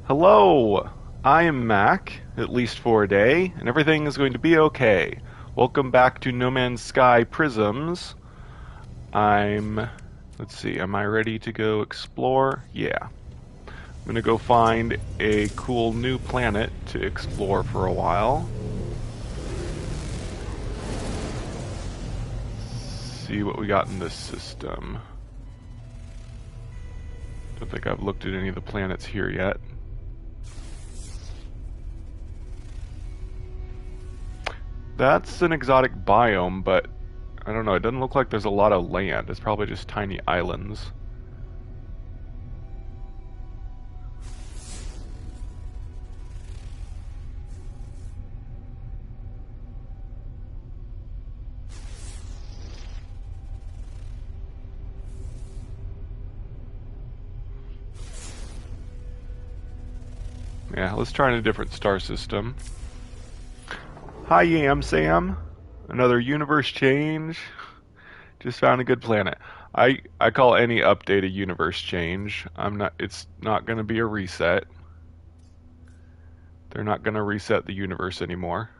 Hello, I am Mac, at least for a day, and everything is going to be okay. Welcome back to No Man's Sky Prisms. Let's see, am I ready to go explore? Yeah. I'm gonna go find a cool new planet to explore for a while. See what we got in this system. Don't think I've looked at any of the planets here yet. That's an exotic biome, but I don't know, it doesn't look like there's a lot of land. It's probably just tiny islands. Yeah, let's try in a different star system. Hi, Yam Sam. Another universe change. Just found a good planet. I call any update a universe change. It's not going to be a reset. They're not going to reset the universe anymore.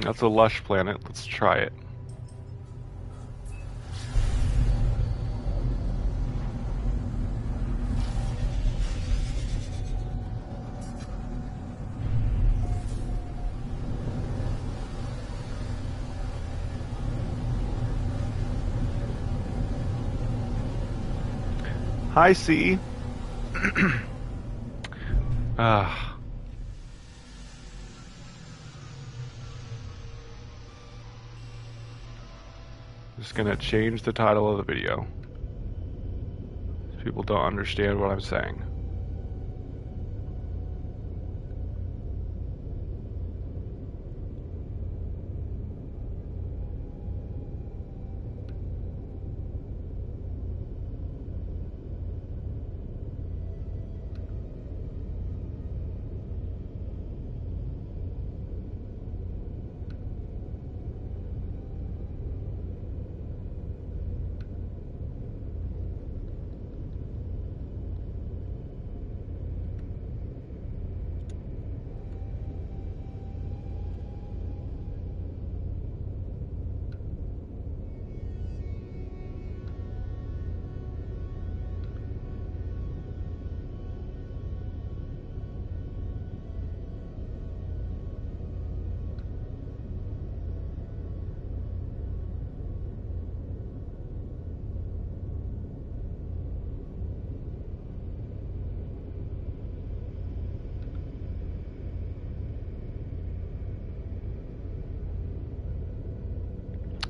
That's a lush planet. Let's try it. Hi, C. Ah. Just gonna change the title of the video. People don't understand what I'm saying.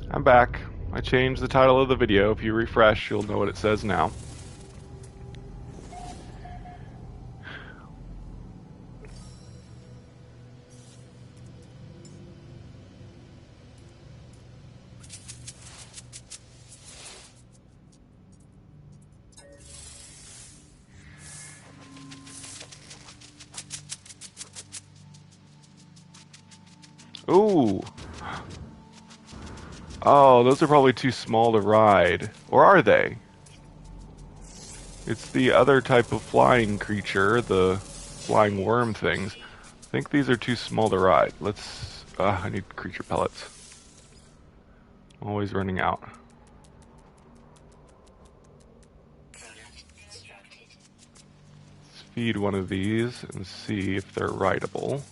I'm back. I changed the title of the video. If you refresh, you'll know what it says now. Ooh. Oh, those are probably too small to ride. Or are they? It's the other type of flying creature, the flying worm things. I think these are too small to ride. I need creature pellets. Always running out. Let's feed one of these and see if they're rideable.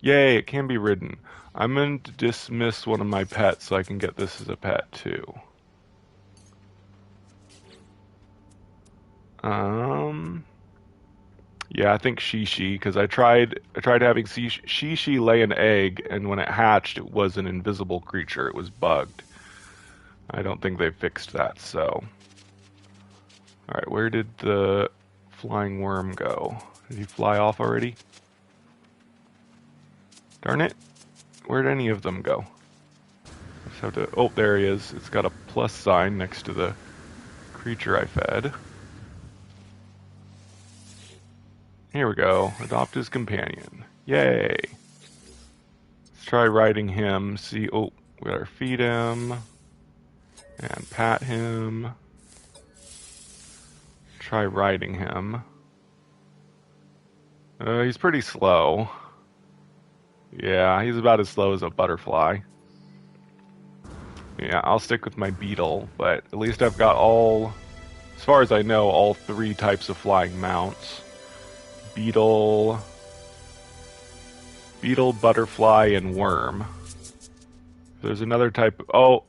Yay, it can be ridden. I'm going to dismiss one of my pets so I can get this as a pet too. Yeah, I think Shishi, because I tried having Shishi lay an egg, and when it hatched, it was an invisible creature. It was bugged. I don't think they fixed that, so Alright, where did the flying worm go? Did he fly off already? Darn it. Where'd any of them go? I just have to... Oh, there he is. It's got a plus sign next to the creature I fed. Here we go. Adopt his companion. Yay! Let's try riding him. See... Oh, we gotta feed him. And pat him. Try riding him. He's pretty slow. Yeah, he's about as slow as a butterfly. Yeah, I'll stick with my beetle, but at least I've got all, as far as I know, all 3 types of flying mounts. Beetle, butterfly, and worm. There's another type of, oh,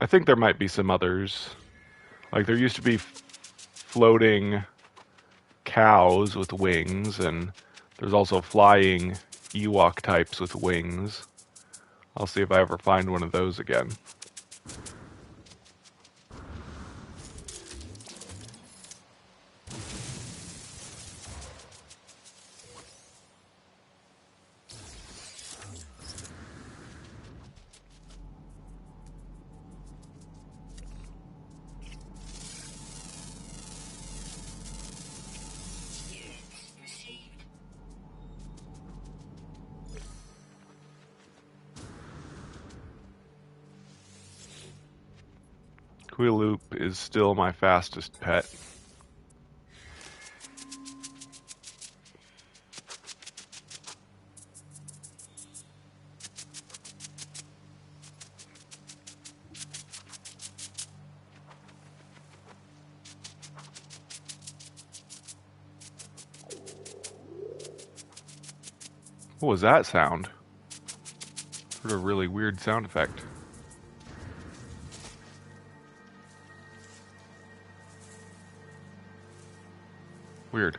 I think there might be some others. Like there used to be floating cows with wings, and there's also flying Ewok types with wings. I'll see if I ever find one of those again. Quilloop is still my fastest pet. What was that sound? Heard a really weird sound effect. Weird.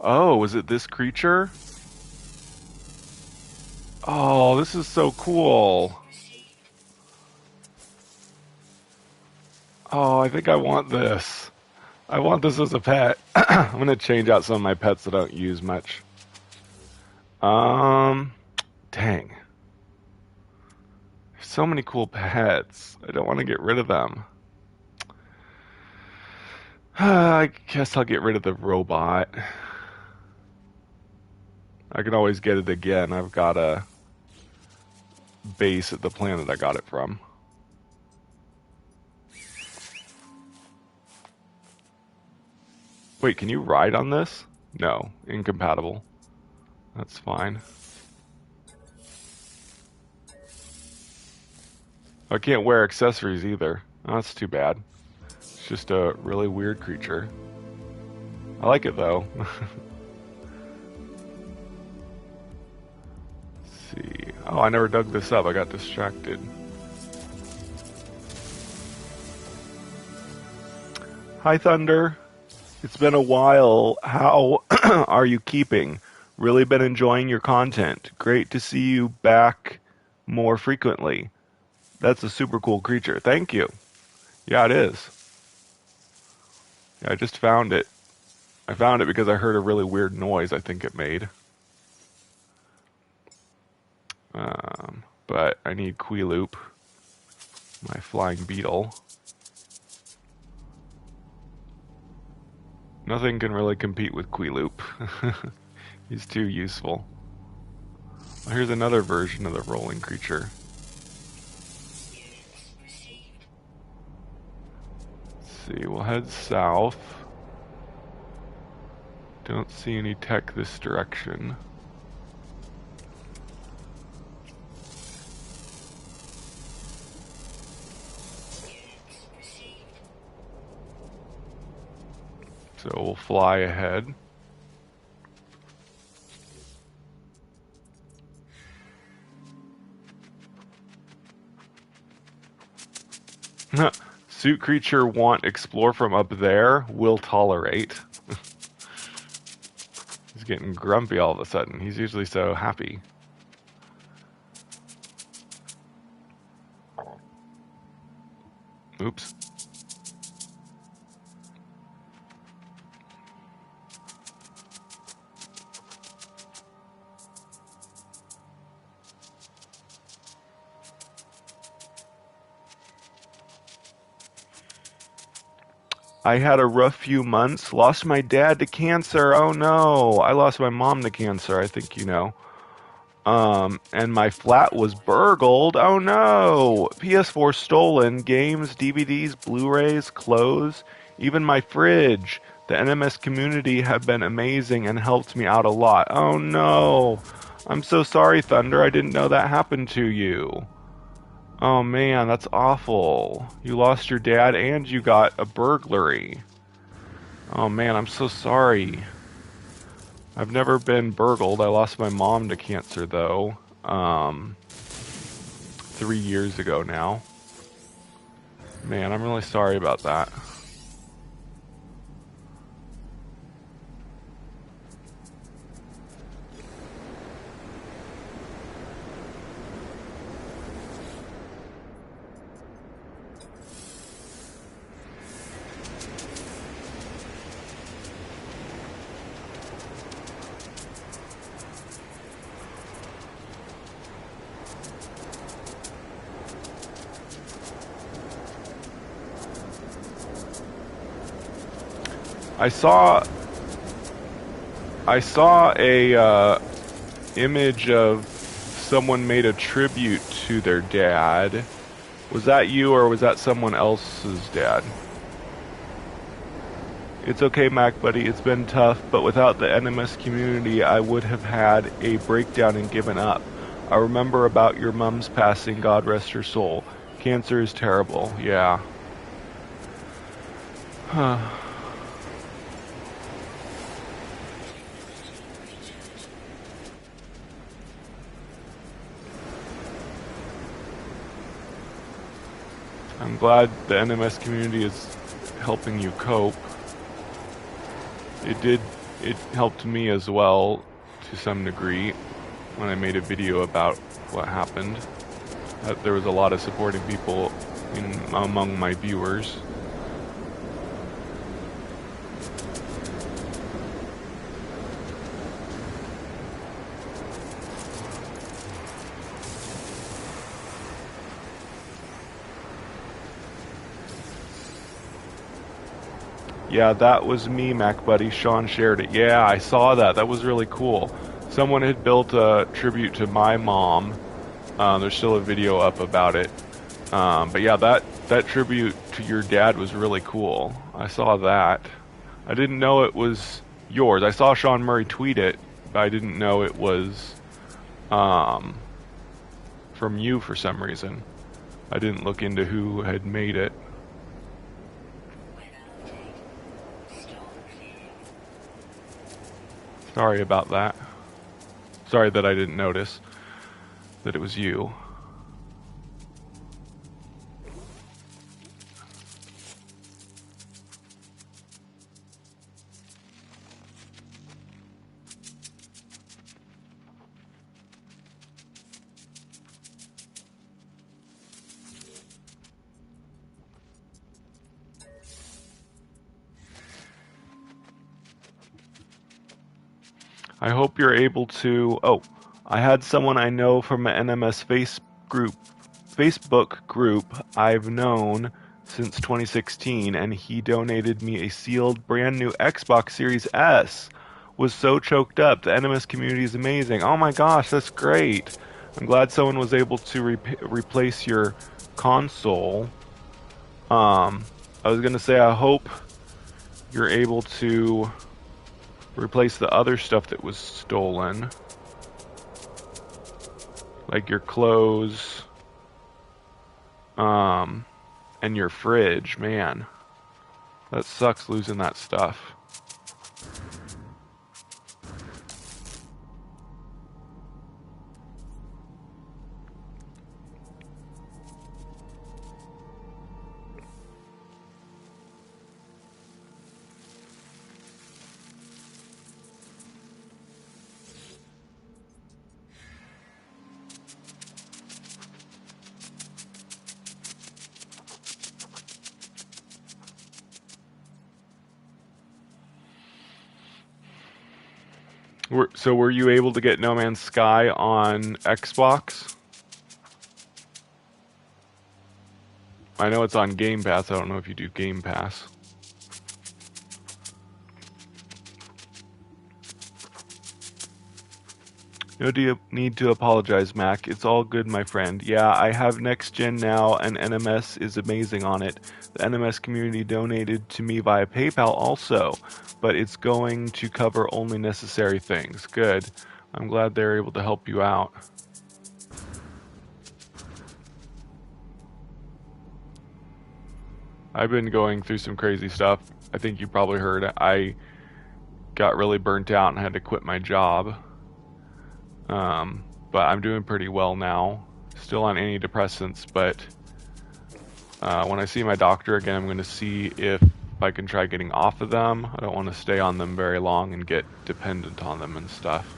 Oh, was it this creature? Oh, this is so cool. Oh, I think I want this. I want this as a pet. I'm gonna change out some of my pets that I don't use much. Dang. So many cool pets. I don't want to get rid of them. I guess I'll get rid of the robot. I can always get it again. I've got a base at the planet I got it from. Wait, can you ride on this? No, incompatible. That's fine. I can't wear accessories either. Oh, that's too bad. It's just a really weird creature. I like it though. Let's see. Oh, I never dug this up. I got distracted. Hi, Thunder. It's been a while. How are you keeping? Really been enjoying your content. Great to see you back more frequently. That's a super cool creature. Thank you. Yeah, it is. Yeah, I just found it. I found it because I heard a really weird noise I think it made. But I need Quilloop, my flying beetle. Nothing can really compete with Quilloop. He's too useful. Well, here's another version of the rolling creature. Let's see, we'll head south. Don't see any tech this direction. So we'll fly ahead. Suit creature want explore from up there, will tolerate. He's getting grumpy all of a sudden. He's usually so happy. Oops. I had a rough few months. Lost my dad to cancer. Oh no. I lost my mom to cancer, I think you know. And my flat was burgled. Oh no. PS4 stolen. Games, DVDs, Blu-rays, clothes, even my fridge. The NMS community have been amazing and helped me out a lot. Oh no. I'm so sorry, Thunder. I didn't know that happened to you. Oh man, that's awful. You lost your dad and you got a burglary. Oh man, I'm so sorry. I've never been burgled. I lost my mom to cancer though. 3 years ago now. Man, I'm really sorry about that. I saw a image of someone made a tribute to their dad. Was that you or was that someone else's dad? It's okay, Mac buddy, it's been tough, but without the NMS community, I would have had a breakdown and given up. I remember about your mom's passing, God rest her soul. Cancer is terrible, yeah. I'm glad the NMS community is helping you cope. It helped me as well, to some degree, when I made a video about what happened. There was a lot of supporting people among my viewers. Yeah, that was me, Mac Buddy. Sean shared it. Yeah, I saw that. That was really cool. Someone had built a tribute to my mom. There's still a video up about it. But yeah, that tribute to your dad was really cool. I saw that. I didn't know it was yours. I saw Sean Murray tweet it, but I didn't know it was from you for some reason. I didn't look into who had made it. Sorry about that. Sorry that I didn't notice that it was you. I hope you're able to... Oh, I had someone I know from an NMS Facebook group I've known since 2016, and he donated me a sealed brand new Xbox Series S. Was so choked up. The NMS community is amazing. Oh my gosh, that's great. I'm glad someone was able to replace your console. I was gonna say, I hope you're able to replace the other stuff that was stolen, like your clothes, and your fridge. Man, that sucks losing that stuff. So were you able to get No Man's Sky on Xbox? I know it's on Game Pass. I don't know if you do Game Pass. No need to apologize, Mac. It's all good, my friend. Yeah, I have Next Gen now, and NMS is amazing on it. The NMS community donated to me via PayPal also, but it's going to cover only necessary things. Good. I'm glad they're able to help you out. I've been going through some crazy stuff. I think you probably heard. I got really burnt out and had to quit my job. But I'm doing pretty well now. Still on antidepressants, but when I see my doctor again, I'm going to see if I can try getting off of them. I don't want to stay on them very long and get dependent on them and stuff.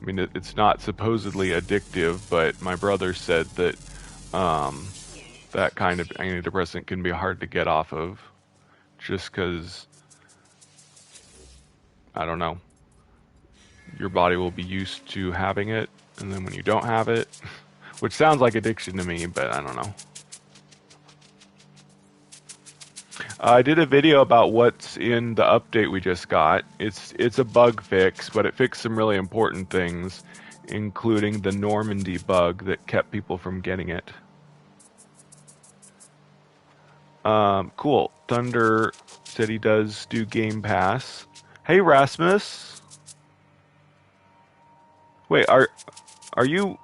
I mean, it's not supposedly addictive, but my brother said that that kind of antidepressant can be hard to get off of. Just because, I don't know, your body will be used to having it, and then when you don't have it, which sounds like addiction to me, but I don't know. I did a video about what's in the update we just got. It's a bug fix, but it fixed some really important things, including the Normandy bug that kept people from getting it. Cool. Thunder said he does do Game Pass. Hey, Rasmus. Wait, are you...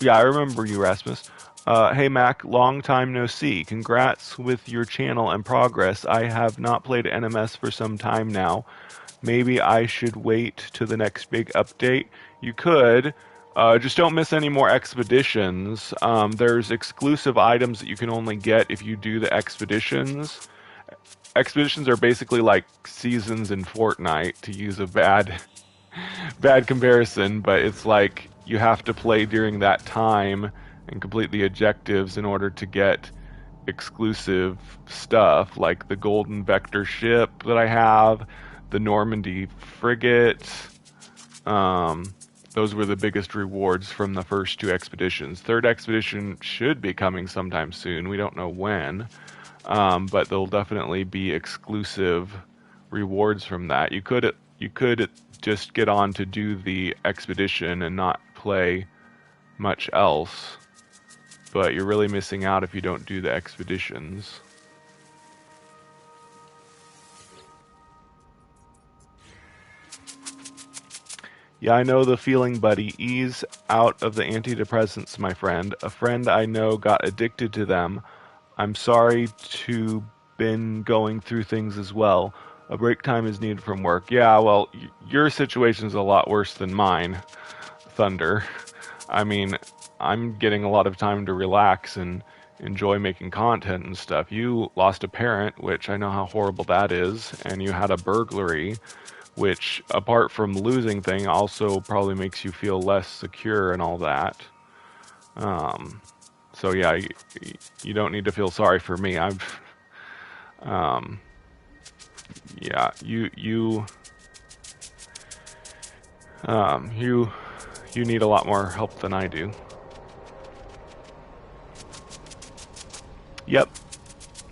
Yeah, I remember you, Rasmus. Hey, Mac, long time no see. Congrats with your channel and progress. I have not played NMS for some time now. Maybe I should wait to the next big update. You could. Just don't miss any more expeditions. There's exclusive items that you can only get if you do the expeditions. Expeditions are basically like seasons in Fortnite, to use a bad comparison, but it's like you have to play during that time and complete the objectives in order to get exclusive stuff, like the Golden Vector ship that I have, the Normandy frigate. Those were the biggest rewards from the first two expeditions. Third expedition should be coming sometime soon. We don't know when, but there'll definitely be exclusive rewards from that. You could just get on to do the expedition and not play much else, but you're really missing out if you don't do the expeditions. Yeah, I know the feeling, buddy. Ease out of the antidepressants, my friend. A friend I know got addicted to them. I'm sorry to been going through things as well. A break time is needed from work. Yeah, well, your situation is a lot worse than mine, Thunder. I mean, I'm getting a lot of time to relax and enjoy making content and stuff. You lost a parent, which I know how horrible that is, and you had a burglary, which, apart from losing thing, also probably makes you feel less secure and all that. So yeah, you don't need to feel sorry for me. Yeah, you need a lot more help than I do. Yep.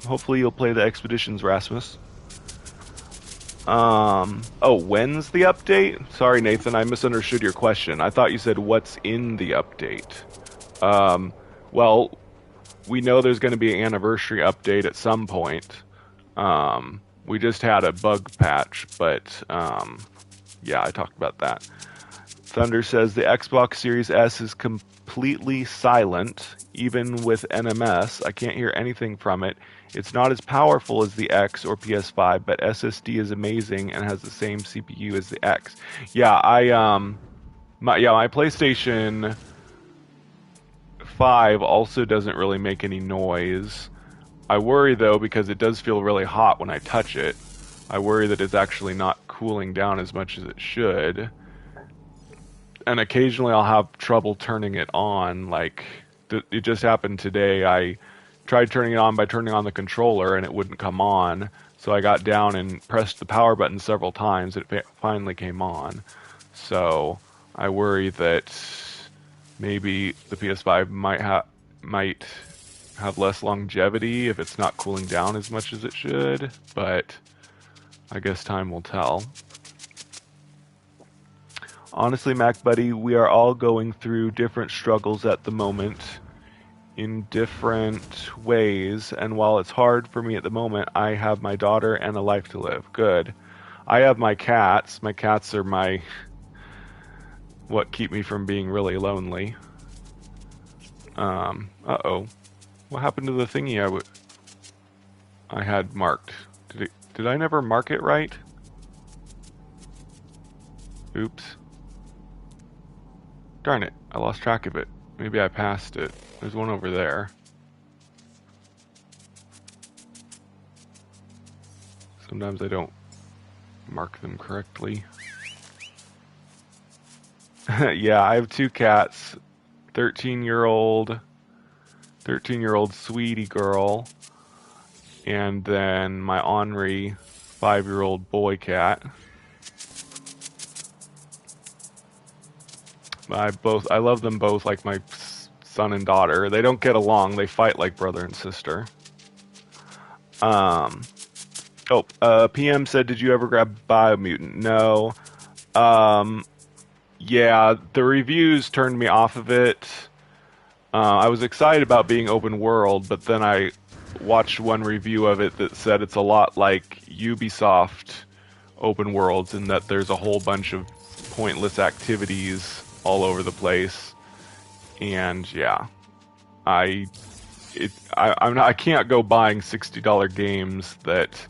Hopefully you'll play the expeditions, Rasmus. Oh, when's the update? Sorry, Nathan, I misunderstood your question. I thought you said what's in the update. Well, we know there's going to be an anniversary update at some point. We just had a bug patch, but yeah, I talked about that. Thunder says the Xbox Series S is completely silent, even with NMS. I can't hear anything from it. It's not as powerful as the X or PS5, but SSD is amazing and has the same CPU as the X. Yeah, my PlayStation 5 also doesn't really make any noise. I worry though because it does feel really hot when I touch it. I worry that it's actually not cooling down as much as it should. And occasionally I'll have trouble turning it on, like It just happened today. I tried turning it on by turning on the controller, and it wouldn't come on. So I got down and pressed the power button several times. It finally came on. So I worry that maybe the PS5 might have less longevity if it's not cooling down as much as it should, but I guess time will tell. Honestly, Mac Buddy, we are all going through different struggles at the moment in different ways, and while it's hard for me at the moment, I have my daughter and a life to live. Good. I have my cats. My cats are what keep me from being really lonely. Uh-oh. What happened to the thingy I had marked? Did I never mark it right? Oops. Darn it, I lost track of it. Maybe I passed it. There's one over there. Sometimes I don't mark them correctly. Yeah, I have two cats. 13-year-old sweetie girl, and then my ornery 5-year-old boy cat. I love them both like my son and daughter. They don't get along. They fight like brother and sister. PM said, did you ever grab Biomutant? No. Yeah, the reviews turned me off of it. I was excited about being open world, but then I watched one review of it that said it's a lot like Ubisoft open worlds in that there's a whole bunch of pointless activities all over the place. And yeah, I can't go buying $60 games that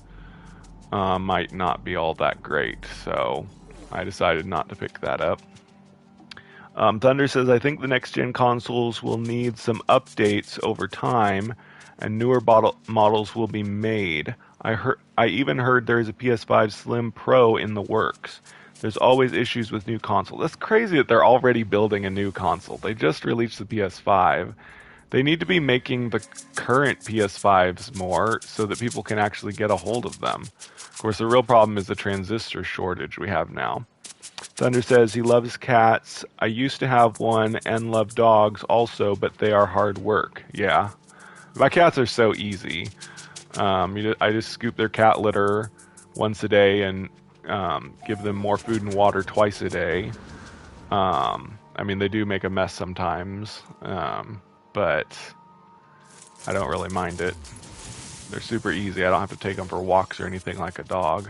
might not be all that great, so I decided not to pick that up. Thunder says, I think the next-gen consoles will need some updates over time, and newer models will be made. I even heard there is a PS5 Slim Pro in the works. There's always issues with new consoles. That's crazy that they're already building a new console. They just released the PS5. They need to be making the current PS5s more so that people can actually get a hold of them. Of course, the real problem is the transistor shortage we have now. Thunder says he loves cats. I used to have one and love dogs also, but they are hard work. Yeah. My cats are so easy. I just scoop their cat litter once a day and give them more food and water twice a day. I mean, they do make a mess sometimes, but I don't really mind it. They're super easy. I don't have to take them for walks or anything like a dog.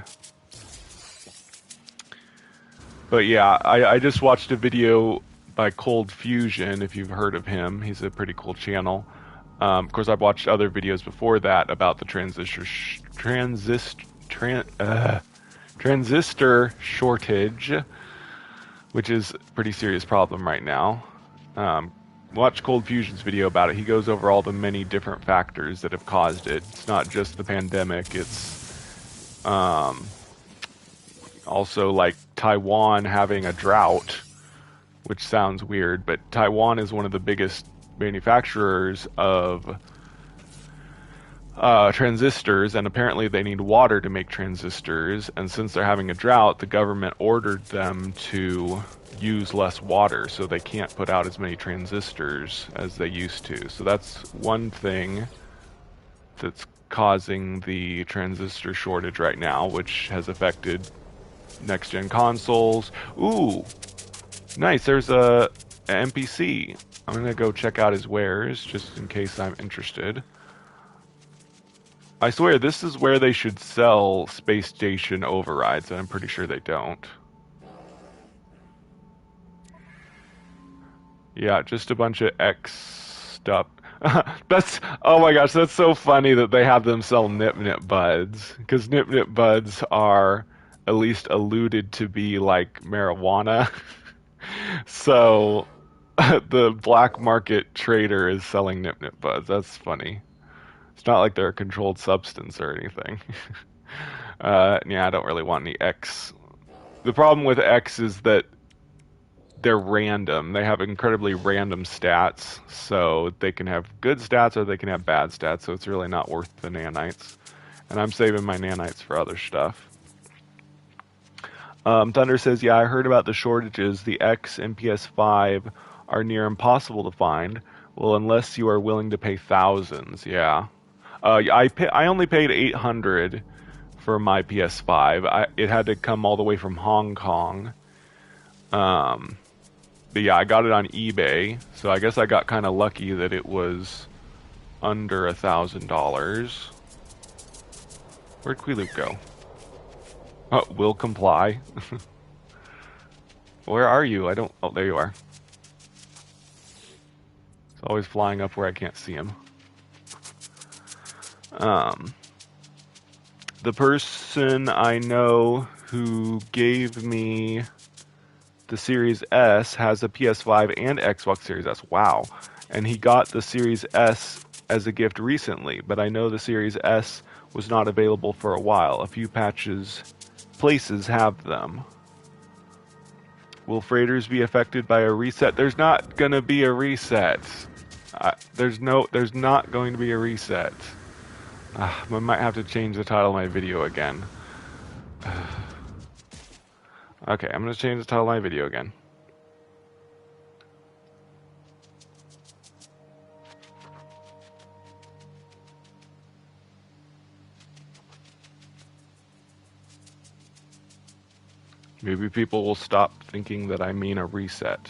But yeah, I just watched a video by Cold Fusion, if you've heard of him. He's a pretty cool channel. Of course, I've watched other videos before that about the transistor shortage, which is a pretty serious problem right now. Watch Cold Fusion's video about it. He goes over all the many different factors that have caused it. It's not just the pandemic. It's also like Taiwan having a drought, which sounds weird, but Taiwan is one of the biggest manufacturers of transistors, and apparently they need water to make transistors, and since they're having a drought, the government ordered them to use less water, so they can't put out as many transistors as they used to. So that's one thing that's causing the transistor shortage right now, which has affected next-gen consoles. Ooh, nice, there's a NPC. I'm gonna go check out his wares, just in case I'm interested. I swear, this is where they should sell space station overrides, and I'm pretty sure they don't. Yeah, just a bunch of X stuff. Oh my gosh, that's so funny that they have them sell Nip Nip Buds, because Nip Nip Buds are at least alluded to be like marijuana. So the black market trader is selling Nip Nip Buds. That's funny. It's not like they're a controlled substance or anything. Yeah, I don't really want any X. The problem with X is that they're random. They have incredibly random stats, so they can have good stats or they can have bad stats, so it's really not worth the nanites. And I'm saving my nanites for other stuff. Thunder says, yeah, I heard about the shortages. The X and PS5 are near impossible to find. Well, unless you are willing to pay thousands, yeah. I only paid 800 for my PS5. It had to come all the way from Hong Kong. But yeah, I got it on eBay, so I guess I got kind of lucky that it was under $1,000. Where'd Queeloop go? Oh, will comply. Where are you? I don't... Oh, there you are. It's always flying up where I can't see him. The person I know who gave me the Series S has a PS5 and Xbox Series S. Wow. And he got the Series S as a gift recently, but I know the Series S was not available for a while. A few places have them. Will freighters be affected by a reset? There's not gonna be a reset. There's not going to be a reset. I might have to change the title of my video again. Okay, I'm gonna change the title of my video again. Maybe people will stop thinking that I mean a reset.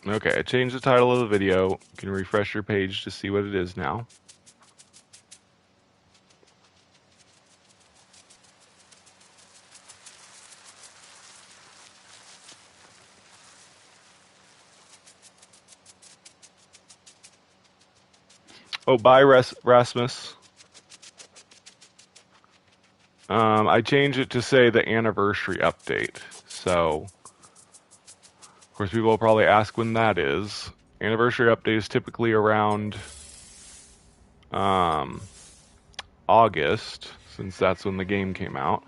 Okay, I changed the title of the video. You can refresh your page to see what it is now. Oh, bye, Rasmus. I changed it to say the anniversary update. So, of course, people will probably ask when that is. Anniversary update is typically around August, since that's when the game came out.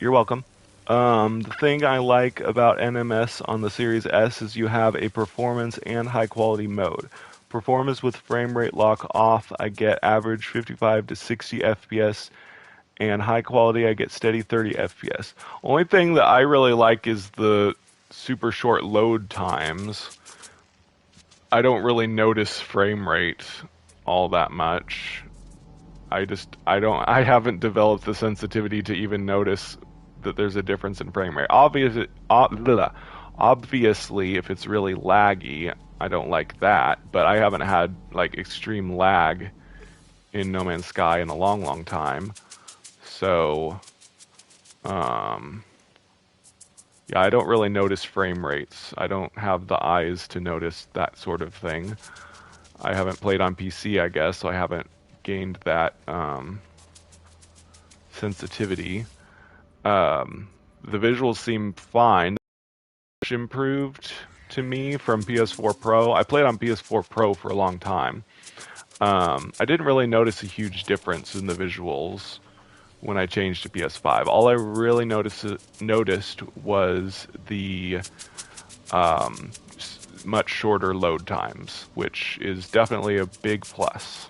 You're welcome. The thing I like about NMS on the Series S is you have a performance and high quality mode. Performance with frame rate lock off, I get average 55 to 60 FPS, and high quality, I get steady 30 FPS. Only thing that I really like is the super short load times. I don't really notice frame rate all that much. I haven't developed the sensitivity to even notice that there's a difference in frame rate. Obviously, if it's really laggy, I don't like that, but I haven't had like extreme lag in No Man's Sky in a long time. So, yeah, I don't really notice frame rates. I don't have the eyes to notice that sort of thing. I haven't played on PC, I guess, so I haven't gained that sensitivity. The visuals seem fine. Improved to me from PS4 Pro. I played on PS4 Pro for a long time. I didn't really notice a huge difference in the visuals when I changed to PS5. All I really noticed was the much shorter load times, which is definitely a big plus.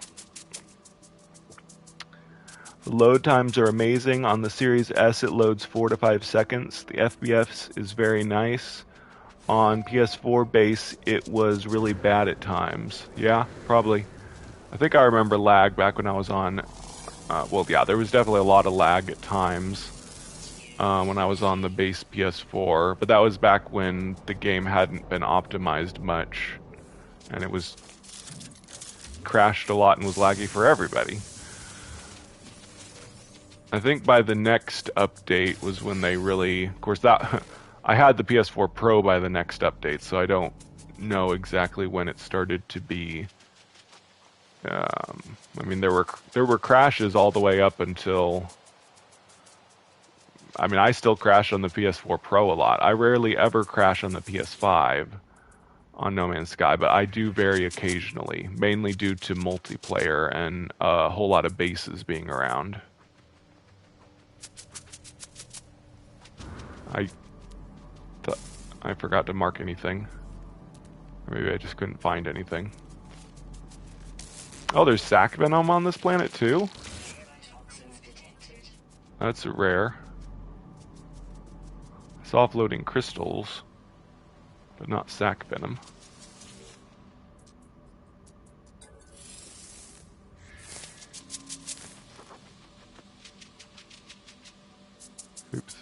The load times are amazing. On the Series S, it loads 4 to 5 seconds. The FPS is very nice. On PS4 base, it was really bad at times. Yeah, probably. I think I remember lag back when I was on... well, yeah, there was definitely a lot of lag at times when I was on the base PS4. But that was back when the game hadn't been optimized much. And it was crashed a lot and was laggy for everybody. I think by the next update was when they really... Of course, that... I had the PS4 Pro by the next update, so I don't know exactly when it started to be... I mean, there were crashes all the way up until... I mean, I still crash on the PS4 Pro a lot. I rarely ever crash on the PS5 on No Man's Sky, but I do very occasionally, mainly due to multiplayer and a whole lot of bases being around. I forgot to mark anything. Or maybe I just couldn't find anything. Oh, there's sac venom on this planet too? That's rare. It's offloading crystals, but not sac venom. Oops.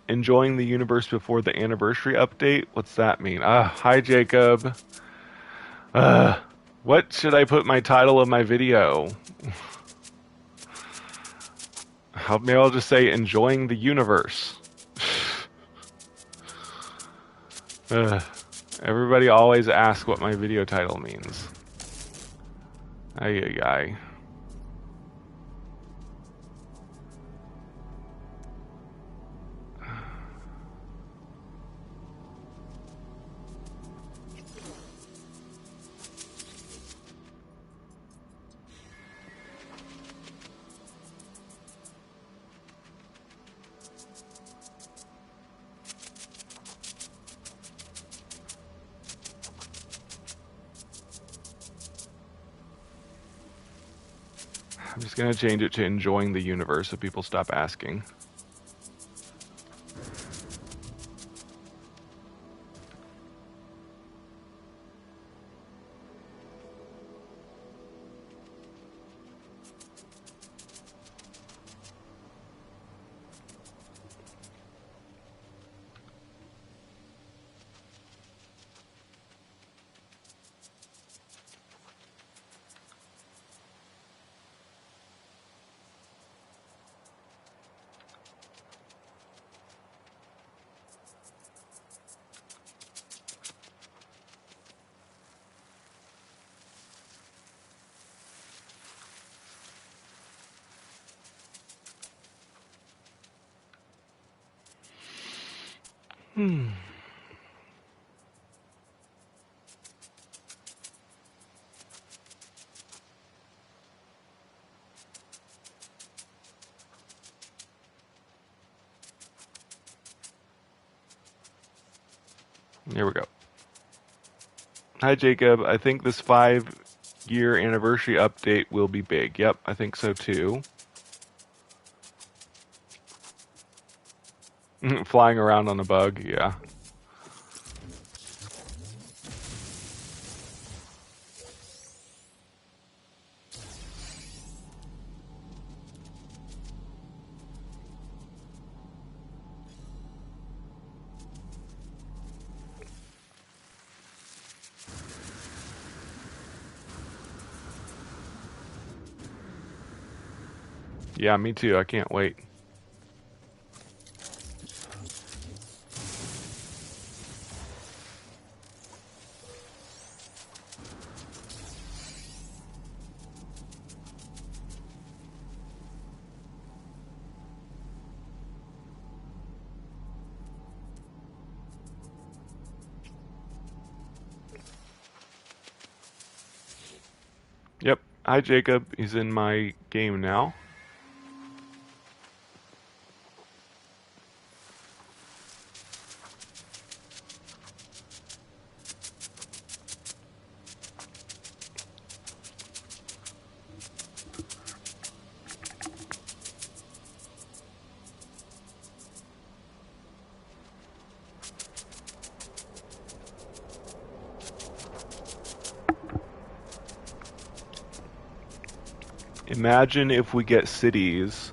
Enjoying the universe before the anniversary update? What's that mean? Hi Jacob. What should I put my title of my video? Maybe I'll just say enjoying the universe. Everybody always asks what my video title means. Ay, ay, ay. I'm just gonna change it to enjoying the universe so people stop asking. Here we go. Hi Jacob, I think this 5-year anniversary update will be big. Yep, I think so too. Flying around on a bug, yeah. Yeah, me too. I can't wait. Yep. Hi Jacob. He's in my game now. Imagine if we get cities,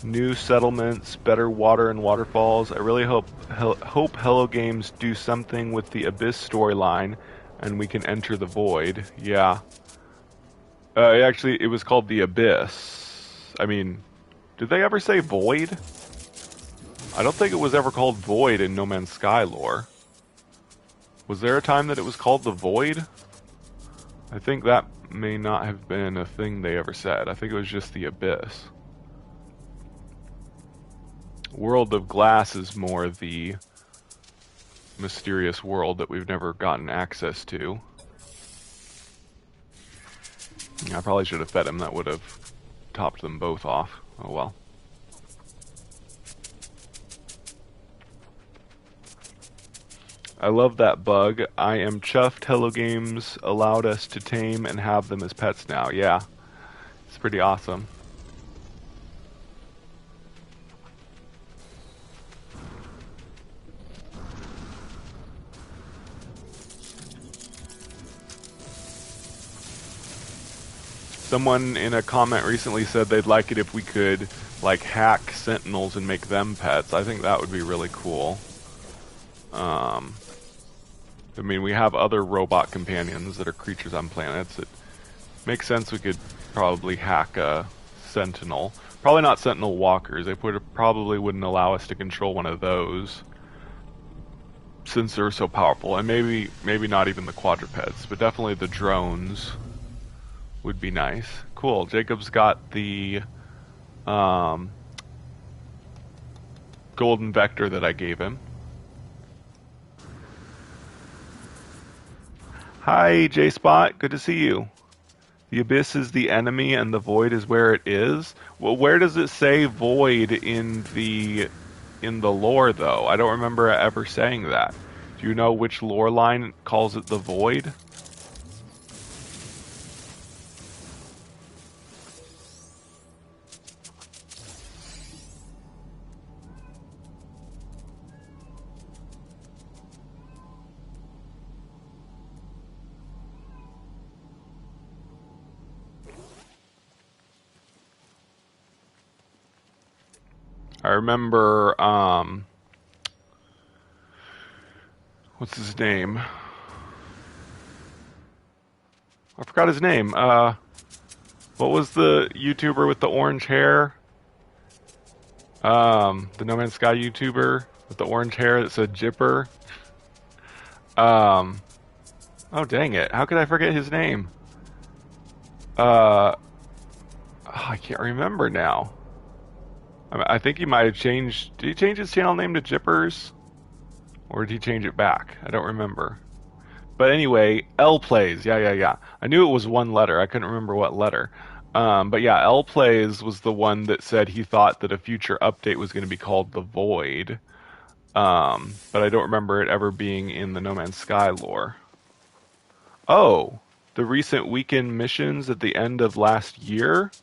new settlements, better water and waterfalls. I really hope Hello Games do something with the Abyss storyline, and we can enter the void. Yeah. Actually, it was called the Abyss. I mean, did they ever say void? I don't think it was ever called void in No Man's Sky lore. Was there a time that it was called the void? I think that may not have been a thing they ever said. I think it was just the Abyss. World of Glass is more the mysterious world that we've never gotten access to. I probably should have fed him. That would have topped them both off. Oh well. I love that bug. I am chuffed Hello Games allowed us to tame and have them as pets now. Yeah, it's pretty awesome. Someone in a comment recently said they'd like it if we could, like, hack sentinels and make them pets. I think that would be really cool. I mean, we have other robot companions that are creatures on planets. It makes sense we could probably hack a sentinel. Probably not sentinel walkers. They probably wouldn't allow us to control one of those, since they're so powerful. And maybe not even the quadrupeds, but definitely the drones would be nice. Cool. Jacob's got the golden vector that I gave him. Hi, J-Spot. Good to see you. The Abyss is the enemy and the Void is where it is? Well, where does it say Void in the lore, though? I don't remember ever saying that. Do you know which lore line calls it the Void? I remember, what's his name? I forgot his name. What was the YouTuber with the orange hair? The No Man's Sky YouTuber with the orange hair that said Jipper. Oh dang it. How could I forget his name? I can't remember now. I think he might have changed. Did he change his channel name to Jippers? Or did he change it back? I don't remember. But anyway, L Plays. Yeah. I knew it was one letter. I couldn't remember what letter. But yeah, L Plays was the one that said he thought that a future update was going to be called The Void. But I don't remember it ever being in the No Man's Sky lore. Oh, the recent weekend missions at the end of last year?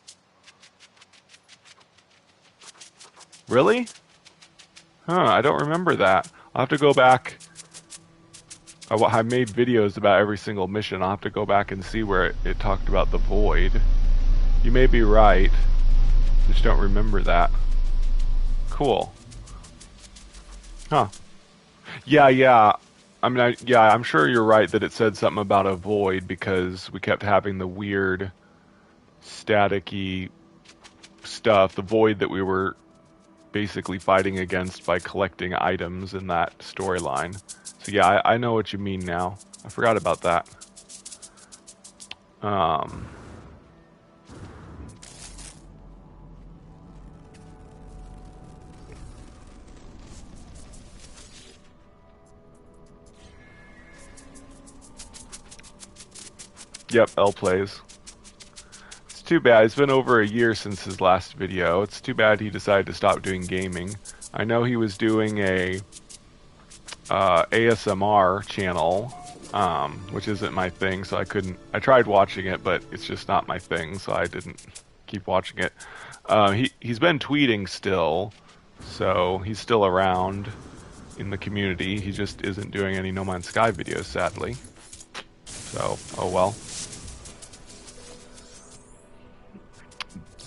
Really? Huh, I don't remember that. I'll have to go back. I made videos about every single mission. I'll have to go back and see where it talked about the Void. You may be right. Just don't remember that. Cool. Huh. Yeah. I mean, I'm sure you're right that it said something about a Void because we kept having the weird staticky stuff, the Void that we were basically fighting against by collecting items in that storyline. So yeah, I know what you mean now. I forgot about that. Yep, L Plays. It's too bad. It's been over a year since his last video. It's too bad he decided to stop doing gaming. I know he was doing a ASMR channel, which isn't my thing, so I tried watching it, but it's just not my thing, so I didn't keep watching it. He's been tweeting still, so he's still around in the community. He just isn't doing any No Man's Sky videos, sadly. So, oh well.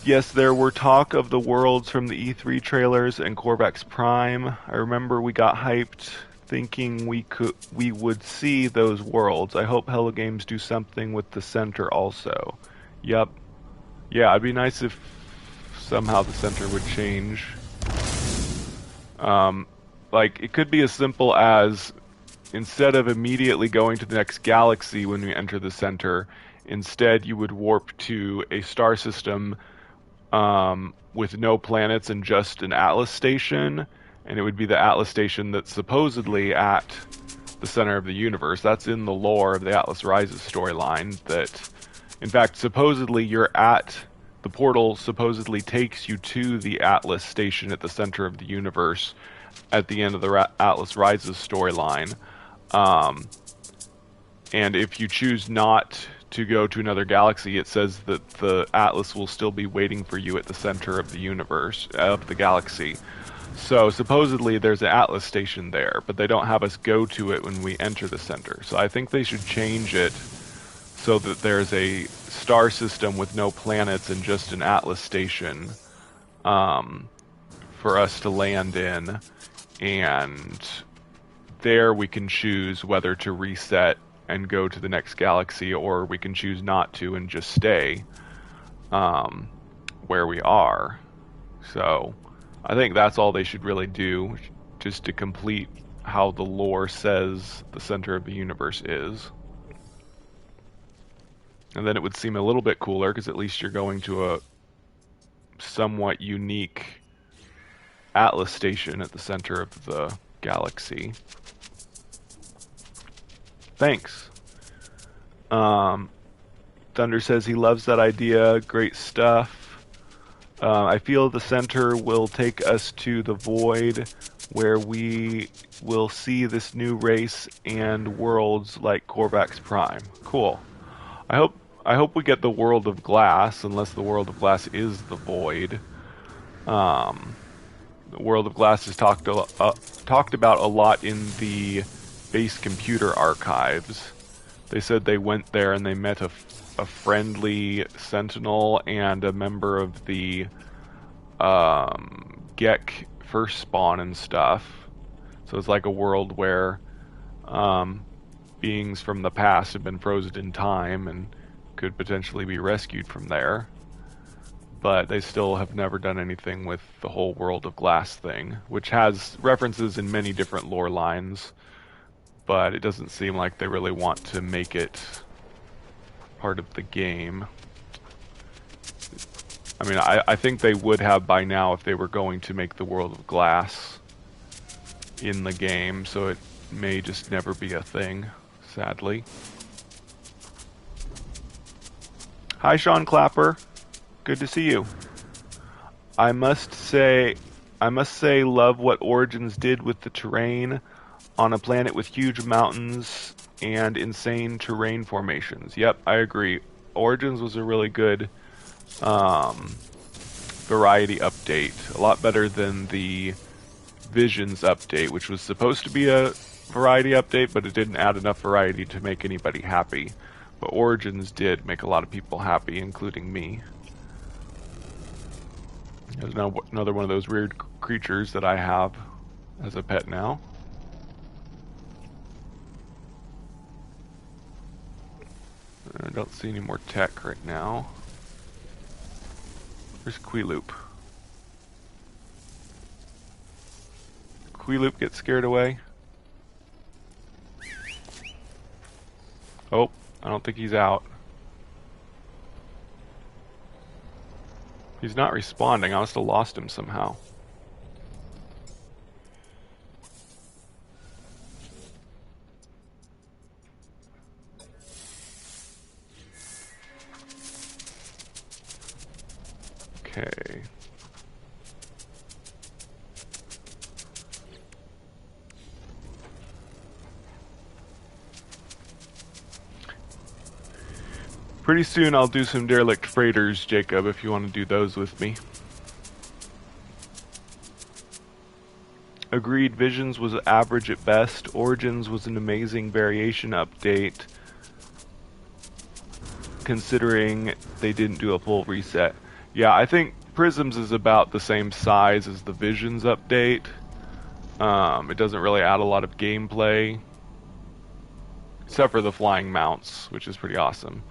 Yes, there were talk of the worlds from the E3 trailers and Corvax Prime. I remember we got hyped thinking we would see those worlds. I hope Hello Games do something with the center also. Yep. Yeah, it'd be nice if somehow the center would change. Um, like, it could be as simple as instead of immediately going to the next galaxy when we enter the center, instead you would warp to a star system with no planets and just an Atlas station, and it would be the Atlas station that's supposedly at the center of the universe. That's in the lore of the Atlas Rises storyline. That, in fact, supposedly you're at the portal. Supposedly takes you to the Atlas station at the center of the universe at the end of the Atlas Rises storyline. And if you choose not to go to another galaxy, it says that the Atlas will still be waiting for you at the center of the universe, of the galaxy. So supposedly there's an Atlas station there, but they don't have us go to it when we enter the center. So I think they should change it so that there's a star system with no planets and just an Atlas station for us to land in, and there we can choose whether to reset and go to the next galaxy, or we can choose not to and just stay where we are. So I think that's all they should really do, just to complete how the lore says the center of the universe is. And then it would seem a little bit cooler, because at least you're going to a somewhat unique Atlas station at the center of the galaxy. Thanks. Thunder says he loves that idea. Great stuff. I feel the center will take us to the void, where we will see this new race and worlds like Corvax Prime. Cool. I hope we get the world of glass, unless the world of glass is the void. The world of glass is talked about a lot in the base computer archives. They said they went there and they met a friendly sentinel and a member of the Gek first spawn and stuff. So it's like a world where beings from the past have been frozen in time and could potentially be rescued from there. But they still have never done anything with the whole world of glass thing, which has references in many different lore lines, but it doesn't seem like they really want to make it part of the game. I mean, I think they would have by now if they were going to make the world of glass in the game, so it may just never be a thing, sadly. Hi, Sean Clapper. Good to see you. I must say, love what Origins did with the terrain on a planet with huge mountains and insane terrain formations. Yep, I agree. Origins was a really good variety update. A lot better than the Visions update, which was supposed to be a variety update, but it didn't add enough variety to make anybody happy. But Origins did make a lot of people happy, including me. There's another one of those weird creatures that I have as a pet now. I don't see any more tech right now. Where's Queeloop? Queeloop gets scared away. Oh, I don't think he's out. He's not responding. I must have lost him somehow. Okay. Pretty soon I'll do some derelict freighters, Jacob, if you want to do those with me. Agreed, Visions was average at best. Origins was an amazing variation update, considering they didn't do a full reset. Yeah, I think Prisms is about the same size as the Visions update. It doesn't really add a lot of gameplay, except for the flying mounts, which is pretty awesome.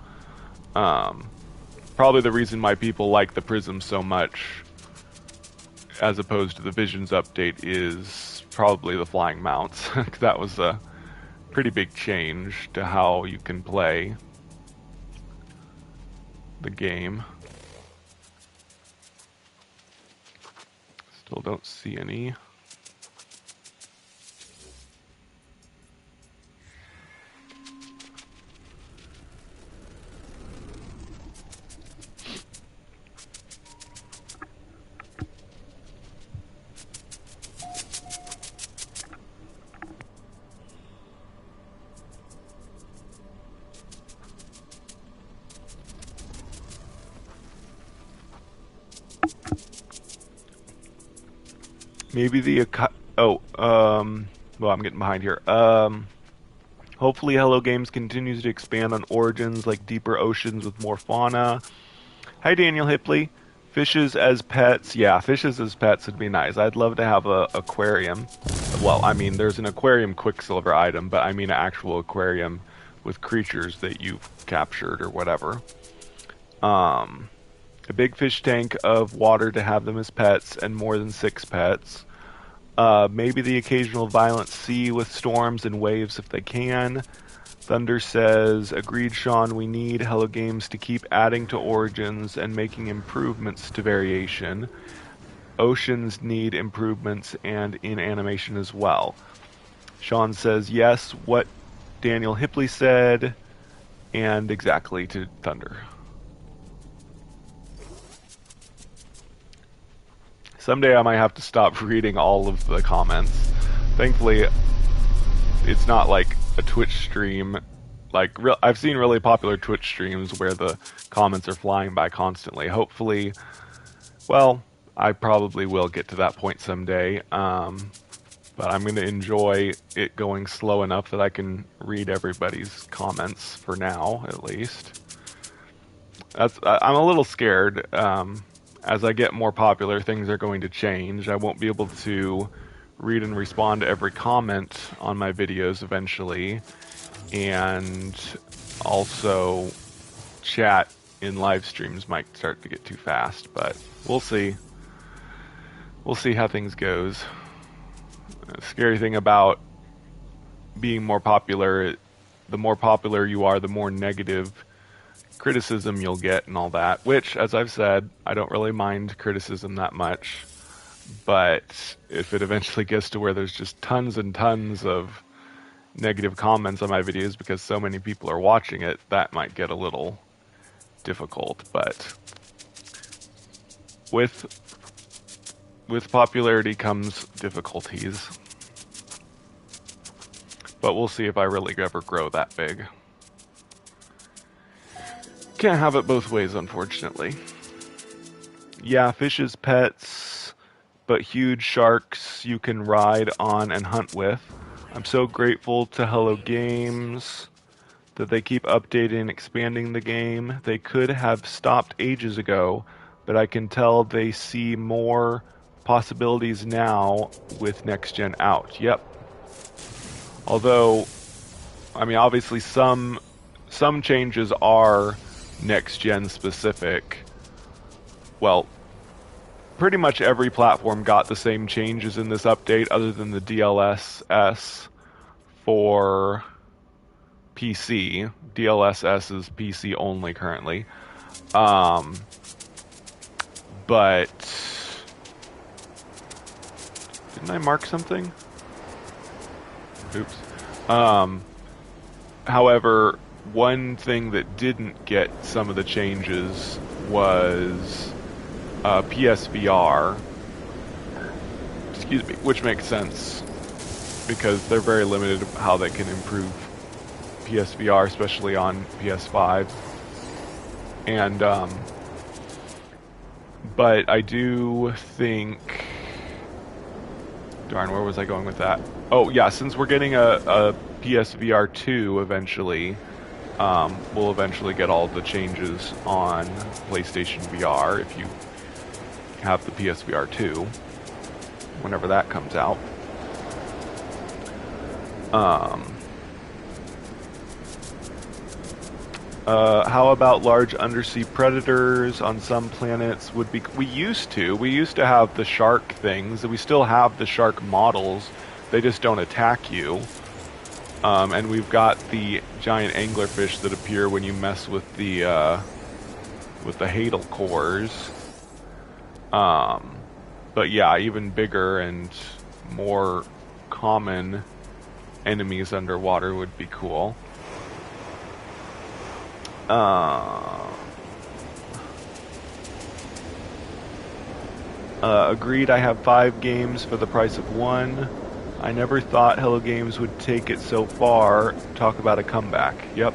Um, Probably the reason why people like the Prism so much, as opposed to the Visions update, is probably the flying mounts. That was a pretty big change to how you can play the game. Still don't see any. Maybe the well, I'm getting behind here. Hopefully Hello Games continues to expand on Origins, like deeper oceans with more fauna. Hi, Daniel Hipley. Fishes as pets. Yeah, fishes as pets would be nice. I'd love to have a aquarium. Well, I mean, there's an aquarium Quicksilver item, but I mean an actual aquarium with creatures that you've captured or whatever. A big fish tank of water to have them as pets, and more than 6 pets. Maybe the occasional violent sea with storms and waves if they can. Thunder says, agreed, Sean, we need Hello Games to keep adding to Origins and making improvements to Variation. Oceans need improvements and in animation as well. Sean says, yes, what Daniel Hipley said, and exactly to Thunder. Someday I might have to stop reading all of the comments. Thankfully, it's not like a Twitch stream. Like, I've seen really popular Twitch streams where the comments are flying by constantly. Hopefully, well, I probably will get to that point someday. But I'm going to enjoy it going slow enough that I can read everybody's comments for now, at least. I'm a little scared. As I get more popular, things are going to change. I won't be able to read and respond to every comment on my videos eventually, and also chat in live streams might start to get too fast, but we'll see. We'll see how things goes. The scary thing about being more popular, the more popular you are, the more negative criticism you'll get and all that, which, as I've said, I don't really mind criticism that much. But if it eventually gets to where there's just tons and tons of negative comments on my videos because so many people are watching it, that might get a little difficult. But with popularity comes difficulties. But we'll see if I really ever grow that big. Can't have it both ways, unfortunately. Yeah, fishes, pets, but huge sharks you can ride on and hunt with. I'm so grateful to Hello Games that they keep updating and expanding the game. They could have stopped ages ago, but I can tell they see more possibilities now with next gen out. Yep. Although, I mean, obviously some changes are next gen specific. Well, pretty much every platform got the same changes in this update other than the DLSS for PC. DLSS is PC only currently. But didn't I mark something? Oops. However, one thing that didn't get some of the changes was PSVR. Excuse me, which makes sense because they're very limited how they can improve PSVR, especially on PS5. And but I do think, darn, where was I going with that? Oh yeah, since we're getting a PSVR 2 eventually, we'll eventually get all the changes on PlayStation VR if you have the PSVR 2, whenever that comes out. How about large undersea predators on some planets? We used to have the shark things. We still have the shark models. They just don't attack you. And we've got the giant anglerfish that appear when you mess with the hadal cores. But yeah, even bigger and more common enemies underwater would be cool. Agreed, I have 5 games for the price of 1. I never thought Hello Games would take it so far. Talk about a comeback. Yep.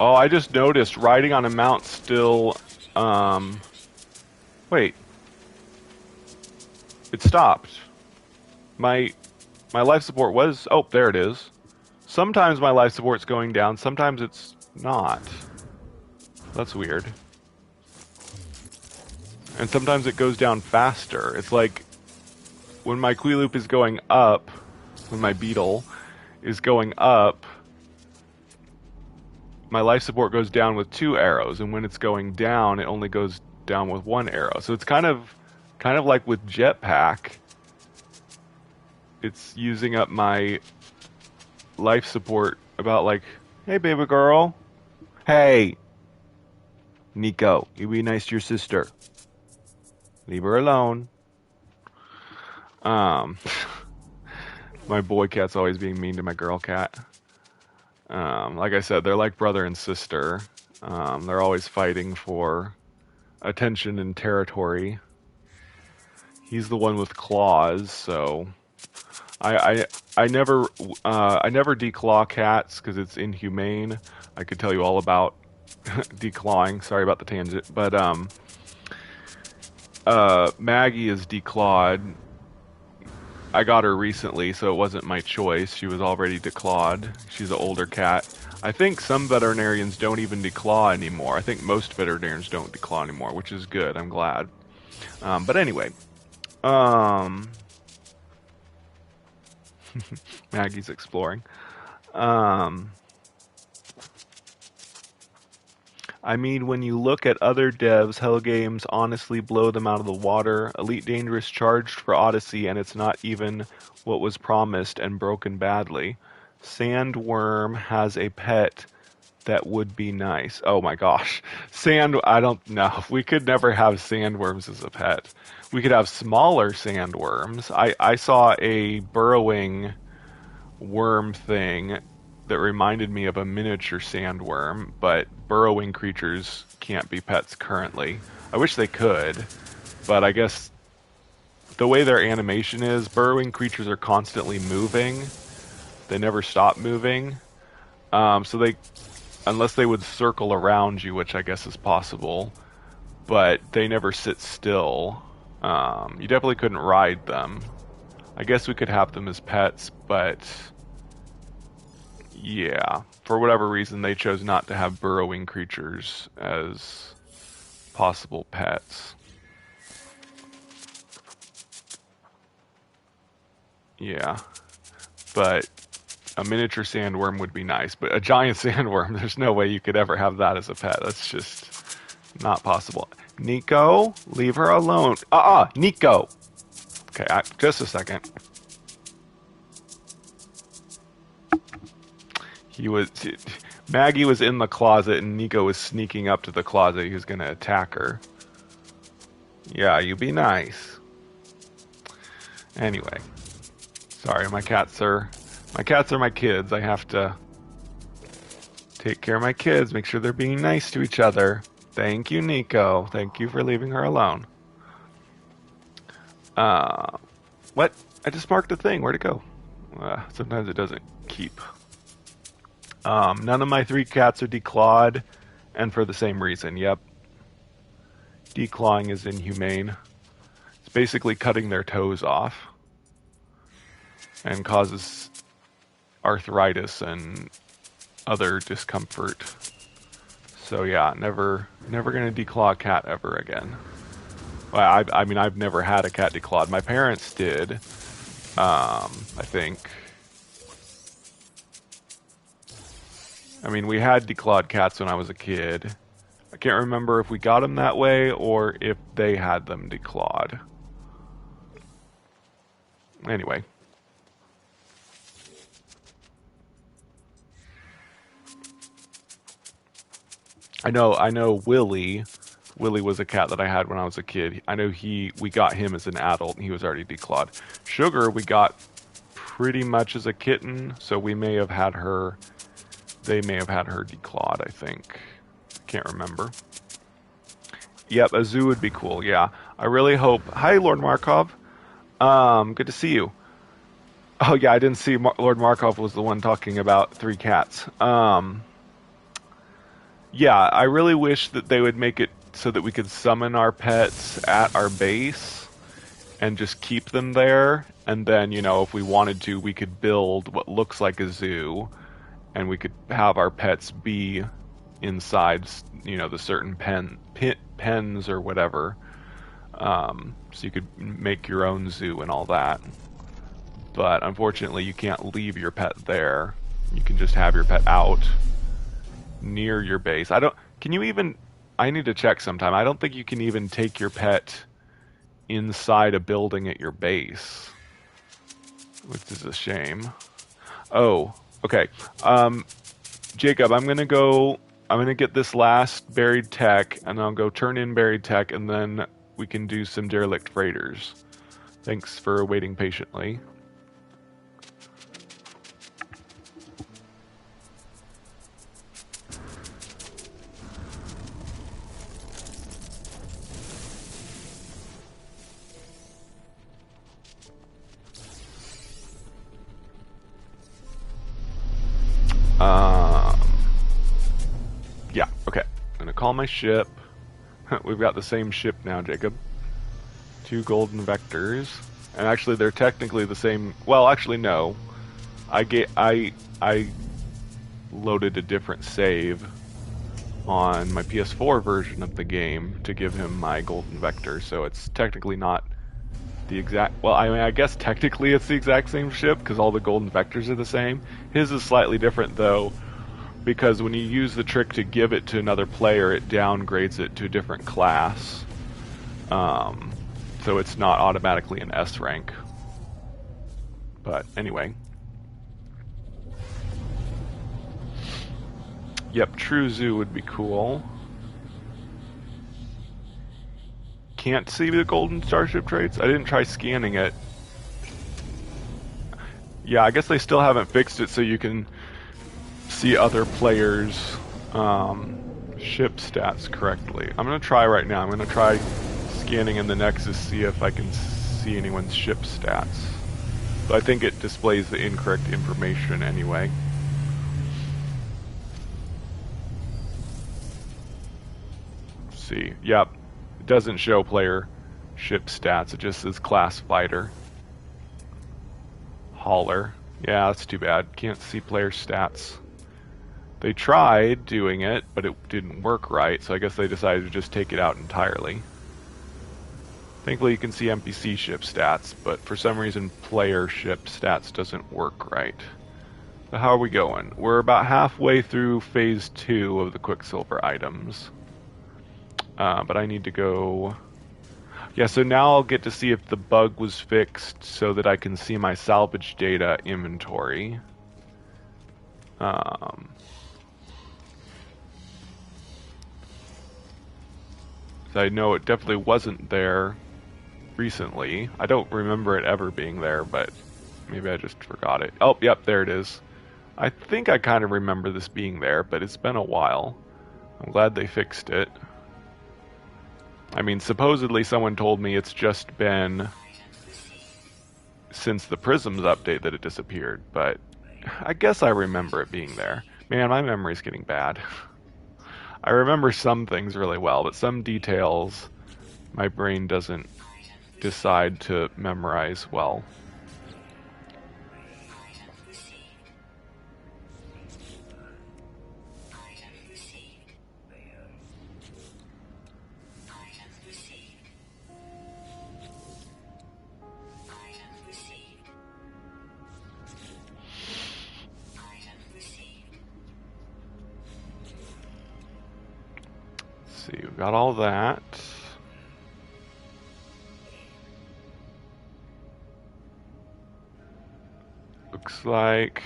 Oh, I just noticed riding on a mount still, wait. It stopped. My life support was, oh, there it is. Sometimes my life support's going down, sometimes it's not. That's weird. And sometimes it goes down faster. It's like, when my Queeloop is going up, when my Beetle is going up, my life support goes down with 2 arrows, and when it's going down, it only goes down with 1 arrow. So it's kind of like with Jetpack. It's using up my life support about like, hey, baby girl. Hey, Nico, you be nice to your sister. Leave her alone. My boy cat's always being mean to my girl cat. Like I said, they're like brother and sister. They're always fighting for attention and territory. He's the one with claws, so I never declaw cats because it's inhumane. I could tell you all about declawing. Sorry about the tangent, but Maggie is declawed. I got her recently, so it wasn't my choice. She was already declawed. She's an older cat. I think some veterinarians don't even declaw anymore. I think most veterinarians don't declaw anymore, which is good. I'm glad. But anyway. Maggie's exploring. I mean, when you look at other devs, Hello Games honestly blow them out of the water. Elite Dangerous charged for Odyssey, and it's not even what was promised and broken badly. Sandworm has a pet that would be nice. Oh my gosh. I don't know. We could never have sandworms as a pet. We could have smaller sandworms. I saw a burrowing worm thing that reminded me of a miniature sandworm, but burrowing creatures can't be pets currently. I wish they could, but I guess the way their animation is, burrowing creatures are constantly moving. They never stop moving. So unless they would circle around you, which I guess is possible, but they never sit still. You definitely couldn't ride them. I guess we could have them as pets, but yeah, for whatever reason, they chose not to have burrowing creatures as possible pets. Yeah, but a miniature sandworm would be nice, but a giant sandworm, there's no way you could ever have that as a pet. That's just not possible. Nico, leave her alone. Nico. Okay, just a second. Maggie was in the closet and Nico was sneaking up to the closet. He was going to attack her. Yeah, you be nice. Anyway. Sorry, my cats are my kids. I have to take care of my kids, make sure they're being nice to each other. Thank you, Nico. Thank you for leaving her alone. What? I just marked a thing. Where'd it go? Sometimes it doesn't keep. None of my 3 cats are declawed, and for the same reason. Yep. Declawing is inhumane. It's basically cutting their toes off and causes arthritis and other discomfort. So yeah, never gonna declaw a cat ever again. Well, I mean, I've never had a cat declawed. My parents did, I think. I mean, we had declawed cats when I was a kid. I can't remember if we got them that way or if they had them declawed. Anyway. I know Willie. Willie was a cat that I had when I was a kid. I know we got him as an adult and he was already declawed. Sugar we got pretty much as a kitten, so we may have had her, they may have had her declawed, I think. Can't remember. Yep, a zoo would be cool, yeah. I really hope... Hi, Lord Markov. Good to see you. Oh yeah, I didn't see Lord Markov was the one talking about 3 cats. Yeah, I really wish that they would make it so that we could summon our pets at our base and just keep them there. And then, you know, if we wanted to, we could build what looks like a zoo and we could have our pets be inside, you know, the certain pens or whatever. So you could make your own zoo and all that. But unfortunately, you can't leave your pet there. You can just have your pet out near your base. Can you even... I need to check sometime. I don't think you can even take your pet inside a building at your base, which is a shame. Oh, okay. Jacob, I'm gonna get this last buried tech, and I'll go turn in buried tech, and then we can do some derelict freighters. Thanks for waiting patiently. Yeah, okay. I'm gonna call my ship. We've got the same ship now, Jacob. 2 golden vectors. And actually they're technically the same. Well, actually no. I loaded a different save on my PS4 version of the game to give him my golden vector, so it's technically not the exact... Well, I mean, I guess technically it's the exact same ship because all the golden vectors are the same. His is slightly different though, because when you use the trick to give it to another player, it downgrades it to a different class. So it's not automatically an S rank. But anyway. Yep, True Zoo would be cool. Can't see the golden starship traits? I didn't try scanning it. Yeah, I guess they still haven't fixed it so you can see other players' ship stats correctly. I'm gonna try right now. I'm gonna try scanning in the Nexus, see if I can see anyone's ship stats. But I think it displays the incorrect information anyway. Let's see. Yep. It doesn't show player ship stats. It just says class fighter. Hauler. Yeah, that's too bad. Can't see player stats. They tried doing it, but it didn't work right, so I guess they decided to just take it out entirely. Thankfully you can see NPC ship stats, but for some reason player ship stats doesn't work right. So how are we going? We're about halfway through phase 2 of the Quicksilver items. But I need to go... Yeah, so now I'll get to see if the bug was fixed so that I can see my salvage data inventory. So I know it definitely wasn't there recently. I don't remember it ever being there, but Maybe I just forgot it. Oh, yep, there it is. I think I kind of remember this being there, but it's been a while. I'm glad they fixed it. I mean, supposedly someone told me it's just been since the Prisms update that it disappeared, but I guess I remember it being there. Man, my memory's getting bad. I remember some things really well, but some details my brain doesn't decide to memorize well. See, we've got all that. Looks like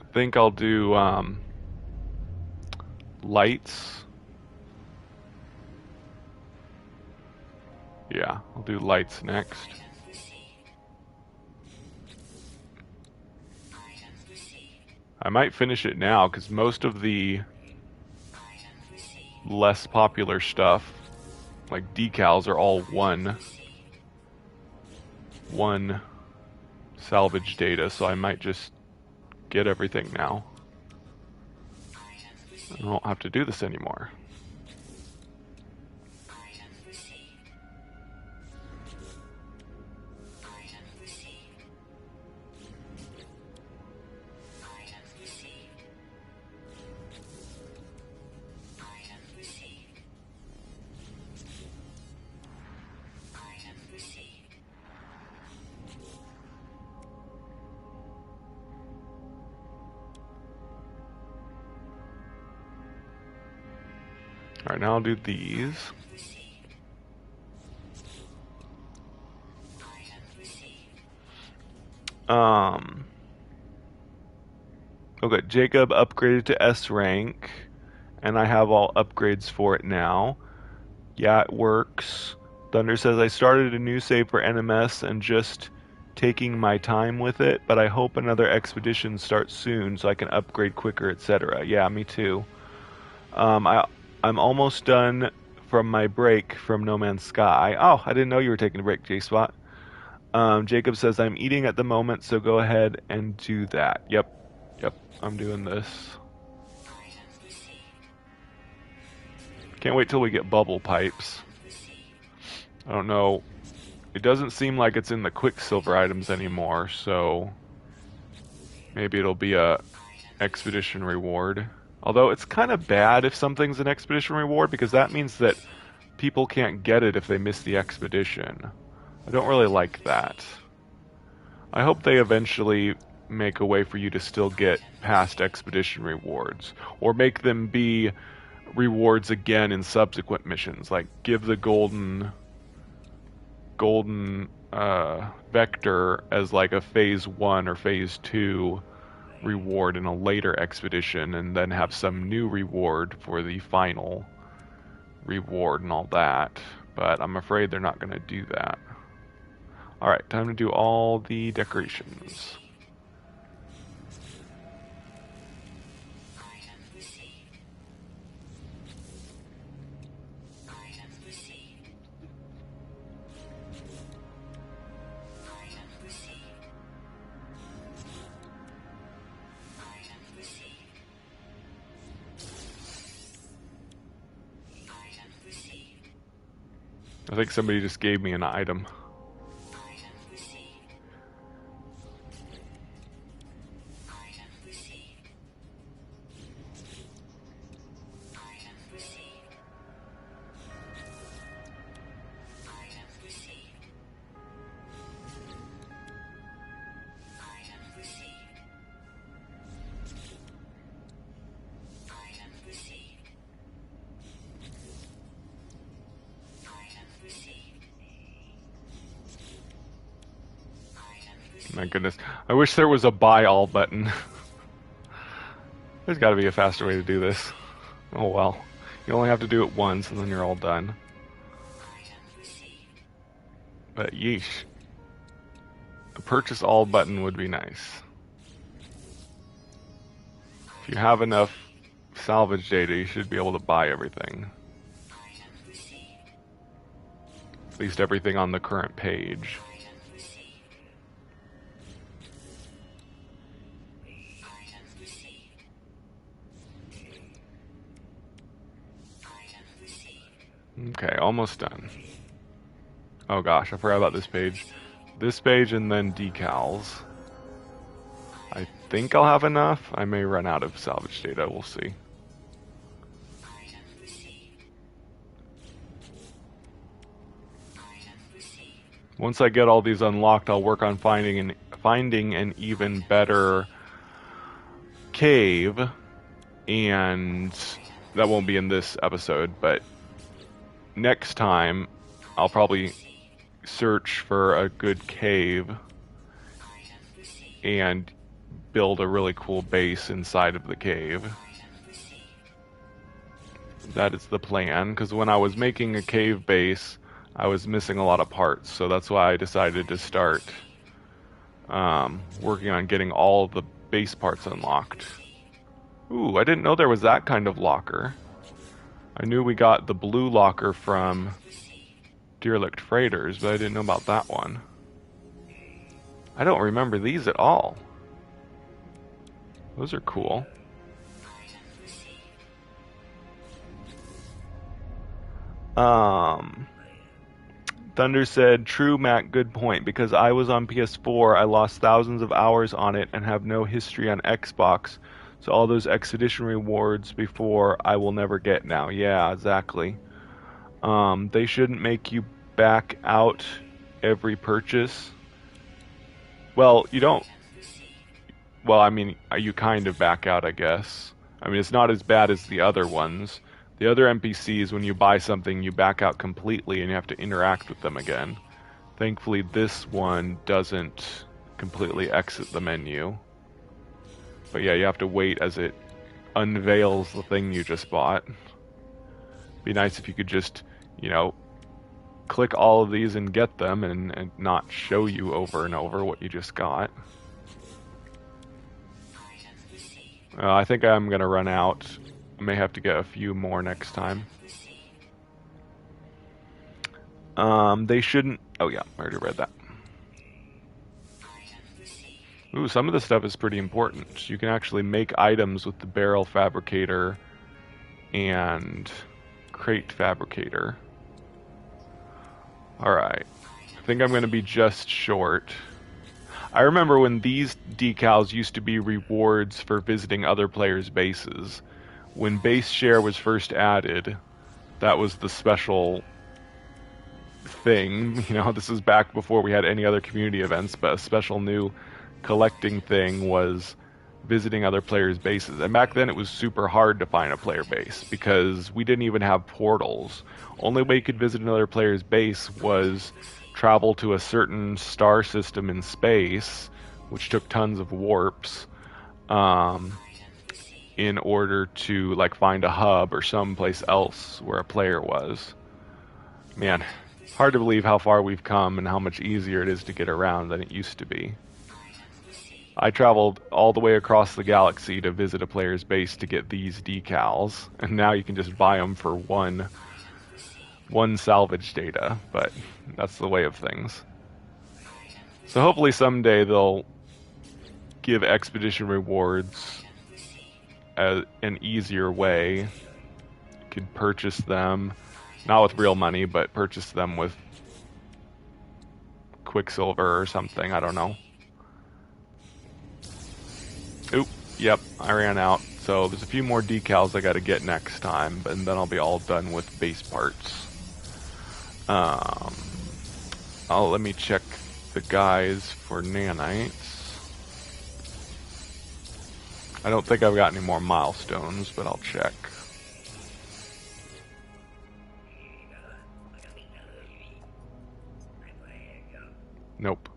I think I'll do lights. Yeah, I'll do lights next. I might finish it now because most of the less popular stuff, like decals, are all one salvage data, so I might just get everything now. I won't have to do this anymore. Alright, now I'll do these. Okay, Jacob upgraded to S rank, and I have all upgrades for it now. Yeah, it works. Thunder says, I started a new save for NMS and just taking my time with it, but I hope another expedition starts soon so I can upgrade quicker, etc. Yeah, me too. I'm almost done from my break from No Man's Sky. Oh, I didn't know you were taking a break, J-Spot. Jacob says, I'm eating at the moment, so go ahead and do that. Yep, I'm doing this. Can't wait till we get bubble pipes. I don't know. It doesn't seem like it's in the Quicksilver items anymore, so maybe it'll be a expedition reward. Although it's kind of bad if something's an expedition reward, because that means that people can't get it if they miss the expedition. I don't really like that. I hope they eventually make a way for you to still get past expedition rewards, or make them be rewards again in subsequent missions, like give the golden vector as like a phase 1 or phase 2 reward in a later expedition, and then have some new reward for the final reward and all that. But I'm afraid they're not going to do that. Alright, time to do all the decorations. I think somebody just gave me an item. My goodness. I wish there was a buy all button. There's got to be a faster way to do this. Oh well. You only have to do it once and then you're all done. But yeesh. A purchase all button would be nice. If you have enough salvage data, you should be able to buy everything. At least everything on the current page. Okay, almost done. Oh gosh, I forgot about this page. This page and then decals. I think I'll have enough. I may run out of salvage data, we'll see. Once I get all these unlocked, I'll work on finding an even better cave, and that won't be in this episode, but next time I'll probably search for a good cave and build a really cool base inside of the cave. That is the plan, because when I was making a cave base, I was missing a lot of parts, so that's why I decided to start working on getting all the base parts unlocked. Ooh, I didn't know there was that kind of locker. I knew we got the blue locker from Derelict Freighters, but I didn't know about that one. I don't remember these at all. Those are cool. Thunder said, "True, Mac, good point. Because I was on PS4, I lost thousands of hours on it and have no history on Xbox. So all those expedition rewards before I will never get now." Yeah, exactly. They shouldn't make you back out every purchase. Well, you don't. Well, I mean, you kind of back out, I guess. I mean, it's not as bad as the other ones. The other NPCs, when you buy something, you back out completely and you have to interact with them again. Thankfully, this one doesn't completely exit the menu. But yeah, you have to wait as it unveils the thing you just bought. Be nice if you could just, you know, click all of these and get them and not show you over and over what you just got. I think I'm going to run out. I may have to get a few more next time. They shouldn't... Oh yeah, I already read that. Ooh, some of the stuff is pretty important. You can actually make items with the barrel fabricator and crate fabricator. Alright. I think I'm going to be just short. I remember when these decals used to be rewards for visiting other players' bases. When base share was first added, that was the special thing. You know, this is back before we had any other community events, but a special new collecting thing was visiting other players' bases. And back then it was super hard to find a player base because we didn't even have portals. Only way you could visit another player's base was travel to a certain star system in space, which took tons of warps, in order to like find a hub or someplace else where a player was. Man, hard to believe how far we've come and how much easier it is to get around than it used to be. I traveled all the way across the galaxy to visit a player's base to get these decals, and now you can just buy them for one salvage data, but that's the way of things. So hopefully someday they'll give expedition rewards an easier way. You could purchase them, not with real money, but purchase them with Quicksilver or something, I don't know. Oop, yep, I ran out. So there's a few more decals I gotta get next time, and then I'll be all done with base parts. Let me check the guys for nanites. I don't think I've got any more milestones, but I'll check. Nope.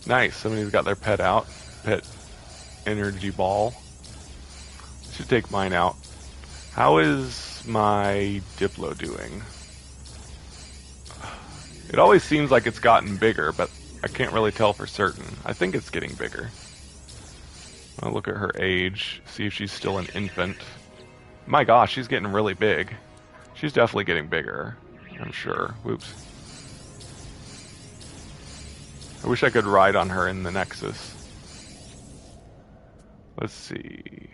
Nice. Somebody's got their pet out. Pet energy ball. Should take mine out. How is my Diplo doing? It always seems like it's gotten bigger, but I can't really tell for certain. I think it's getting bigger. I'll look at her age, see if she's still an infant. My gosh, she's getting really big. She's definitely getting bigger, I'm sure. Whoops. I wish I could ride on her in the Nexus. Let's see.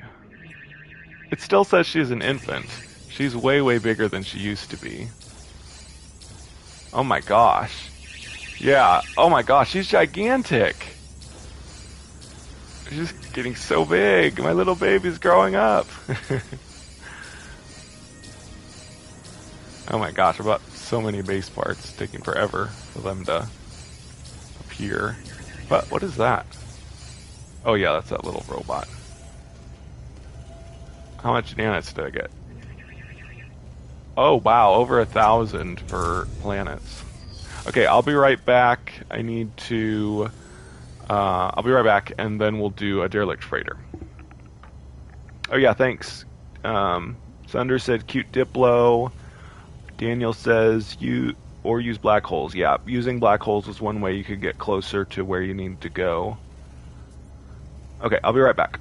It still says she's an infant. She's way, way bigger than she used to be. Oh my gosh. Yeah, oh my gosh, she's gigantic. She's getting so big. My little baby's growing up. Oh my gosh, I've got so many base parts. It's taking forever for them to appear. But what is that? Oh yeah, that's that little robot. How much nanites did I get? Oh wow, over 1,000 for planets. Okay, I'll be right back. I need to... I'll be right back, and then we'll do a derelict freighter. Oh yeah, thanks. Sunder said cute Diplo. Daniel says use black holes. Yeah, using black holes was one way you could get closer to where you need to go. Okay, I'll be right back.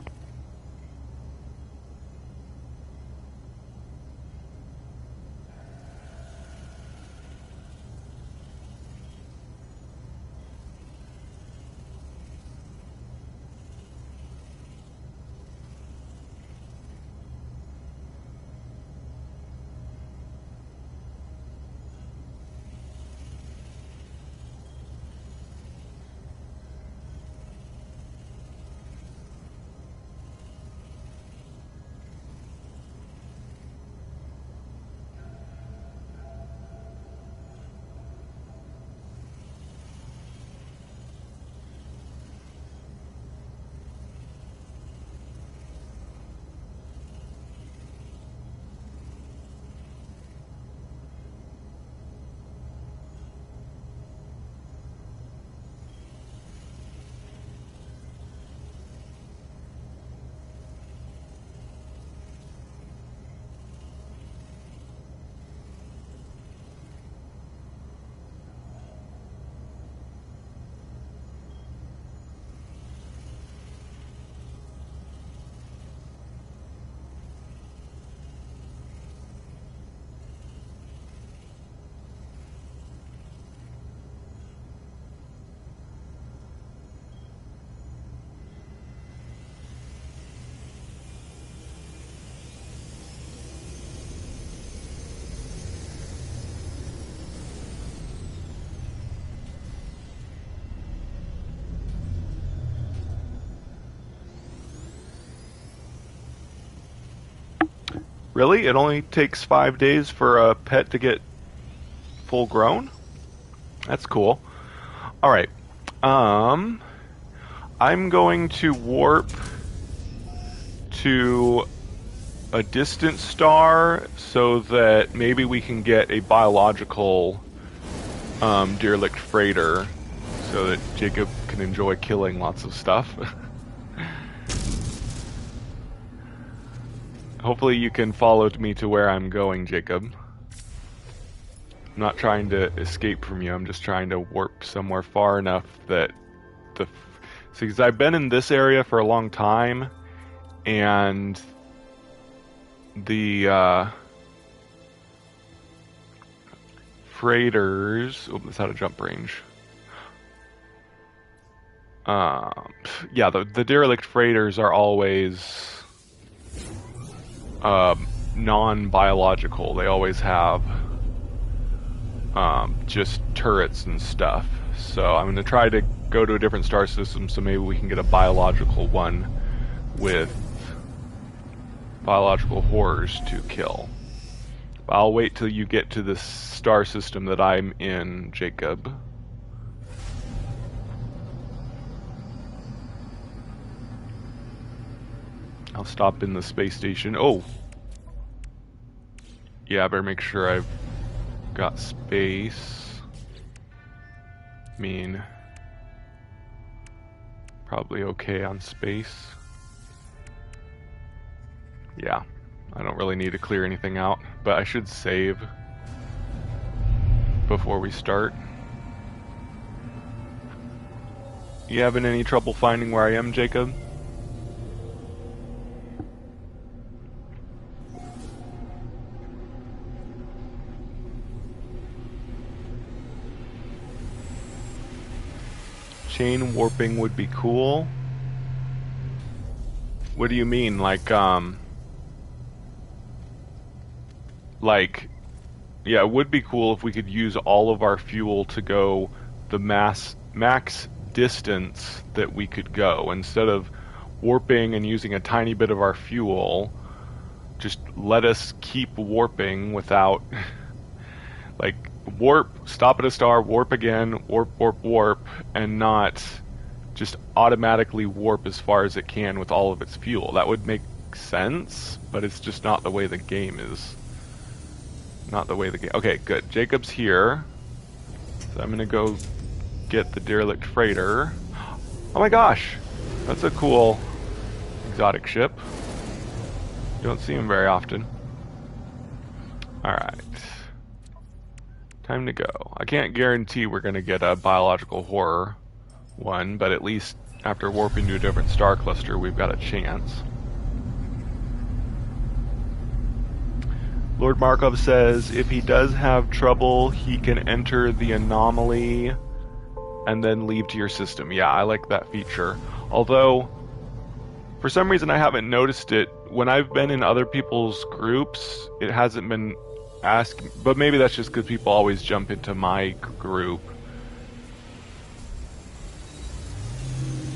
Really? It only takes 5 days for a pet to get full grown? That's cool. Alright. I'm going to warp to a distant star so that maybe we can get a biological derelict freighter so that Jacob can enjoy killing lots of stuff. Hopefully you can follow me to where I'm going, Jacob. I'm not trying to escape from you, I'm just trying to warp somewhere far enough that the... See, because I've been in this area for a long time, and the freighters... Oh, that's out of jump range. Yeah, the derelict freighters are always... non-biological. They always have just turrets and stuff. So I'm going to try to go to a different star system so maybe we can get a biological one with biological horrors to kill. But I'll wait till you get to the star system that I'm in, Jacob. I'll stop in the space station. Oh! Yeah, I better make sure I've got space. I mean... Probably okay on space. Yeah, I don't really need to clear anything out, but I should save before we start. You having any trouble finding where I am, Jacob? Chain warping would be cool. What do you mean? Like, yeah, it would be cool if we could use all of our fuel to go the max distance that we could go. Instead of warping and using a tiny bit of our fuel, just let us keep warping without, like, warp, stop at a star, warp again, warp, and not just automatically warp as far as it can with all of its fuel. That would make sense, but it's just not the way the game is. Not the way the game... Okay, good. Jacob's here. So I'm gonna go get the derelict freighter. Oh my gosh! That's a cool exotic ship. You don't see them very often. Alright. Time to go. I can't guarantee we're gonna get a biological horror one, but at least after warping to a different star cluster, we've got a chance. Lord Markov says if he does have trouble, he can enter the anomaly and then leave to your system. Yeah, I like that feature. Although, for some reason I haven't noticed it. When I've been in other people's groups, it hasn't been asking, but maybe that's just because people always jump into my group.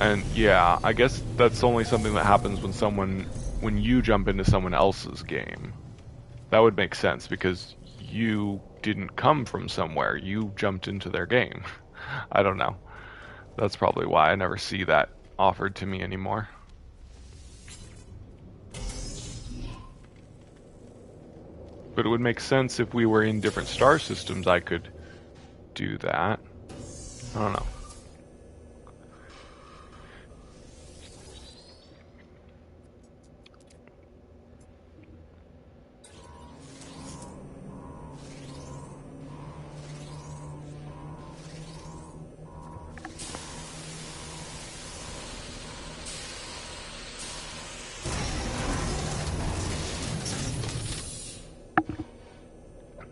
And yeah, I guess that's only something that happens when you jump into someone else's game. That would make sense because you didn't come from somewhere. You jumped into their game. I don't know. That's probably why I never see that offered to me anymore. But it would make sense if we were in different star systems, I could do that. I don't know.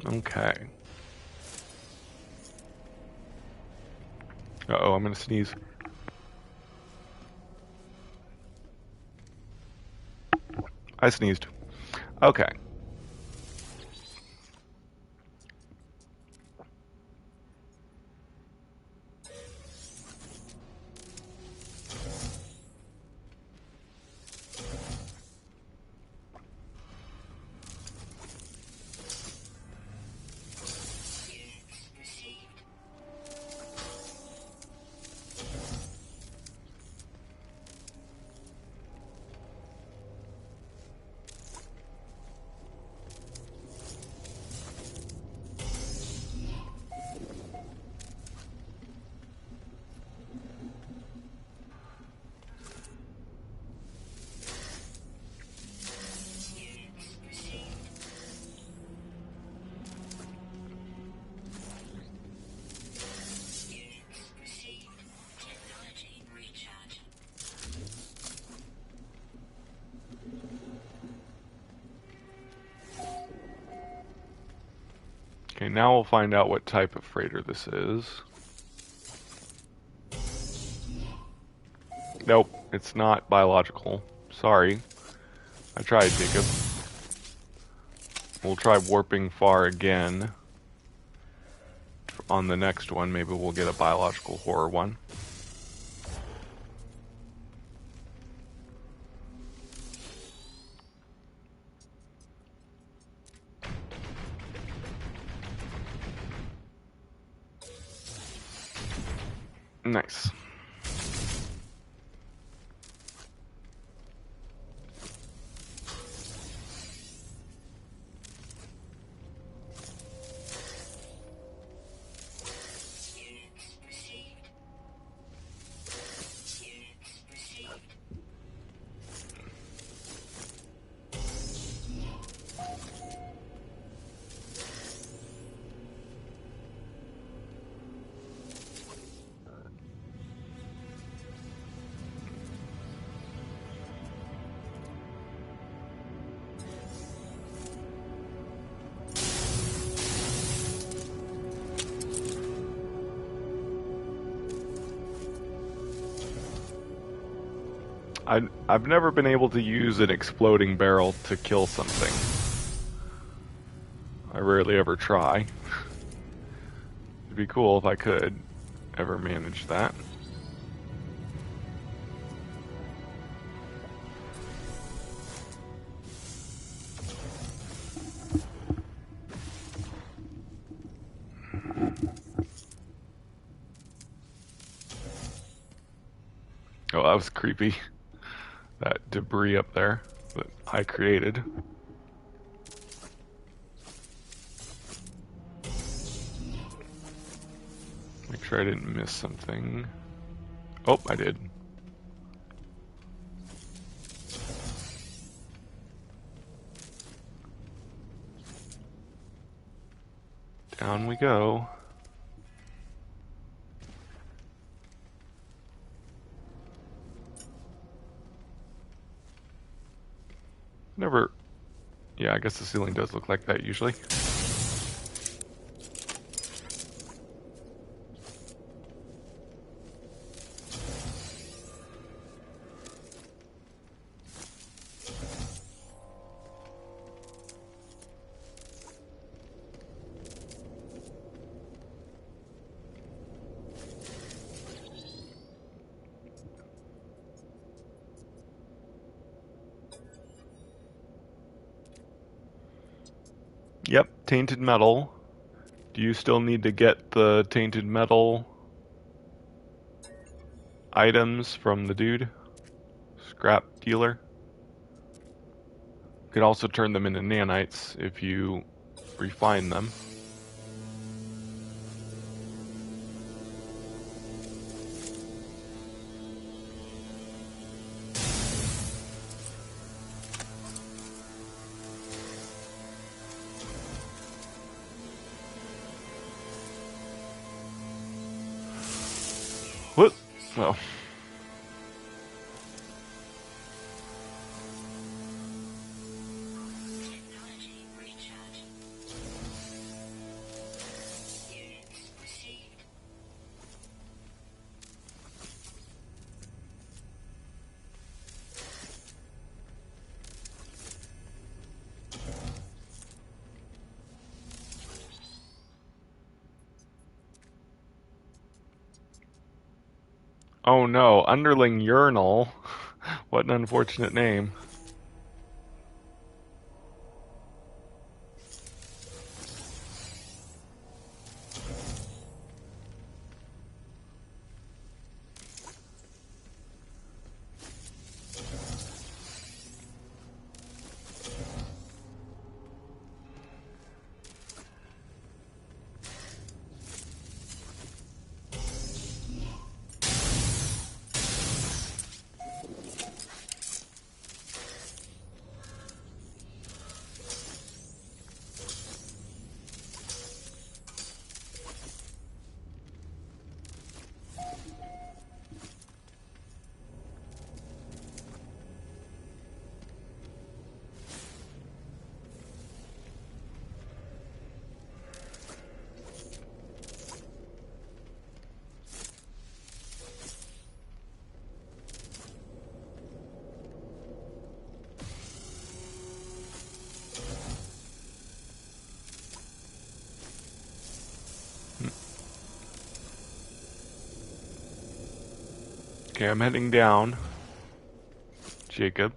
Okay. Uh-oh, I'm gonna sneeze. I sneezed. Okay. Okay, now we'll find out what type of freighter this is. Nope, it's not biological. Sorry. I tried, Jacob. We'll try warping far again. On the next one, maybe we'll get a biological horror one. Nice. I've never been able to use an exploding barrel to kill something. I rarely ever try. It'd be cool if I could ever manage that. Oh, that was creepy. That debris up there that I created. Make sure I didn't miss something. Oh, I did. Down we go. Never... Yeah, I guess the ceiling does look like that usually. Yep, tainted metal. Do you still need to get the tainted metal items from the dude? Scrap dealer? You can also turn them into nanites if you refine them. What? Oh. Oh no, Underling Urinal. What an unfortunate name. Okay, I'm heading down. Jacob.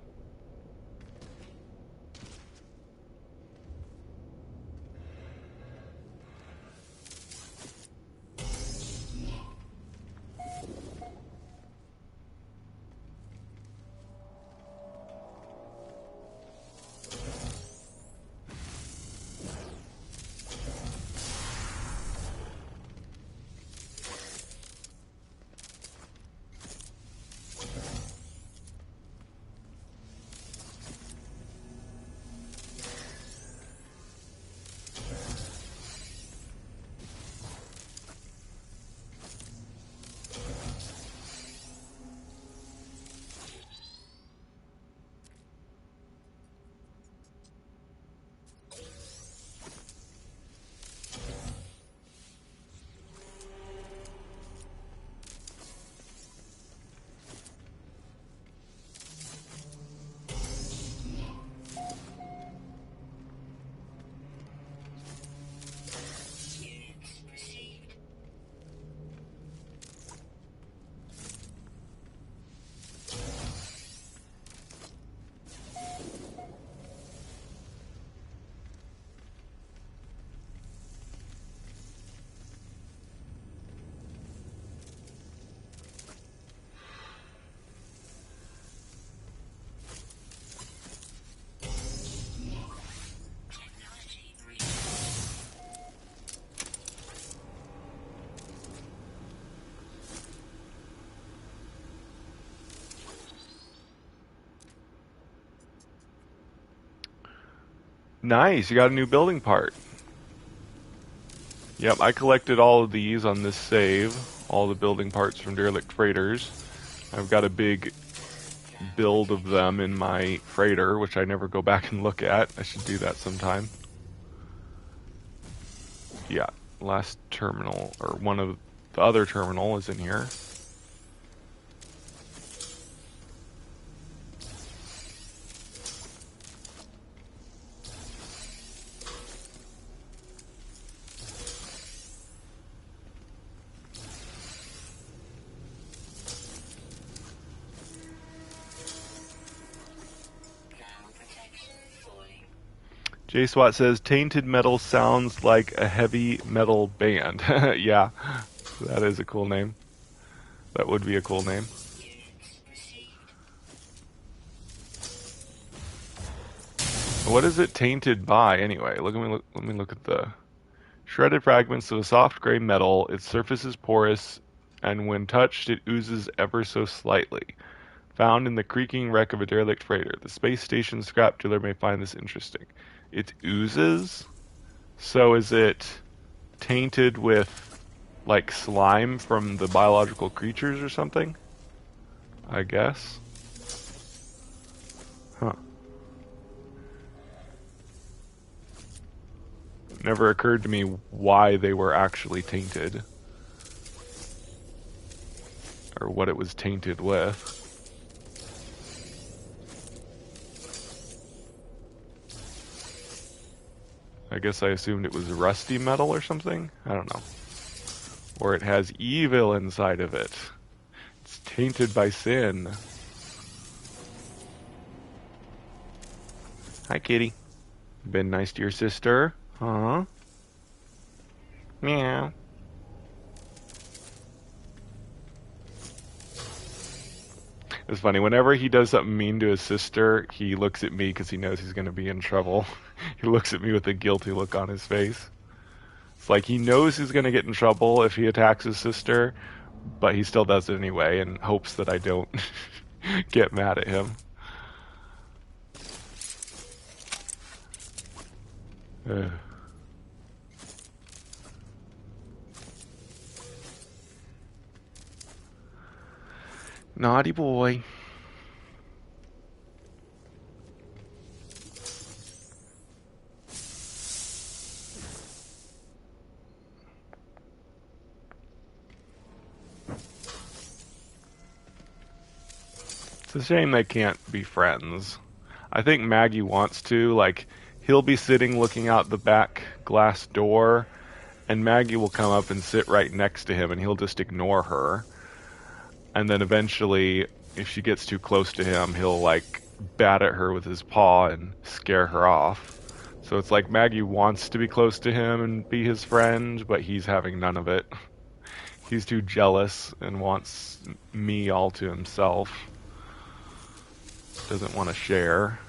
Nice, you got a new building part. Yep, I collected all of these on this save. All the building parts from derelict freighters. I've got a big build of them in my freighter, which I never go back and look at. I should do that sometime. Yeah, last terminal, or one of the other terminal is in here. J-Swat says, tainted metal sounds like a heavy metal band. Yeah, that is a cool name. That would be a cool name. What is it tainted by, anyway? Let me look at the... Shredded fragments of a soft gray metal. Its surface is porous, and when touched, it oozes ever so slightly. Found in the creaking wreck of a derelict freighter. The space station scrap dealer may find this interesting. It oozes? So is it tainted with, like, slime from the biological creatures or something? I guess. Huh. Never occurred to me why they were actually tainted. Or what it was tainted with. I guess I assumed it was rusty metal or something? I don't know. Or it has evil inside of it. It's tainted by sin. Hi, kitty. Been nice to your sister? Huh? Meow. It's funny, whenever he does something mean to his sister, he looks at me because he knows he's going to be in trouble. He looks at me with a guilty look on his face. It's like he knows he's going to get in trouble if he attacks his sister, but he still does it anyway and hopes that I don't get mad at him. Ugh. Naughty boy. It's a shame they can't be friends. I think Maggie wants to, like, he'll be sitting looking out the back glass door, and Maggie will come up and sit right next to him, and he'll just ignore her. And then eventually, if she gets too close to him, he'll, like, bat at her with his paw and scare her off. So it's like Maggie wants to be close to him and be his friend, but he's having none of it. He's too jealous and wants me all to himself. Doesn't want to share.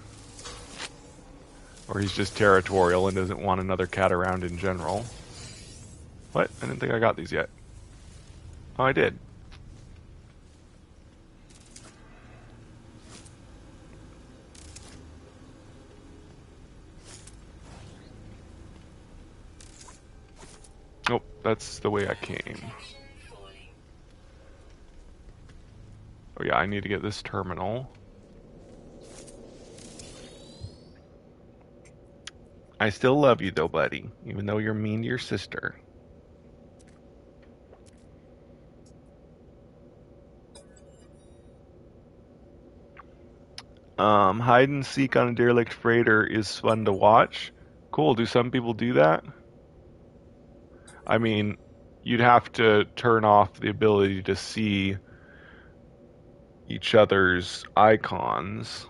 Or he's just territorial and doesn't want another cat around in general. What? I didn't think I got these yet. Oh, I did. Nope, that's the way I came. Oh yeah, I need to get this terminal. I still love you though, buddy, even though you're mean to your sister. Hide and seek on a derelict freighter is fun to watch. Cool, do some people do that? I mean, you'd have to turn off the ability to see each other's icons.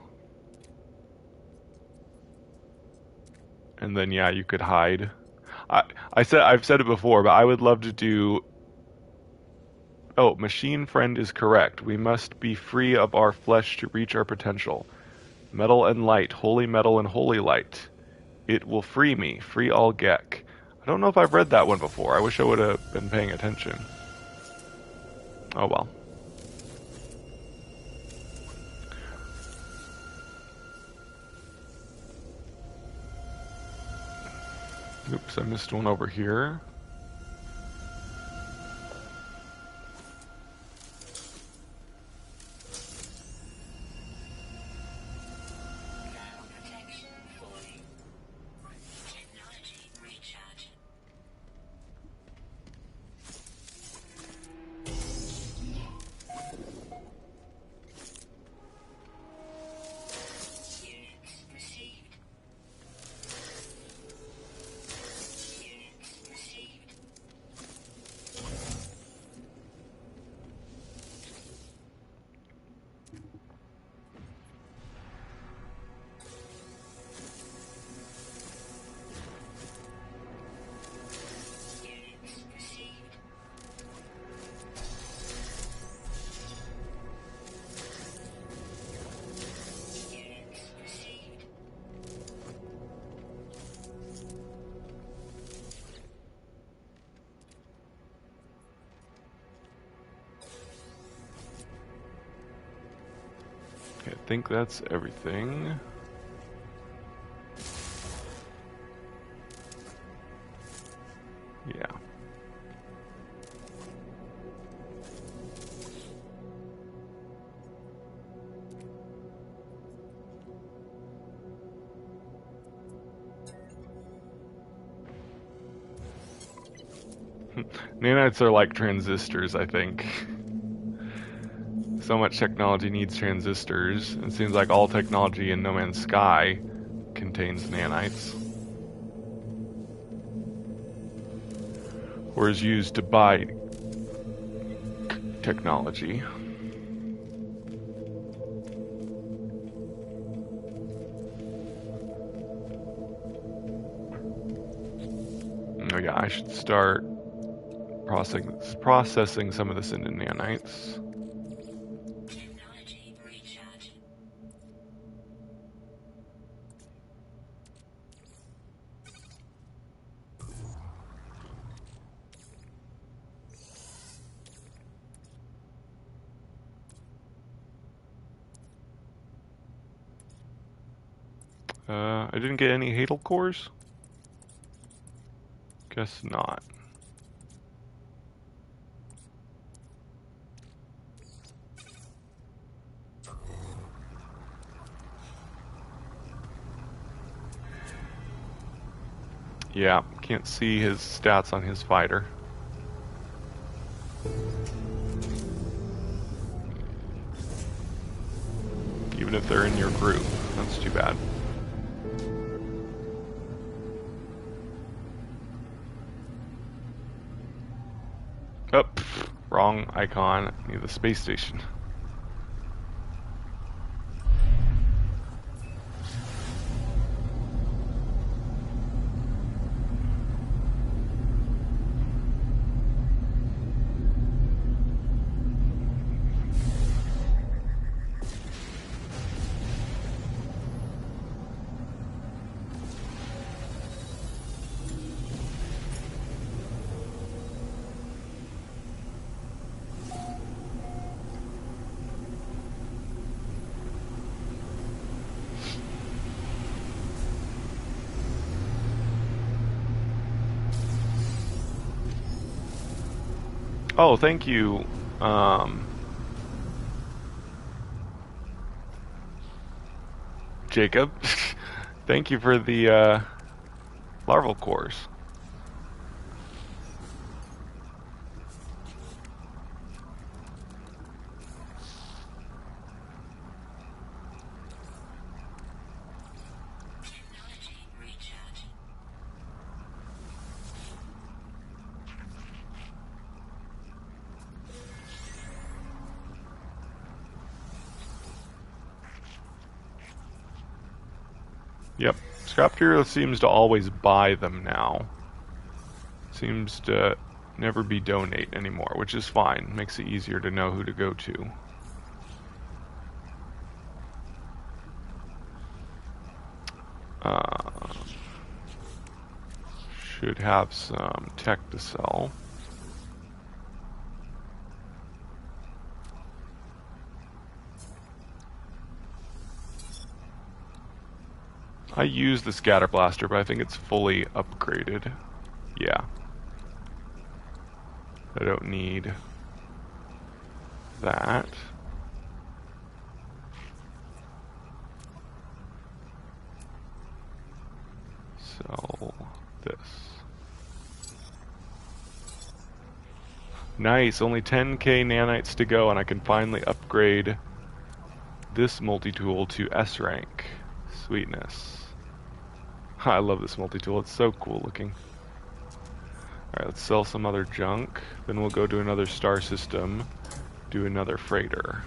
And then yeah, you could hide. I've said it before, but I would love to do... Oh, machine friend is correct. We must be free of our flesh to reach our potential. Metal and light, holy metal and holy light. It will free me, free all Gek. I don't know if I've read that one before. I wish I would have been paying attention. Oh well. Oops, I missed one over here. Okay, I think that's everything. Yeah. Nanites are like transistors, I think. So much technology needs transistors. It seems like all technology in No Man's Sky contains nanites. Or is used to buy technology. Oh yeah, I should start processing some of this into nanites. I didn't get any Hadal cores? Guess not. Yeah, can't see his stats on his fighter. Even if they're in your group. That's too bad. Oh, wrong icon. Need the space station. Oh, thank you. Jacob. Thank you for the larval cores. Yep. Scrap Hero seems to always buy them now. Seems to never be donate anymore, which is fine. Makes it easier to know who to go to. Should have some tech to sell. I use the scatter blaster, but I think it's fully upgraded. Yeah. I don't need that. So, this. Nice, only 10k nanites to go, and I can finally upgrade this multi-tool to S rank. Sweetness. I love this multi-tool, it's so cool looking. Alright, let's sell some other junk. Then we'll go to another star system, do another freighter.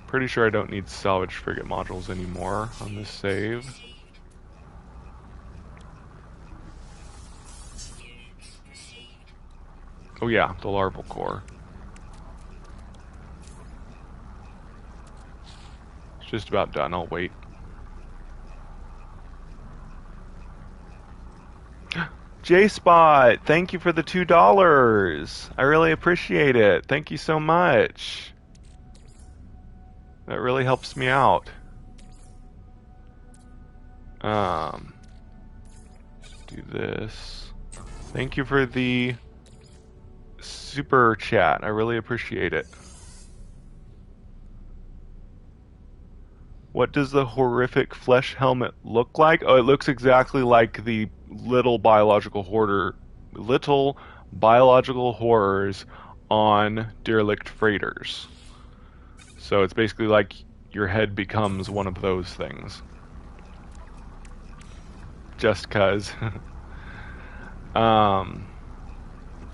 Pretty sure I don't need salvage frigate modules anymore on this save. Oh yeah, the larval core. It's just about done, I'll wait. J-Spot, thank you for the $2. I really appreciate it. Thank you so much. That really helps me out. Do this. Thank you for the super chat. I really appreciate it. What does the horrific flesh helmet look like? Oh, it looks exactly like the little biological horrors on derelict freighters. So it's basically like your head becomes one of those things. Just cuz.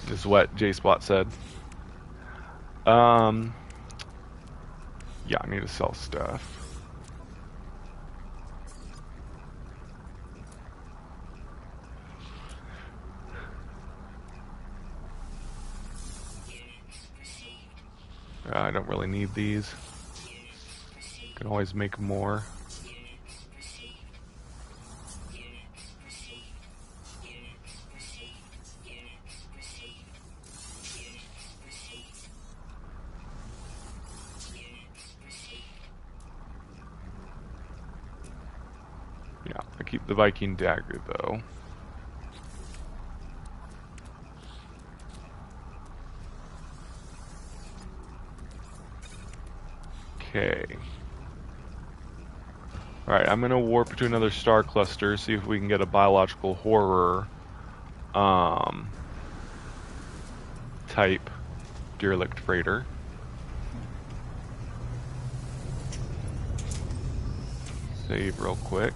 Is what J-Spot said. Yeah, I need to sell stuff. I don't really need these. Can always make more. Yeah, I keep the Viking dagger though. Okay. Alright, I'm gonna warp to another star cluster, see if we can get a biological horror type derelict freighter. Save real quick.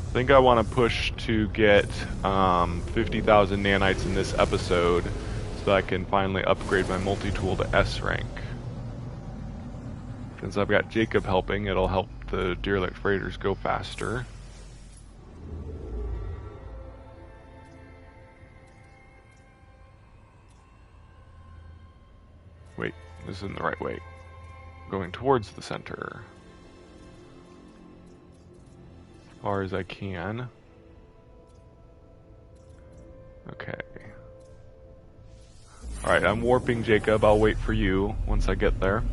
I think I want to push to get 50,000 nanites in this episode so that I can finally upgrade my multi-tool to S rank. Since I've got Jacob helping, it'll help the derelict freighters go faster. Wait, this isn't the right way. Going towards the center. As far as I can. Okay. Alright, I'm warping Jacob. I'll wait for you once I get there.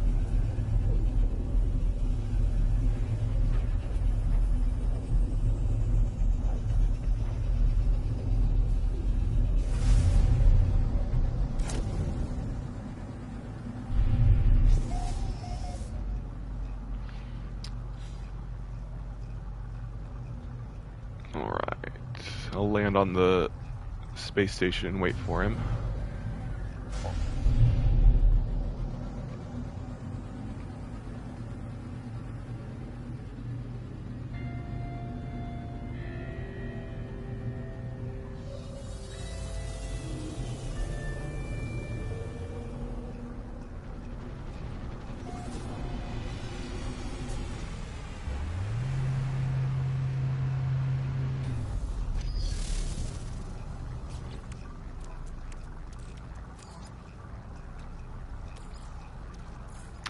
Alright. I'll land on the space station and wait for him.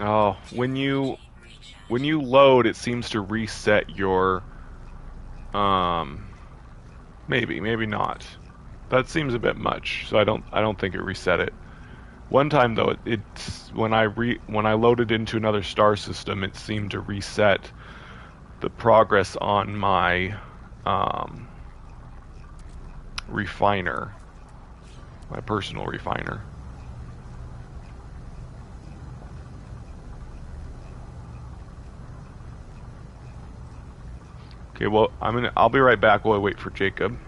Oh, when you load, it seems to reset your Maybe not. That seems a bit much, so I don't think it reset it. One time though, it's when I loaded into another star system, it seemed to reset the progress on my um, refiner, my personal refiner. Okay, well, I'll be right back while I wait for Jacob.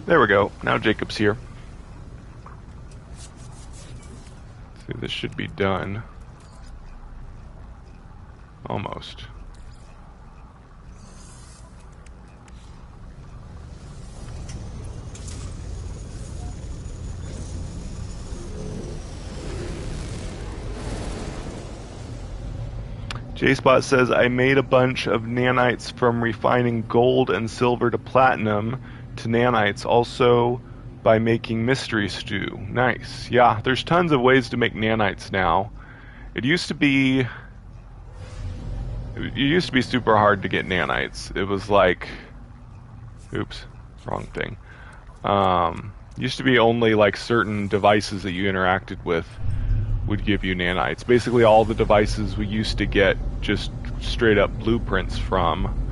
There we go. Now Jacob's here. See, this should be done. Almost. JSpot says, I made a bunch of nanites from refining gold and silver to platinum to nanites, also by making mystery stew. Nice. Yeah, there's tons of ways to make nanites now. It used to be super hard to get nanites. It was like, oops, wrong thing. Used to be only like certain devices that you interacted with would give you nanites. Basically all the devices we used to get just straight up blueprints from.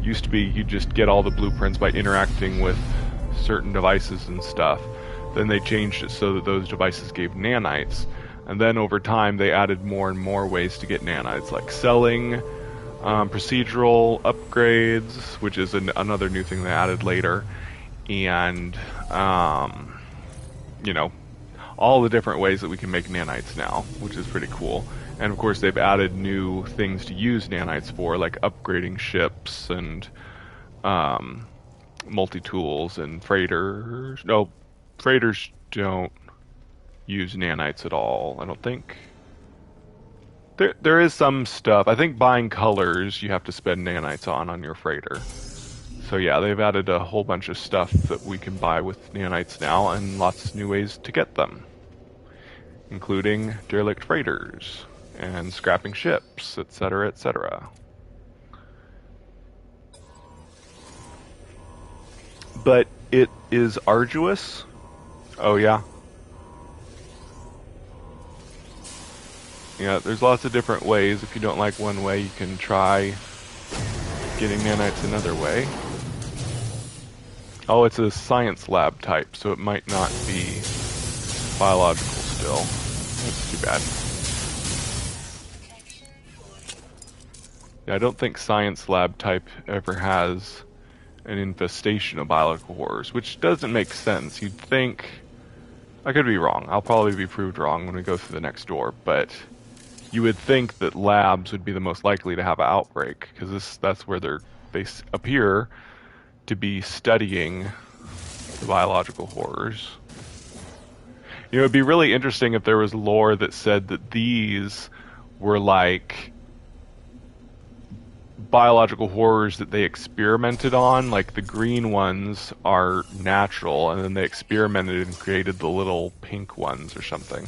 Used to be you just get all the blueprints by interacting with certain devices and stuff. Then they changed it so that those devices gave nanites. And then over time they added more and more ways to get nanites, like selling, procedural upgrades, which is another new thing they added later, and you know, all the different ways that we can make nanites now, which is pretty cool. And of course they've added new things to use nanites for, like upgrading ships and multi-tools and freighters. No, freighters don't use nanites at all, I don't think. There is some stuff. I think buying colors you have to spend nanites on your freighter. So yeah, they've added a whole bunch of stuff that we can buy with nanites now, and lots of new ways to get them, including derelict freighters and scrapping ships, etc., etc. But it is arduous. Oh yeah. Yeah, there's lots of different ways. If you don't like one way, you can try getting nanites another way. Oh, it's a science lab type, so it might not be biological still. That's too bad. Yeah, I don't think science lab type ever has an infestation of biological horrors, which doesn't make sense. You'd think... I could be wrong. I'll probably be proved wrong when we go through the next door, but You would think that labs would be the most likely to have an outbreak because that's where they appear to be studying the biological horrors. You know, it'd be really interesting if there was lore that said that these were like biological horrors that they experimented on. Like the green ones are natural, and then they experimented and created the little pink ones or something.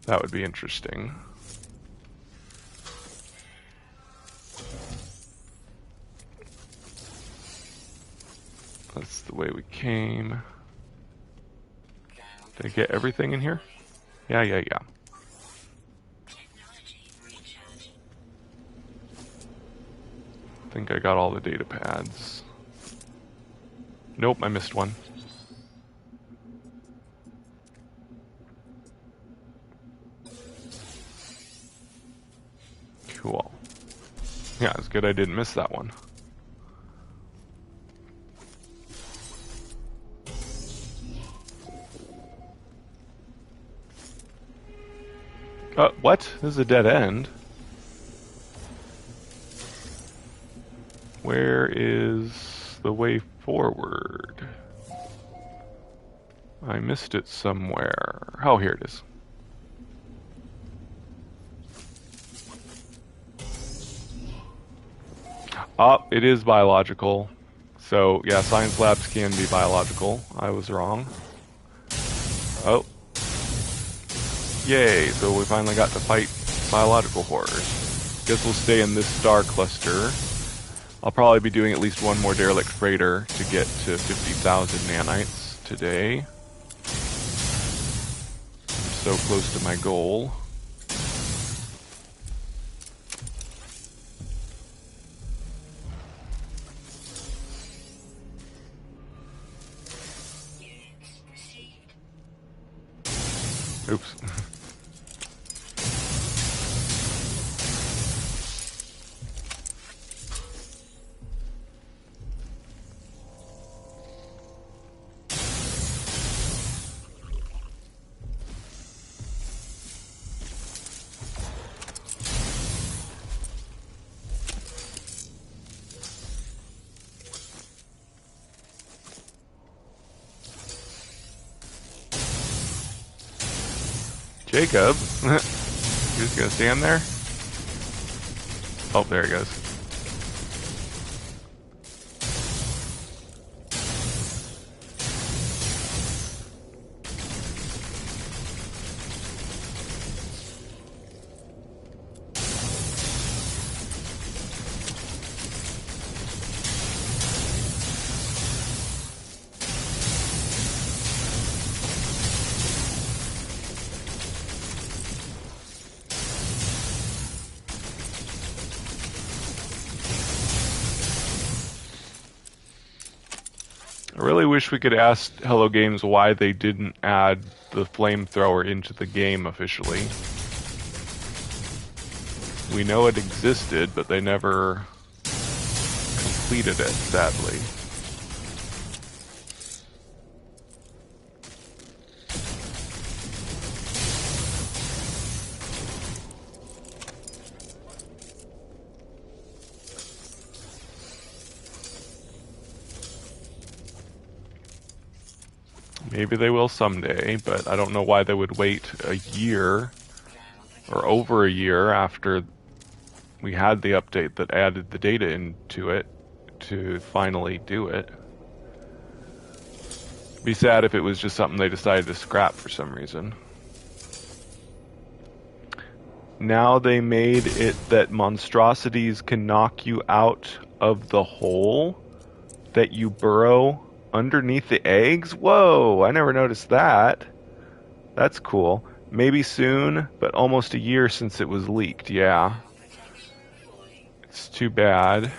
That would be interesting. That's the way we came. Did I get everything in here? Yeah. I think I got all the data pads. Nope, I missed one. Cool. Yeah, it's good I didn't miss that one. What? This is a dead end. Where is the way forward? I missed it somewhere. Oh, here it is. Oh, it is biological. So, yeah, science labs can be biological. I was wrong. Oh. Yay, so we finally got to fight biological horrors. Guess we'll stay in this star cluster. I'll probably be doing at least one more derelict freighter to get to 50,000 nanites today. I'm so close to my goal. Oops. Jacob? You just gonna stand there? Oh, there he goes. I really wish we could ask Hello Games why they didn't add the flamethrower into the game officially. We know it existed, but they never completed it, sadly. Maybe they will someday, but I don't know why they would wait a year or over a year after we had the update that added the data into it to finally do it. It'd be sad if it was just something they decided to scrap for some reason. Now they made it that monstrosities can knock you out of the hole that you burrow underneath the eggs? Whoa, I never noticed that. That's cool. Maybe soon, but almost a year since it was leaked, yeah. It's too bad.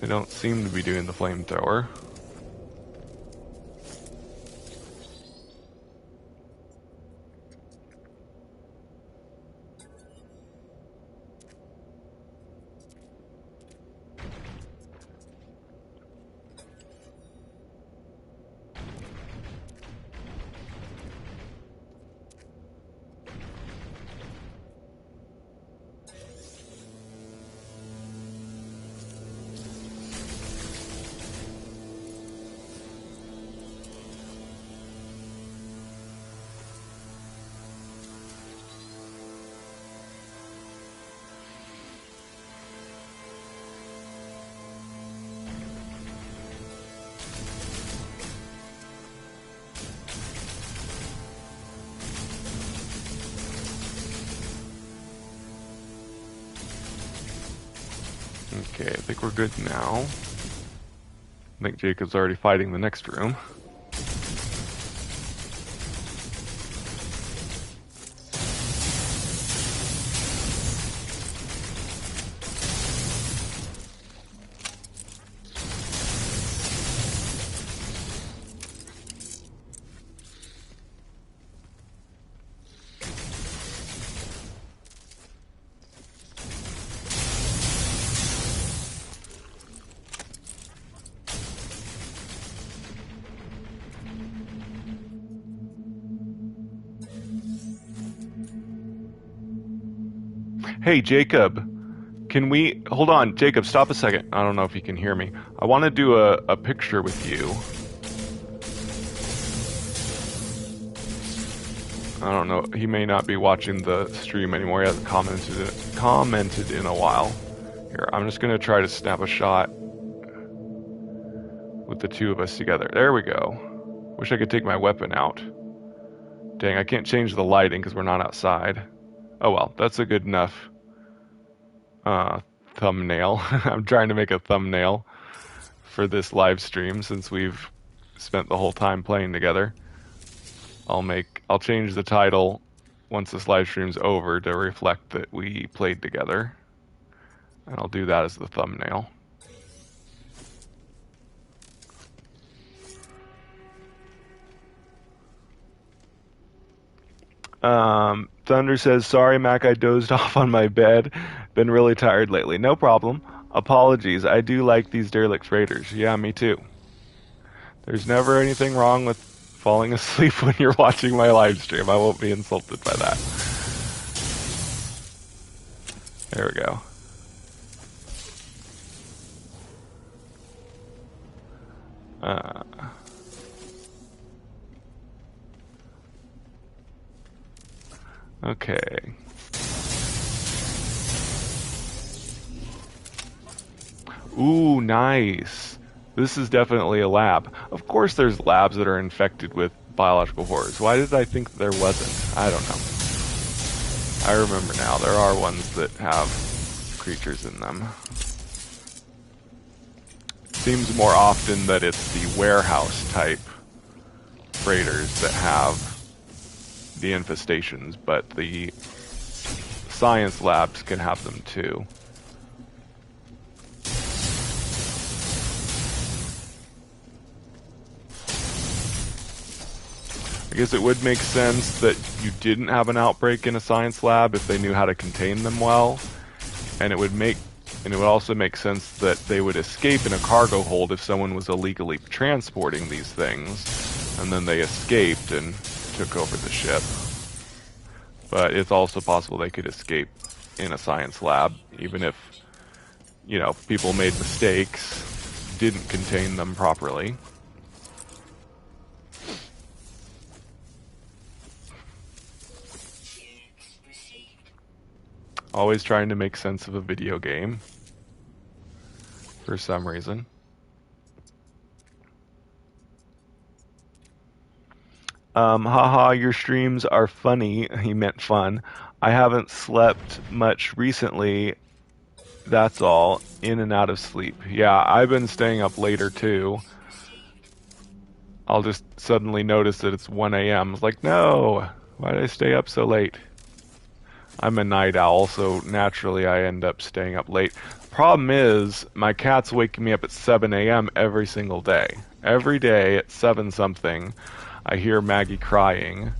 They don't seem to be doing the flamethrower. Okay, I think we're good now. I think Jacob's already fighting the next room. Hey, Jacob, can we hold on? Jacob, stop a second. I don't know if you can hear me. I want to do a picture with you. I don't know. He may not be watching the stream anymore. He hasn't commented in a while. Here, I'm just gonna try to snap a shot with the two of us together. There we go. Wish I could take my weapon out. Dang, I can't change the lighting because we're not outside. Oh well, that's a good enough thumbnail. I'm trying to make a thumbnail for this live stream since we've spent the whole time playing together. I'll change the title once this live stream's over to reflect that we played together. And I'll do that as the thumbnail. Thunder says, sorry, Mac, I dozed off on my bed. Been really tired lately. No problem. Apologies. I do like these derelict raiders. Yeah, me too. There's never anything wrong with falling asleep when you're watching my live stream. I won't be insulted by that. There we go. Okay. Ooh, nice. This is definitely a lab. Of course there's labs that are infected with biological horrors. Why did I think there wasn't? I don't know. I remember now. There are ones that have creatures in them. Seems more often that it's the warehouse type raiders that have the infestations, but the science labs can have them too. I guess it would make sense that you didn't have an outbreak in a science lab if they knew how to contain them well, and it would also make sense that they would escape in a cargo hold if someone was illegally transporting these things, and then they escaped and took over the ship. But it's also possible they could escape in a science lab, even if, you know, people made mistakes, didn't contain them properly. Always trying to make sense of a video game. For some reason. Haha, your streams are funny. He meant fun. I haven't slept much recently. That's all. In and out of sleep. Yeah, I've been staying up later too. I'll just suddenly notice that it's 1 a.m. It's like, no, why did I stay up so late? I'm a night owl, so naturally I end up staying up late. Problem is, my cat's waking me up at 7 a.m. every single day. Every day at 7 something, I hear Maggie crying.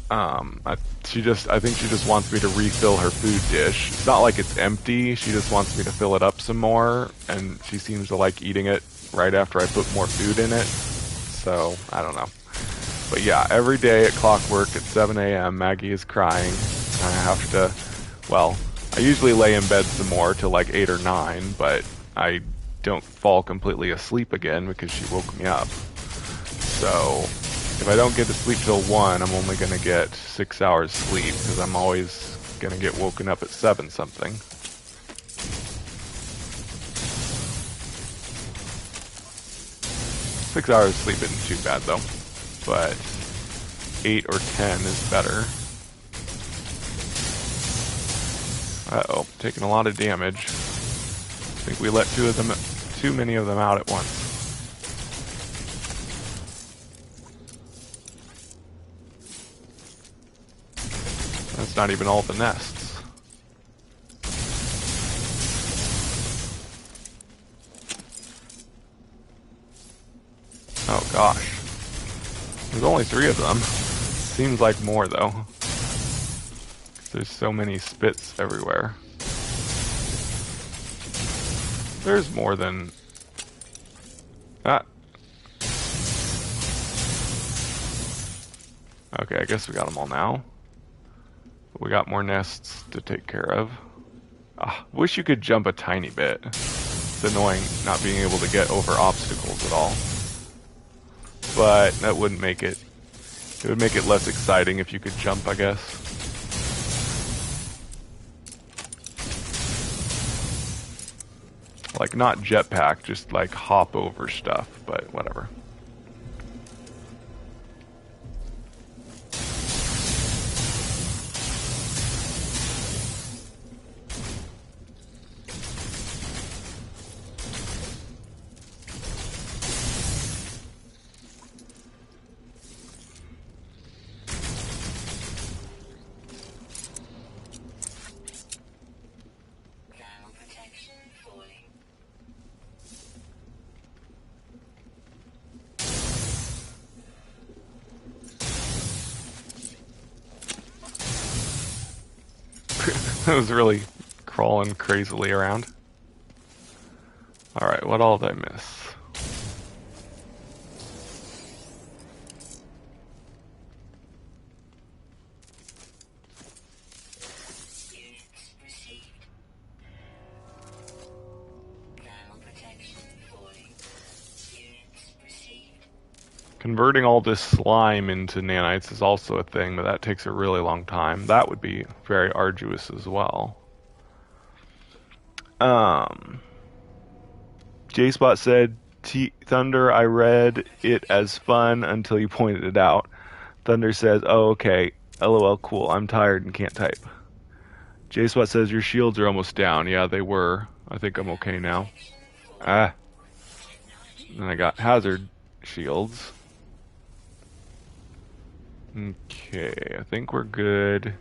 I think she just wants me to refill her food dish. It's not like it's empty, she just wants me to fill it up some more, and she seems to like eating it right after I put more food in it. So, I don't know. But yeah, every day at clockwork at 7 a.m., Maggie is crying. I have to, well, I usually lay in bed some more till like 8 or 9, but I don't fall completely asleep again because she woke me up. So, if I don't get to sleep till 1, I'm only going to get 6 hours sleep because I'm always going to get woken up at 7 something. Six hours sleep isn't too bad though. But 8 or 10 is better. Uh-oh, taking a lot of damage. I think we let too many of them out at once. That's not even all the nests. Oh gosh. There's only 3 of them. Seems like more though. There's so many spits everywhere. There's more than... Ah. Okay, I guess we got them all now. But we got more nests to take care of. Ah, wish you could jump a tiny bit. It's annoying not being able to get over obstacles at all. But that wouldn't make it... It would make it less exciting if you could jump, I guess. Like, not jetpack, just like hop over stuff, but whatever. It was really crawling crazily around. Alright, what all did I miss? Converting all this slime into nanites is also a thing, but that takes a really long time. That would be very arduous as well. J-Spot said, Thunder, I read it as fun until you pointed it out. Thunder says, oh, okay. LOL, cool. I'm tired and can't type. J-Spot says, your shields are almost down. Yeah, they were. I think I'm okay now. Ah. And I got hazard shields. Okay, I think we're good.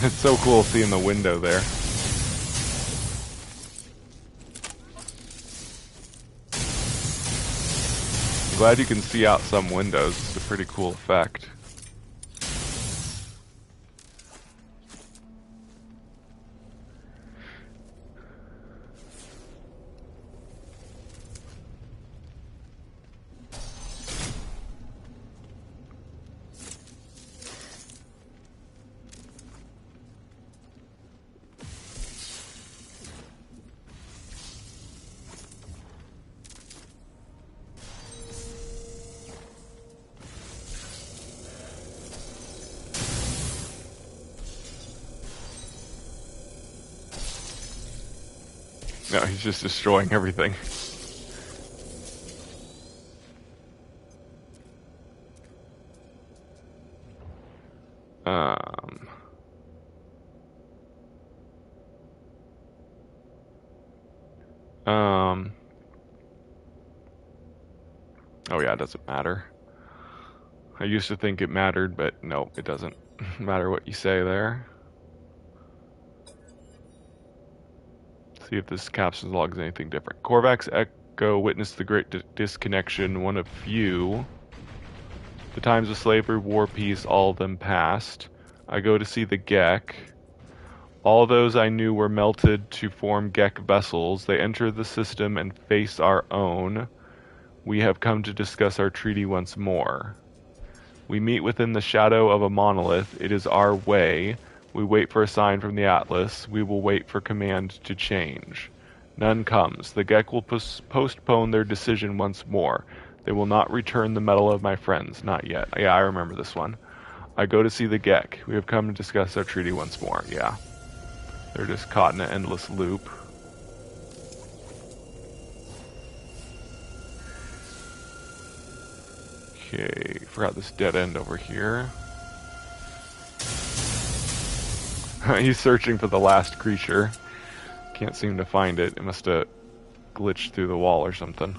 It's so cool seeing the window there. I'm glad you can see out some windows. It's a pretty cool effect. No, he's just destroying everything. Oh yeah, it doesn't matter. I used to think it mattered, but no, it doesn't matter what you say there. See if this caption log is anything different. Korvax Echo witnessed the great disconnection, one of few. The times of slavery, war, peace, all of them passed. I go to see the Gek. All those I knew were melted to form Gek vessels. They enter the system and face our own. We have come to discuss our treaty once more. We meet within the shadow of a monolith. It is our way. We wait for a sign from the Atlas. We will wait for command to change. None comes. The Gek will postpone their decision once more. They will not return the metal of my friends. Not yet. Yeah, I remember this one. I go to see the Gek. We have come to discuss our treaty once more. Yeah. They're just caught in an endless loop. Okay, forgot this dead end over here. He's searching for the last creature. Can't seem to find it. It must have glitched through the wall or something.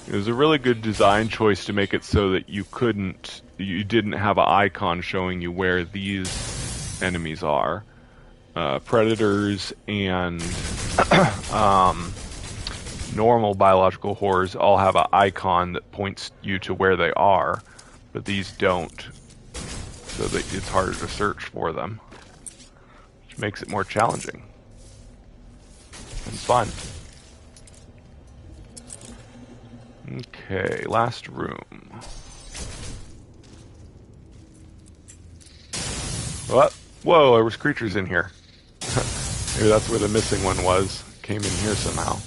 It was a really good design choice to make it so that you didn't have an icon showing you where these enemies are. Predators and normal biological horrors all have an icon that points you to where they are, but these don't, so that it's harder to search for them, which makes it more challenging and fun. Okay, last room. What? Whoa, there was creatures in here. Maybe that's where the missing one was. Came in here somehow.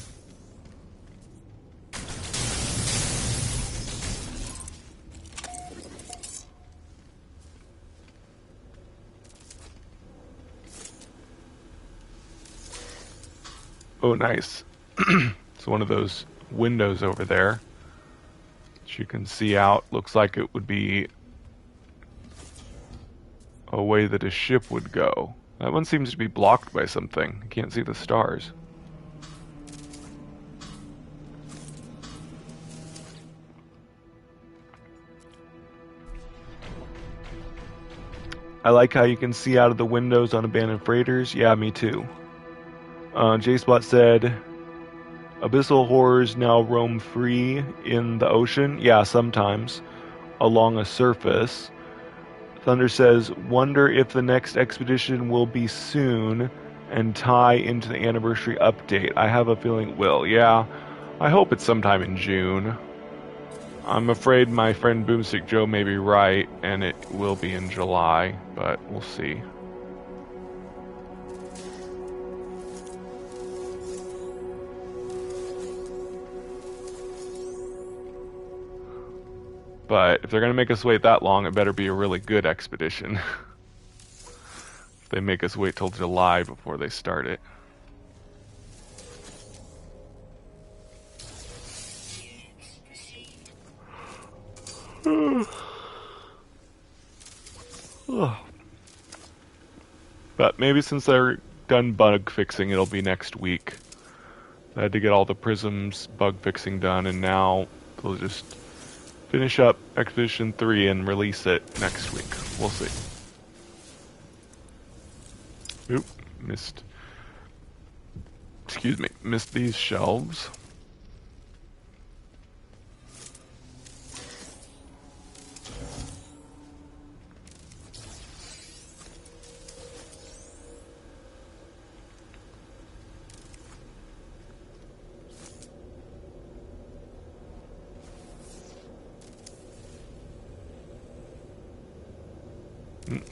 Oh, nice. It's one of those windows over there. You can see out. Looks like it would be a way that a ship would go. That one seems to be blocked by something. I can't see the stars. I like how you can see out of the windows on abandoned freighters. Yeah, me too. J-Spot said, abyssal horrors now roam free in the ocean. Yeah, sometimes. Along a surface. Thunder says, wonder if the next expedition will be soon and tie into the anniversary update. I have a feeling it will. Yeah, I hope it's sometime in June. I'm afraid my friend Boomstick Joe may be right, and it will be in July, but we'll see. But if they're going to make us wait that long, it better be a really good expedition. If they make us wait till July before they start it. But maybe since they're done bug fixing, it'll be next week. I had to get all the Prisms bug fixing done, and now they'll just finish up Expedition 3 and release it next week. We'll see. Oop, missed. Excuse me, missed these shelves.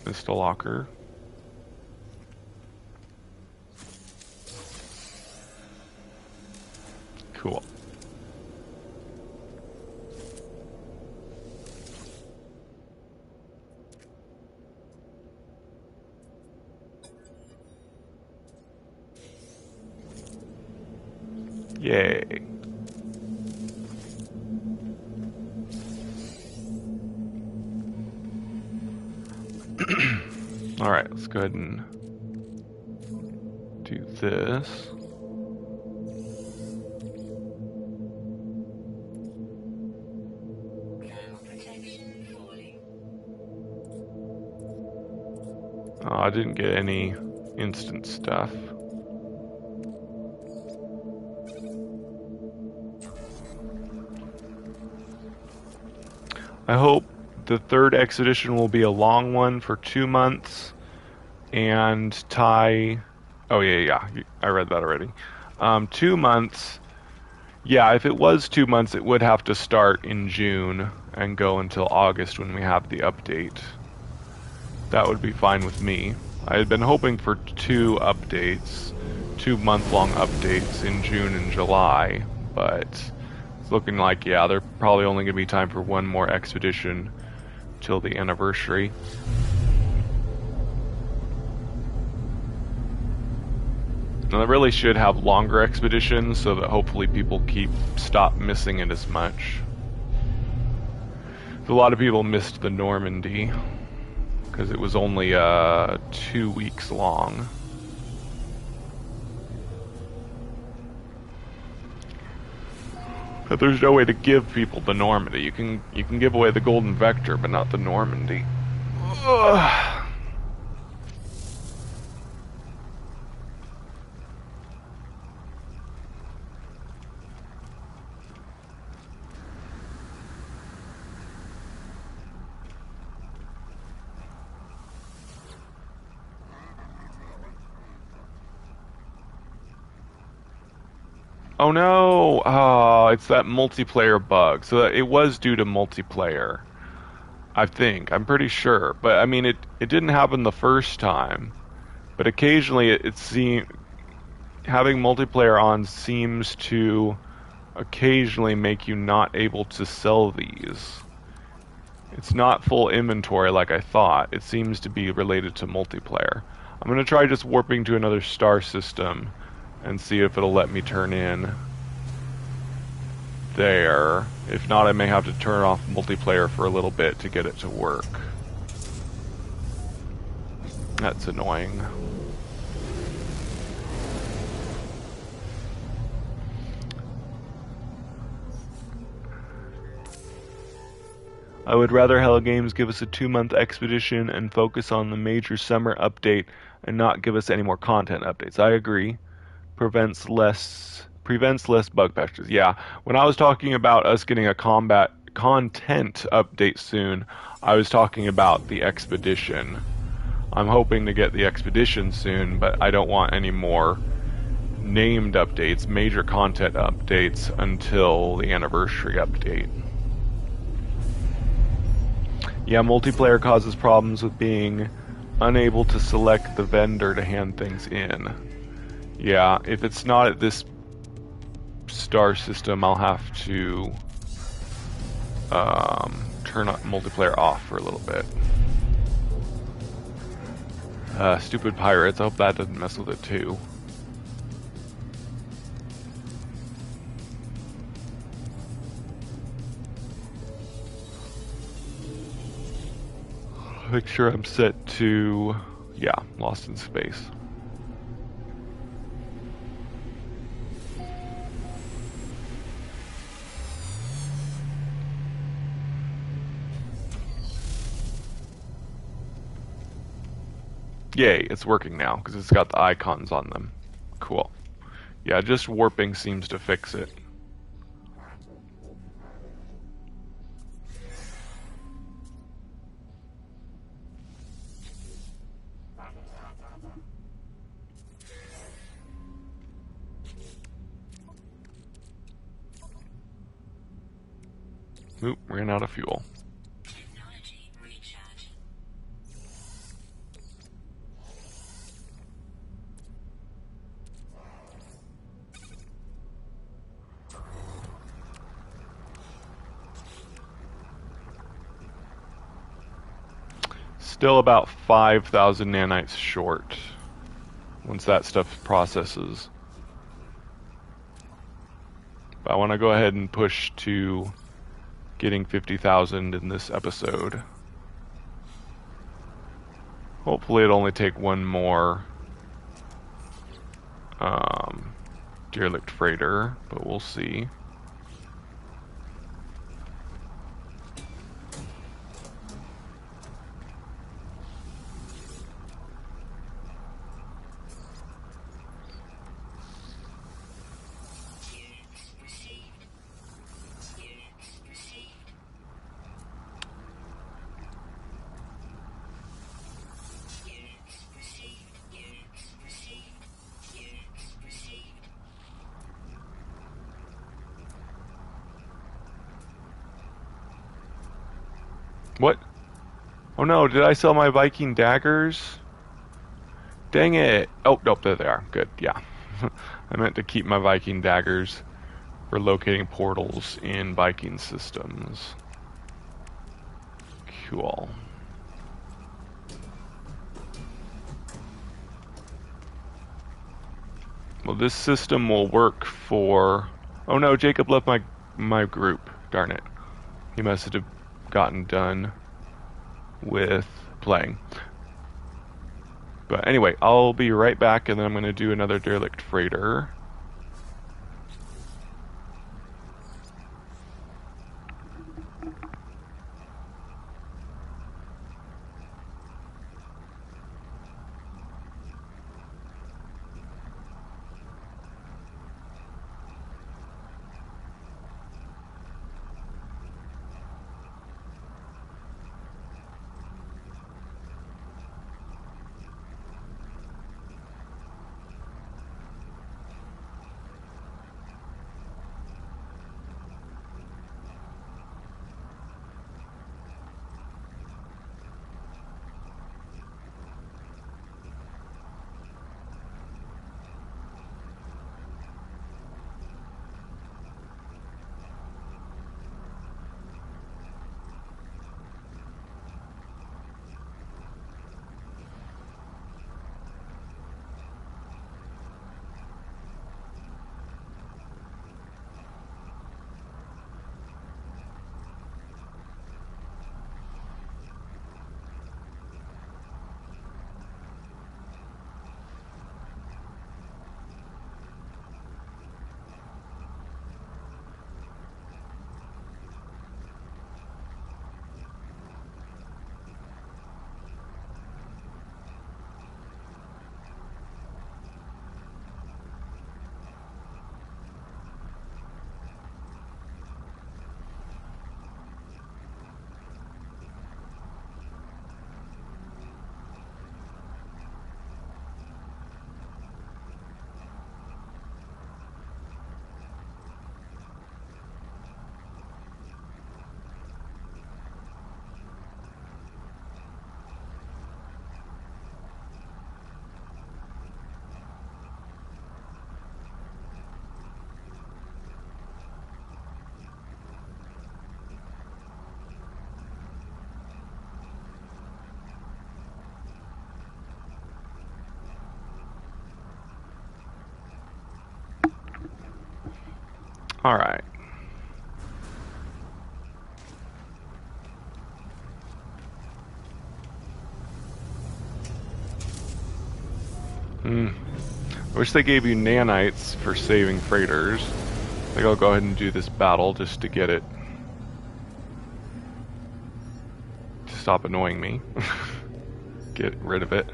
Missed a locker. Cool. Yay. Alright, let's go ahead and do this. Oh, I didn't get any instant stuff. I hope the third expedition will be a long one for 2 months, and tie... Oh, yeah, I read that already. 2 months... Yeah, if it was 2 months, it would have to start in June and go until August when we have the update. That would be fine with me. I had been hoping for 2 updates, 2 month-long updates in June and July, but it's looking like, yeah, they're probably only going to be time for 1 more expedition till the anniversary. And they really should have longer expeditions so that hopefully people stop missing it as much. A lot of people missed the Normandy because it was only 2 weeks long. But there's no way to give people the Normandy. You can give away the Golden Vector, but not the Normandy. Ugh. Oh no! Oh, it's that multiplayer bug. So it was due to multiplayer. I think. I'm pretty sure. But I mean, it didn't happen the first time. But occasionally it seems... Having multiplayer on seems to occasionally make you not able to sell these. It's not full inventory like I thought. It seems to be related to multiplayer. I'm going to try just warping to another star system and see if it'll let me turn in there. If not, I may have to turn off multiplayer for a little bit to get it to work. That's annoying. I would rather Hello Games give us a 2-month expedition and focus on the major summer update and not give us any more content updates. I agree. Prevents less bug patches. Yeah, when I was talking about us getting a combat content update soon, I was talking about the expedition. I'm hoping to get the expedition soon, but I don't want any more named updates, major content updates, until the anniversary update. Yeah, multiplayer causes problems with being unable to select the vendor to hand things in. Yeah, if it's not at this star system, I'll have to turn multiplayer off for a little bit. Stupid pirates, I hope that doesn't mess with it too. Make sure I'm set to Yeah, lost in space. Yay, it's working now because it's got the icons on them. Cool. Yeah, just warping seems to fix it. Oop, ran out of fuel. Still about 5,000 nanites short once that stuff processes. But I want to go ahead and push to getting 50,000 in this episode. Hopefully it'll only take one more derelict freighter, but we'll see. What? Oh no, did I sell my Viking daggers? Dang it. Oh, nope, there they are. Good, yeah. I meant to keep my Viking daggers for locating portals in Viking systems. Cool. Well, this system will work for... Oh no, Jacob left my group. Darn it. He must have gotten done with playing. But anyway, I'll be right back, and then I'm going to do another derelict freighter. Alright. I wish they gave you nanites for saving freighters. I think I'll go ahead and do this battle just to get it. To stop annoying me. Get rid of it.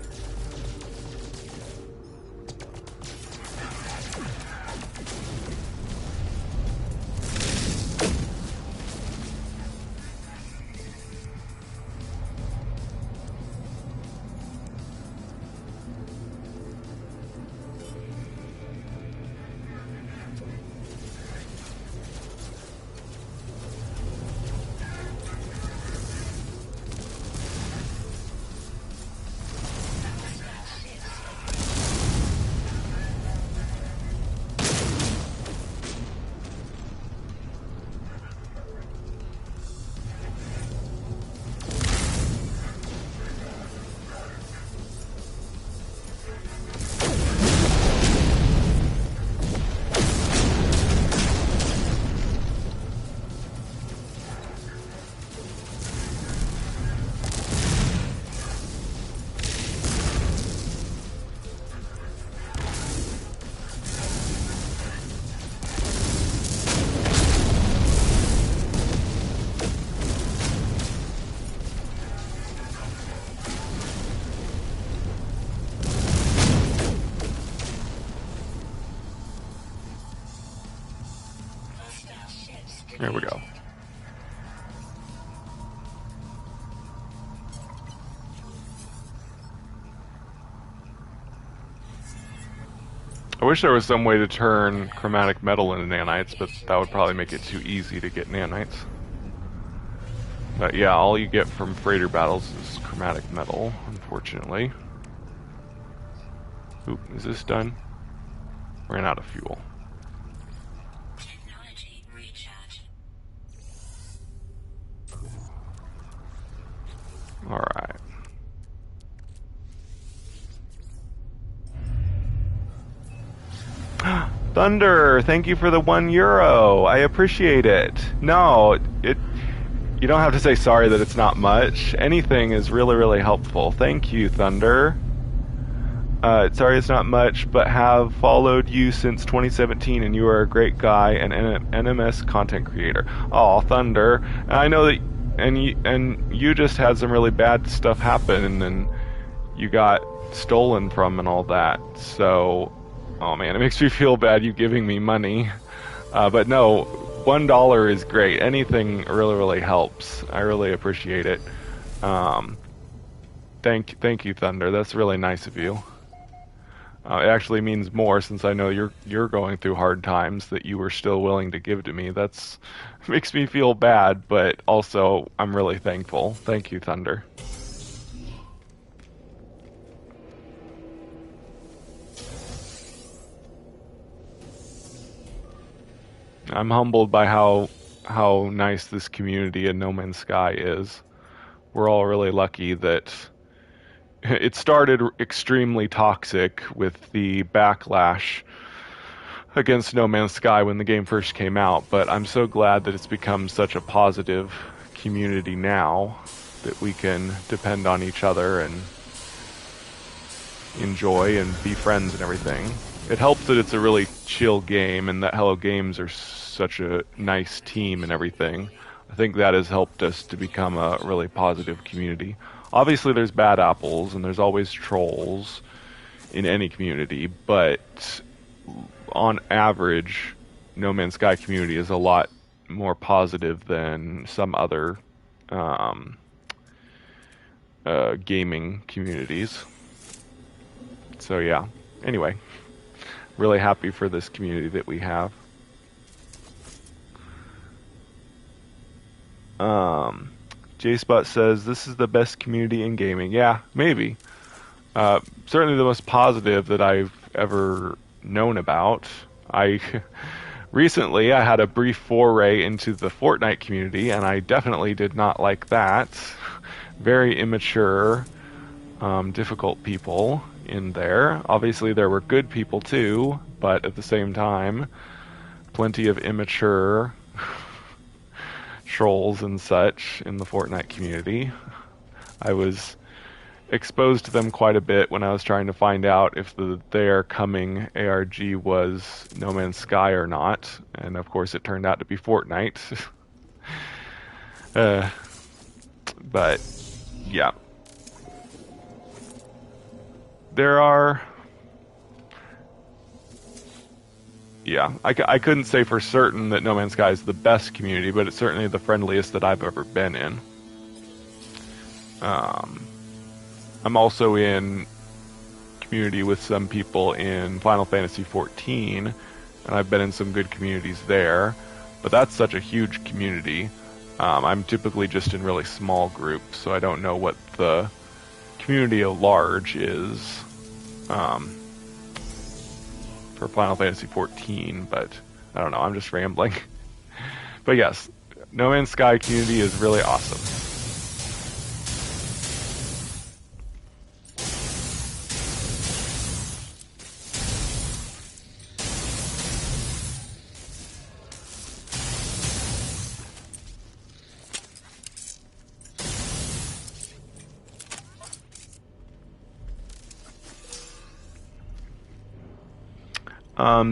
There we go. I wish there was some way to turn chromatic metal into nanites, but that would probably make it too easy to get nanites. But yeah, all you get from freighter battles is chromatic metal, unfortunately. Oop, is this done? Ran out of fuel. Alright. Thunder, thank you for the €1. I appreciate it. No, you don't have to say sorry that it's not much. Anything is really, really helpful. Thank you, Thunder. Sorry it's not much, but have followed you since 2017, and you are a great guy and an NMS content creator. Oh, Thunder. And I know that, and you just had some really bad stuff happen, and you got stolen from and all that. So, oh man, it makes me feel bad you giving me money. But no, $1 is great. Anything really, really helps. I really appreciate it. Thank you, Thunder. That's really nice of you. It actually means more since I know you're going through hard times that you were still willing to give to me. That's makes me feel bad, but also I'm really thankful. Thank you, Thunder. I'm humbled by how nice this community in No Man's Sky is. We're all really lucky that it started extremely toxic with the backlash against No Man's Sky when the game first came out, but I'm so glad that it's become such a positive community now that we can depend on each other and enjoy and be friends and everything. It helps that it's a really chill game and that Hello Games are such a nice team and everything. I think that has helped us to become a really positive community. Obviously there's bad apples and there's always trolls in any community, but on average, No Man's Sky community is a lot more positive than some other gaming communities. So yeah, anyway, really happy for this community that we have. J-Spot says, this is the best community in gaming. Yeah, maybe. Certainly the most positive that I've ever known about. Recently I had a brief foray into the Fortnite community, and I definitely did not like that. Very immature, difficult people in there. Obviously there were good people too, but at the same time, plenty of immature trolls and such in the Fortnite community. I was exposed them quite a bit when I was trying to find out if the their coming ARG was No Man's Sky or not, and of course it turned out to be Fortnite. uh, but yeah, there are. Yeah, I couldn't say for certain that No Man's Sky is the best community, but it's certainly the friendliest that I've ever been in. Um, I'm also in community with some people in Final Fantasy XIV, and I've been in some good communities there. But that's such a huge community. I'm typically just in really small groups, so I don't know what the community at large is um, for Final Fantasy XIV. But I don't know. I'm just rambling. But yes, No Man's Sky community is really awesome.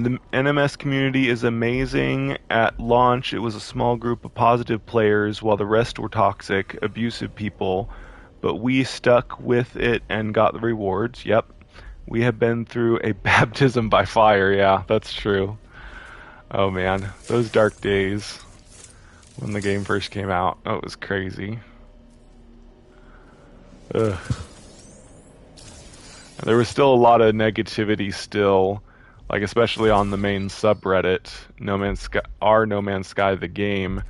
The NMS community is amazing. At launch, it was a small group of positive players, while the rest were toxic, abusive people. But we stuck with it and got the rewards. Yep. We have been through a baptism by fire. Yeah, that's true. Oh man, those dark days when the game first came out. Oh, it was crazy. Ugh. There was still a lot of negativity still, like especially on the main subreddit, No Man's Sky, No Man's Sky the game.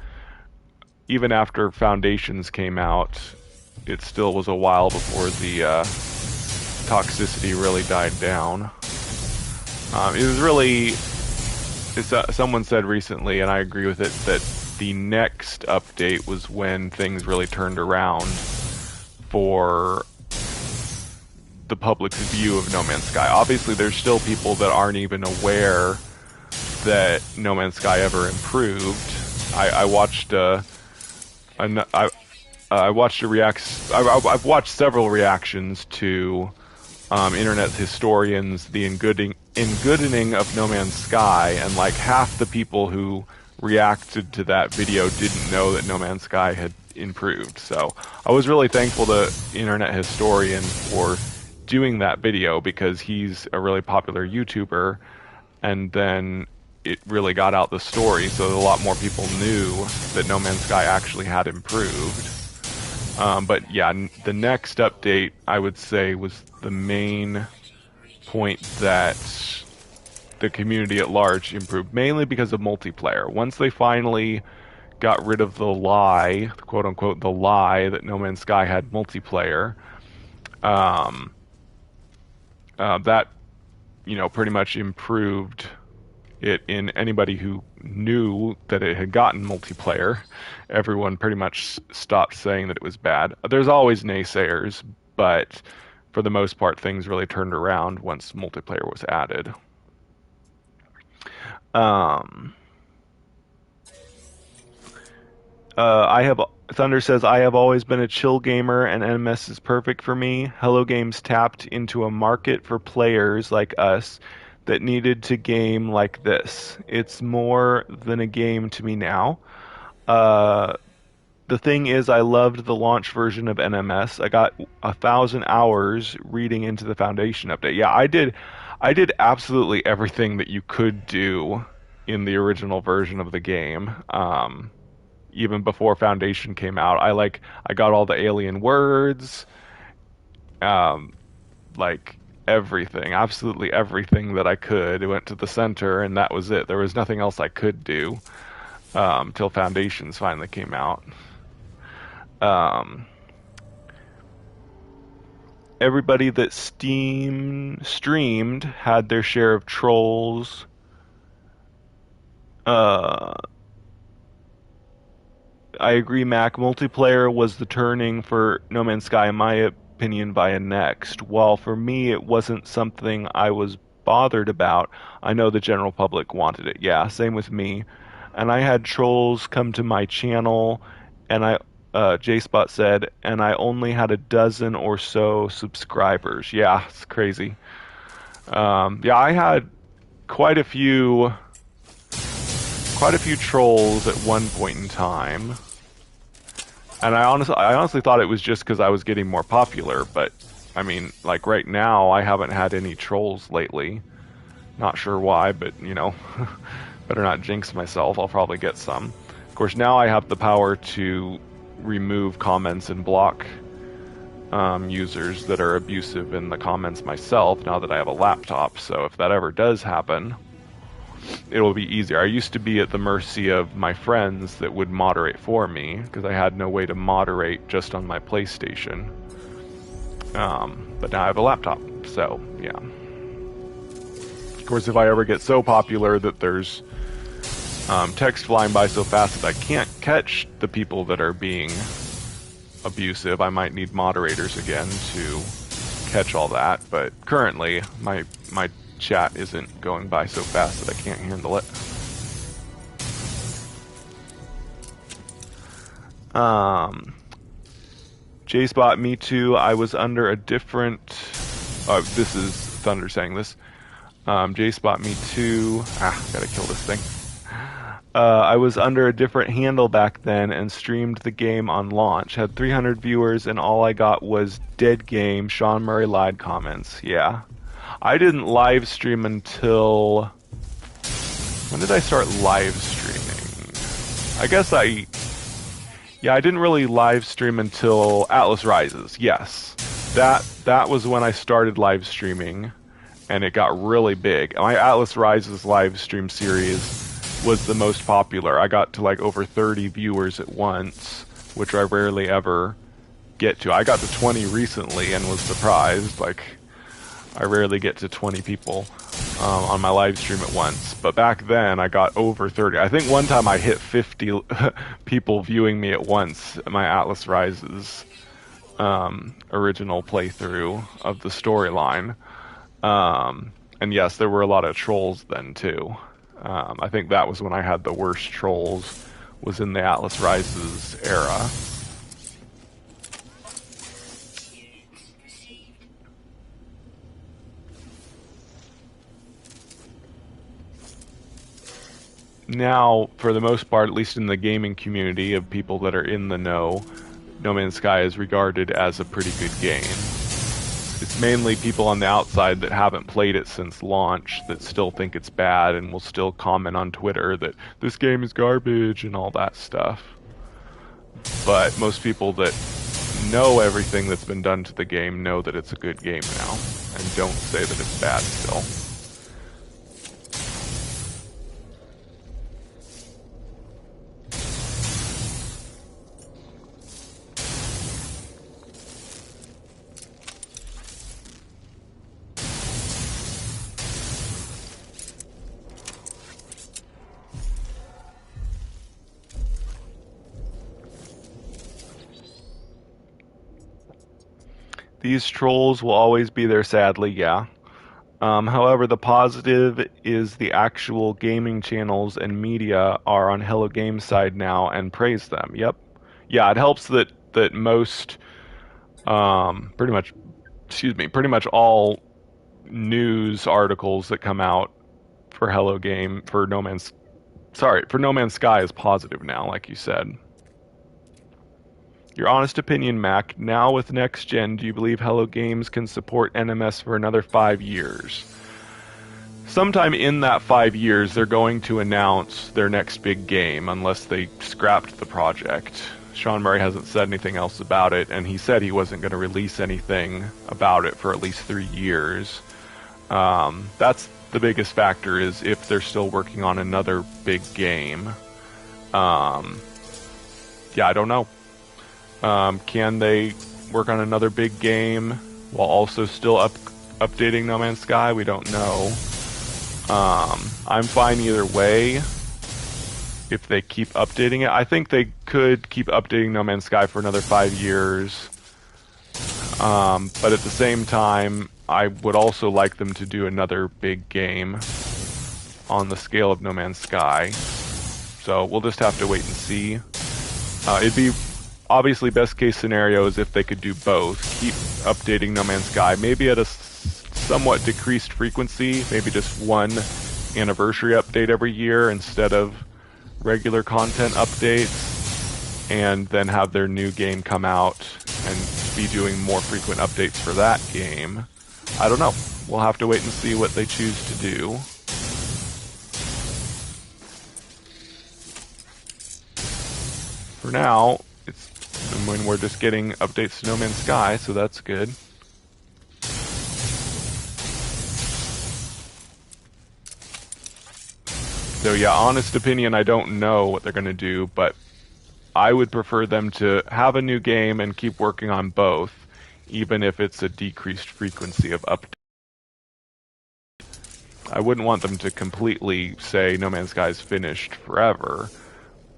Even after Foundations came out, it still was a while before the toxicity really died down. It was really, someone said recently, and I agree with it, that the next update was when things really turned around for the public's view of No Man's Sky. Obviously, there's still people that aren't even aware that No Man's Sky ever improved. I watched I watched a I've watched several reactions to internet historians, the engoodening of No Man's Sky, and like half the people who reacted to that video didn't know that No Man's Sky had improved. So I was really thankful to Internet Historian for doing that video because he's a really popular YouTuber, and then it really got out the story, so a lot more people knew that No Man's Sky actually had improved. But yeah, the next update, I would say, was the main point that the community at large improved, mainly because of multiplayer. Once they finally got rid of the lie, quote unquote, the lie that No Man's Sky had multiplayer, um, that, pretty much improved it in anybody who knew that it had gotten multiplayer. Everyone pretty much stopped saying that it was bad. There's always naysayers, but for the most part, things really turned around once multiplayer was added. I have Thunder says I have always been a chill gamer, and NMS is perfect for me. Hello Games tapped into a market for players like us that needed to game like this. It's more than a game to me now. Uh, the thing is, I loved the launch version of NMS. I got 1,000 hours reading into the Foundation update. Yeah, I did. I did absolutely everything that you could do in the original version of the game. Even before Foundation came out, I got all the alien words, um, like everything, absolutely everything that I could. It went to the center, and that was it. There was nothing else I could do till Foundations finally came out. Um, Everybody that streamed had their share of trolls. Uh, I agree, Mac. Multiplayer was the turning for No Man's Sky, in my opinion, via Next. While for me it wasn't something I was bothered about, I know the general public wanted it. Yeah, same with me. And I had trolls come to my channel, and J-Spot said, and I only had a dozen or so subscribers. Yeah, it's crazy. Yeah, I had quite a few trolls at one point in time, and I honestly thought it was just because I was getting more popular. But I mean, like right now, I haven't had any trolls lately. Not sure why, but you know, better not jinx myself. I'll probably get some. Of course, now I have the power to remove comments and block users that are abusive in the comments myself, now that I have a laptop. So if that ever does happen, it'll be easier. I used to be at the mercy of my friends that would moderate for me, because I had no way to moderate just on my PlayStation. But now I have a laptop, so yeah. Of course, if I ever get so popular that there's text flying by so fast that I can't catch the people that are being abusive, I might need moderators again to catch all that. But currently, my chat isn't going by so fast that I can't handle it. J-Spot, me too. I was under a different... this is Thunder saying this. J-Spot, me too. Gotta kill this thing. I was under a different handle back then and streamed the game on launch. Had 300 viewers and all I got was dead game, Sean Murray lied comments. Yeah. I didn't live stream until... When did I start live streaming? I guess I didn't really live stream until Atlas Rises. Yes. That was when I started live streaming, and it got really big. My Atlas Rises live stream series was the most popular. I got to like over 30 viewers at once, which I rarely ever get to. I got to 20 recently and was surprised. Like, I rarely get to 20 people on my live stream at once. But back then, I got over 30. I think one time I hit 50 people viewing me at once at my Atlas Rises original playthrough of the storyline. And yes, there were a lot of trolls then too. I think that was when I had the worst trolls, was in the Atlas Rises era. Now, for the most part, at least in the gaming community of people that are in the know, No Man's Sky is regarded as a pretty good game. It's mainly people on the outside that haven't played it since launch that still think it's bad and will still comment on Twitter that this game is garbage and all that stuff. But most people that know everything that's been done to the game know that it's a good game now and don't say that it's bad still. These trolls will always be there, sadly, yeah. However, the positive is the actual gaming channels and media are on Hello Games' side now and praise them. Yep. Yeah, it helps that most, pretty much all news articles that come out for for No Man's Sky is positive now, like you said. Your honest opinion, Mac, now with next gen, do you believe Hello Games can support NMS for another 5 years? Sometime in that 5 years, they're going to announce their next big game, unless they scrapped the project. Sean Murray hasn't said anything else about it, and he said he wasn't going to release anything about it for at least 3 years. That's the biggest factor, is if they're still working on another big game. Yeah, I don't know. Can they work on another big game while also still updating No Man's Sky? We don't know. I'm fine either way if they keep updating it. I think they could keep updating No Man's Sky for another 5 years. But at the same time, I would also like them to do another big game on the scale of No Man's Sky. So we'll just have to wait and see. It'd be obviously, best case scenario is if they could do both. Keep updating No Man's Sky, maybe at a somewhat decreased frequency, maybe just one anniversary update every year instead of regular content updates, and then have their new game come out and be doing more frequent updates for that game. I don't know. We'll have to wait and see what they choose to do. For now, we're just getting updates to No Man's Sky, so that's good. So yeah, honest opinion, I don't know what they're going to do, but I would prefer them to have a new game and keep working on both, even if it's a decreased frequency of updates. I wouldn't want them to completely say No Man's Sky is finished forever,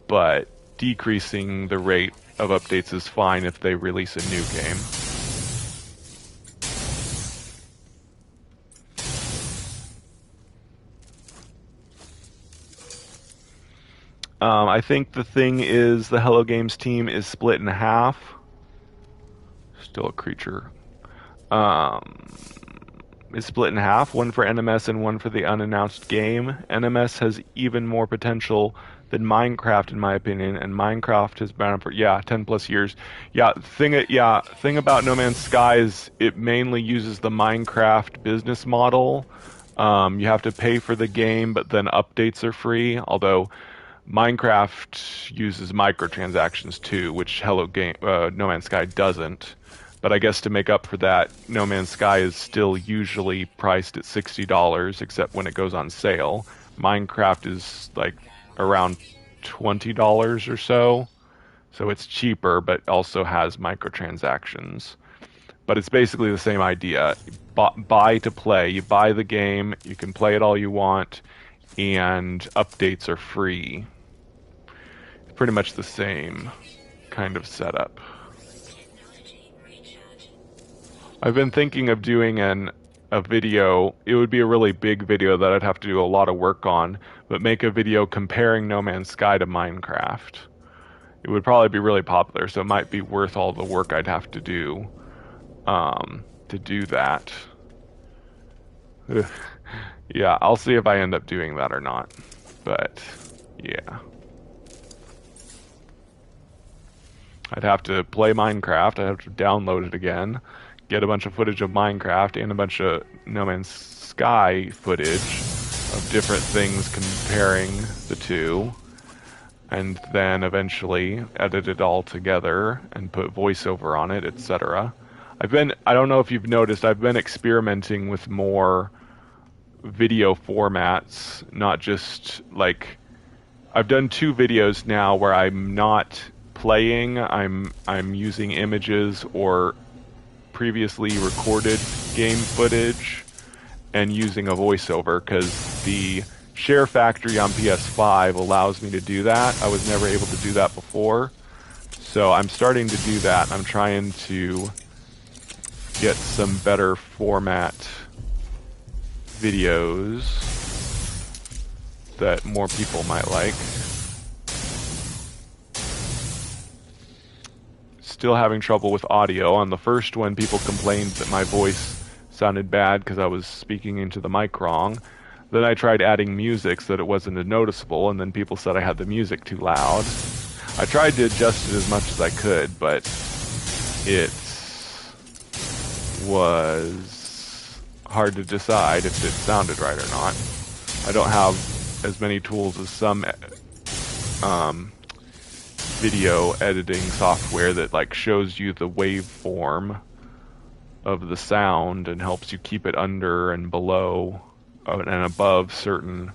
but decreasing the rate of updates is fine if they release a new game. I think the thing is the Hello Games team is split in half. Still a creature. Is split in half, one for NMS and one for the unannounced game. NMS has even more potential than Minecraft, in my opinion, and Minecraft has been around for 10 plus years. Thing about No Man's Sky is it mainly uses the Minecraft business model. You have to pay for the game, but then updates are free. Although Minecraft uses microtransactions too, which No Man's Sky doesn't. But I guess to make up for that, No Man's Sky is still usually priced at $60, except when it goes on sale. Minecraft is like around $20 or so. So it's cheaper, but also has microtransactions. But it's basically the same idea. Buy to play. You buy the game, you can play it all you want, and updates are free. It's pretty much the same kind of setup. I've been thinking of doing a video. It would be a really big video that I'd have to do a lot of work on, but make a video comparing No Man's Sky to Minecraft. It would probably be really popular, so it might be worth all the work I'd have to do that. Yeah, I'll see if I end up doing that or not. But yeah. I'd have to play Minecraft, I'd have to download it again, get a bunch of footage of Minecraft and a bunch of No Man's Sky footage of different things comparing the two, and then eventually edit it all together and put voiceover on it, etc. I don't know if you've noticed, I've been experimenting with more video formats, not just like, I've done 2 videos now where I'm not playing, I'm using images or previously recorded game footage and using a voiceover, because the share factory on PS5 allows me to do that. I was never able to do that before, so I'm starting to do that. I'm trying to get some better format videos that more people might like. Still having trouble with audio. On the first one, people complained that my voice sounded bad because I was speaking into the mic wrong. Then I tried adding music so that it wasn't noticeable, and then people said I had the music too loud. I tried to adjust it as much as I could, but it was hard to decide if it sounded right or not. I don't have as many tools as some video editing software that like shows you the waveform of the sound and helps you keep it under and below and above certain,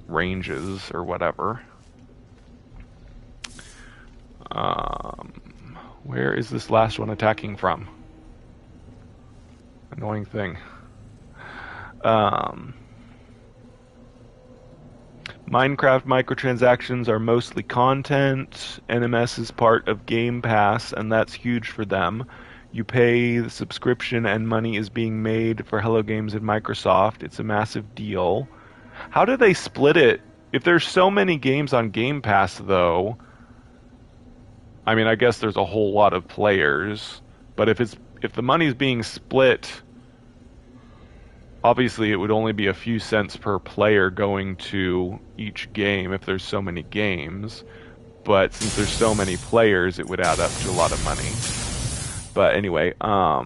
ranges or whatever. Where is this last one attacking from? Annoying thing. Minecraft microtransactions are mostly content. NMS is part of Game Pass, and that's huge for them. You pay the subscription and money is being made for Hello Games and Microsoft. It's a massive deal. How do they split it? If there's so many games on Game Pass, though, I mean, I guess there's a whole lot of players, but if the money's being split, obviously it would only be a few cents per player going to each game if there's so many games. But since there's so many players, it would add up to a lot of money. But anyway, yeah,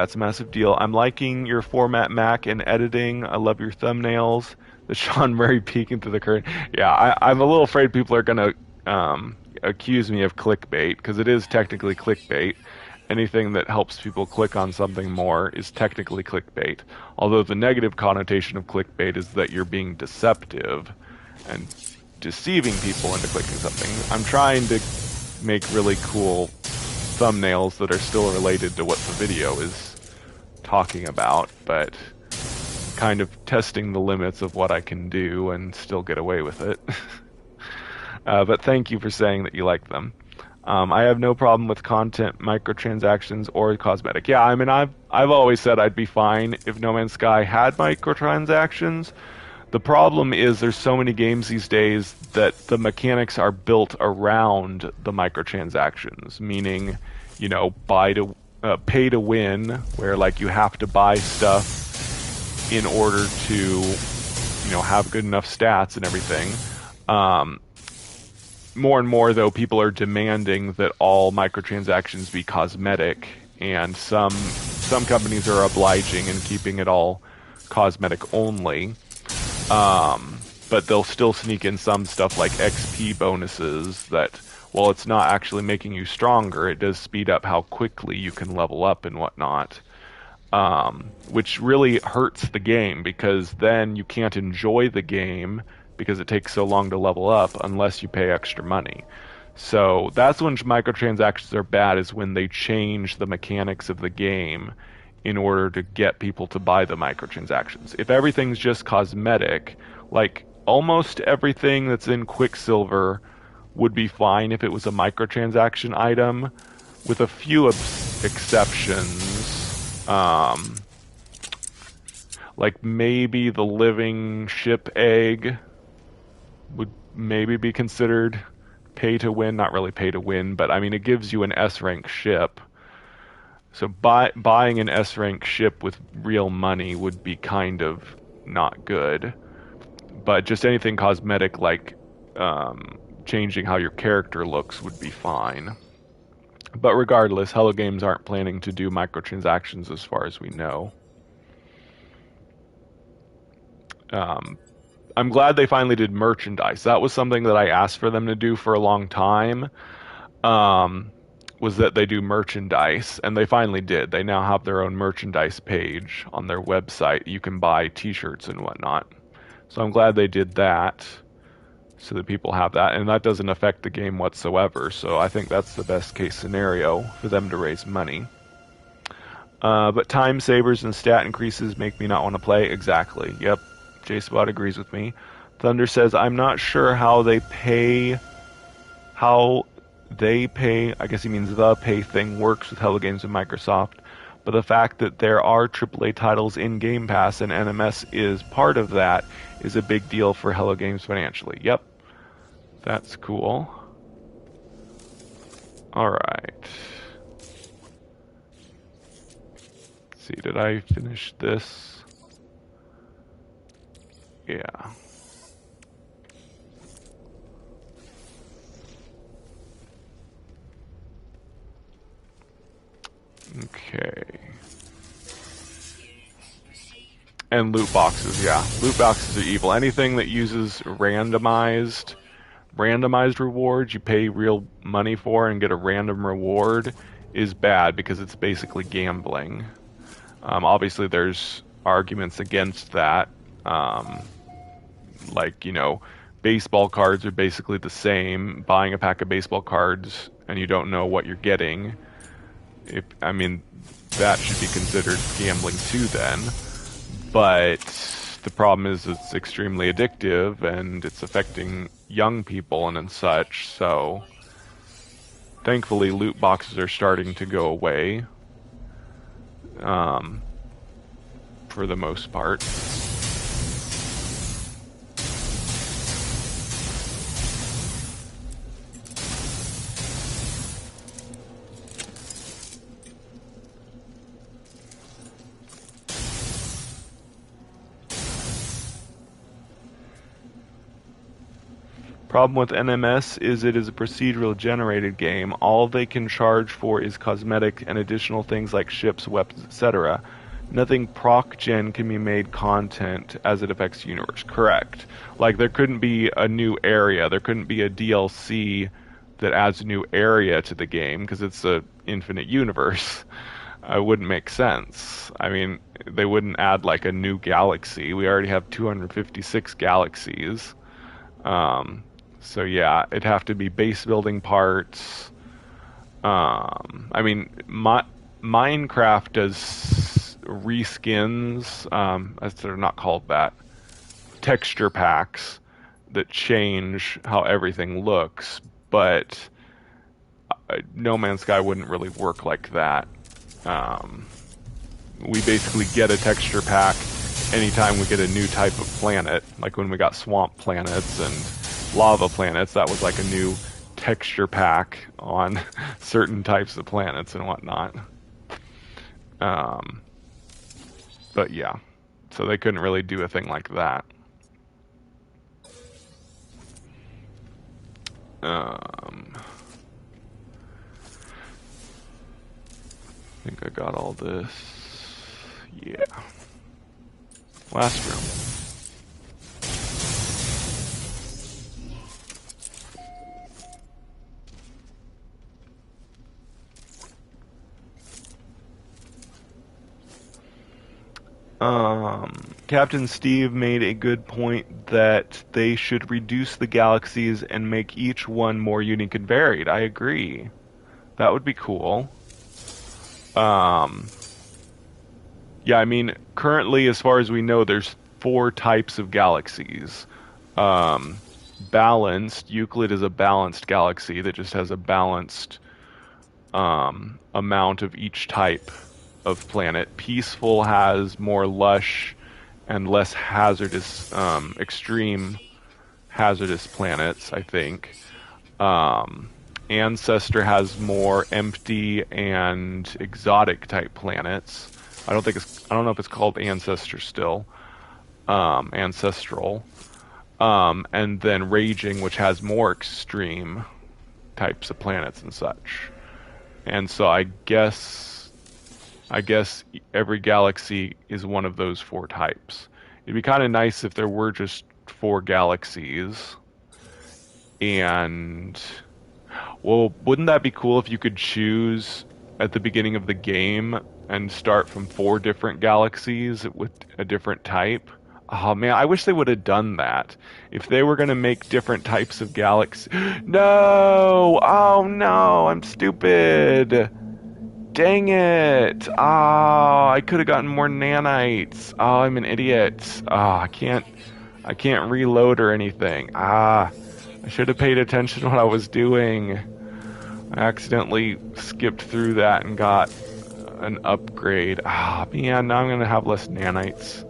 it's a massive deal. I'm liking your format, Mac, and editing. I love your thumbnails. The Sean Murray peeking through the curtain. Yeah, I'm a little afraid people are gonna accuse me of clickbait, because it is technically clickbait. Anything that helps people click on something more is technically clickbait. Although the negative connotation of clickbait is that you're being deceptive and deceiving people into clicking something. I'm trying to make really cool thumbnails that are still related to what the video is talking about, but kind of testing the limits of what I can do and still get away with it. But thank you for saying that you like them. I have no problem with content, microtransactions, or cosmetic. Yeah, I mean, I've always said I'd be fine if No Man's Sky had microtransactions. The problem is there's so many games these days that the mechanics are built around the microtransactions, meaning, you know, pay to win, where like you have to buy stuff in order to, you know, have good enough stats and everything. More and more, though, people are demanding that all microtransactions be cosmetic, and some companies are obliging and keeping it all cosmetic only. But they'll still sneak in some stuff like XP bonuses that, while it's not actually making you stronger, it does speed up how quickly you can level up and whatnot. Which really hurts the game, because then you can't enjoy the game because it takes so long to level up unless you pay extra money. So that's when microtransactions are bad, is when they change the mechanics of the game in order to get people to buy the microtransactions. If everything's just cosmetic, like almost everything that's in Quicksilver would be fine if it was a microtransaction item, with a few exceptions. Like maybe the living ship egg would maybe be considered pay to win. Not really pay to win, but I mean, it gives you an S rank ship. So buying an S rank ship with real money would be kind of not good. But just anything cosmetic, like changing how your character looks, would be fine. But regardless, Hello Games aren't planning to do microtransactions as far as we know. I'm glad they finally did merchandise. That was something that I asked for them to do for a long time, was that they do merchandise, and they finally did. They now have their own merchandise page on their website. You can buy t-shirts and whatnot. So I'm glad they did that, so that people have that, and that doesn't affect the game whatsoever. So I think that's the best case scenario for them to raise money. But time savers and stat increases make me not want to play. Exactly. Yep. JSpot agrees with me. Thunder says, I'm not sure how they pay, I guess he means the pay thing works with Hello Games and Microsoft, but the fact that there are AAA titles in Game Pass and NMS is part of that is a big deal for Hello Games financially. Yep. That's cool. Alright. Let's see, did I finish this? Yeah. Okay. And loot boxes, yeah. Loot boxes are evil. Anything that uses randomized rewards, you pay real money for and get a random reward, is bad because it's basically gambling. Obviously, there's arguments against that. Like, you know, baseball cards are basically the same. Buying a pack of baseball cards and you don't know what you're getting, I mean, that should be considered gambling too then. But the problem is it's extremely addictive and it's affecting young people and such, so thankfully loot boxes are starting to go away, for the most part. Problem with NMS is it is a procedural generated game. All they can charge for is cosmetic and additional things like ships, weapons, etc. Nothing proc gen can be made content as it affects the universe. Correct. Like there couldn't be a new area. There couldn't be a DLC that adds a new area to the game because it's a infinite universe. It wouldn't make sense. I mean, they wouldn't add like a new galaxy. We already have 256 galaxies. So yeah, it'd have to be base building parts. I mean, Minecraft does reskins, as they're not called that, texture packs that change how everything looks, but No Man's Sky wouldn't really work like that. We basically get a texture pack anytime we get a new type of planet, like when we got swamp planets and lava planets. That was like a new texture pack on certain types of planets and whatnot. But yeah, so they couldn't really do a thing like that. I think I got all this. Yeah. Last room. Captain Steve made a good point that they should reduce the galaxies and make each one more unique and varied. I agree. That would be cool. Yeah, I mean, currently, as far as we know, there's 4 types of galaxies. Balanced, Euclid is a balanced galaxy that just has a balanced amount of each type of planet. Peaceful has more lush and less hazardous, extreme hazardous planets, I think. Ancestor has more empty and exotic type planets. I don't know if it's called Ancestor still. Ancestral. And then Raging, which has more extreme types of planets and such. And so I guess every galaxy is one of those 4 types. It'd be kind of nice if there were just 4 galaxies. And, well, wouldn't that be cool if you could choose at the beginning of the game and start from 4 different galaxies with a different type? Oh man, I wish they would have done that. If they were going to make different types of galaxies. No! Oh no, I'm stupid! Dang it! Oh, I could have gotten more nanites. Oh, I'm an idiot. Oh, I can't reload or anything. I should have paid attention to what I was doing. I accidentally skipped through that and got an upgrade. Ah, man, now I'm gonna have less nanites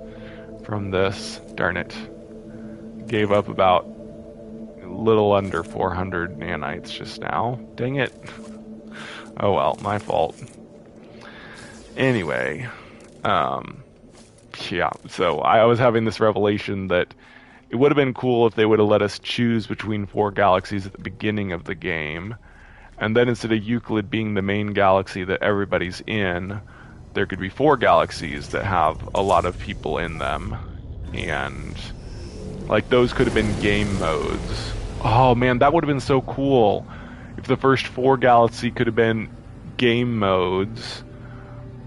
from this. Darn it. Gave up about a little under 400 nanites just now. Dang it. Oh well, my fault. Anyway, yeah, so I was having this revelation that it would have been cool if they would have let us choose between 4 galaxies at the beginning of the game, and then instead of Euclid being the main galaxy that everybody's in, there could be 4 galaxies that have a lot of people in them, and like those could have been game modes. Oh man, that would have been so cool if the first 4 galaxy could have been game modes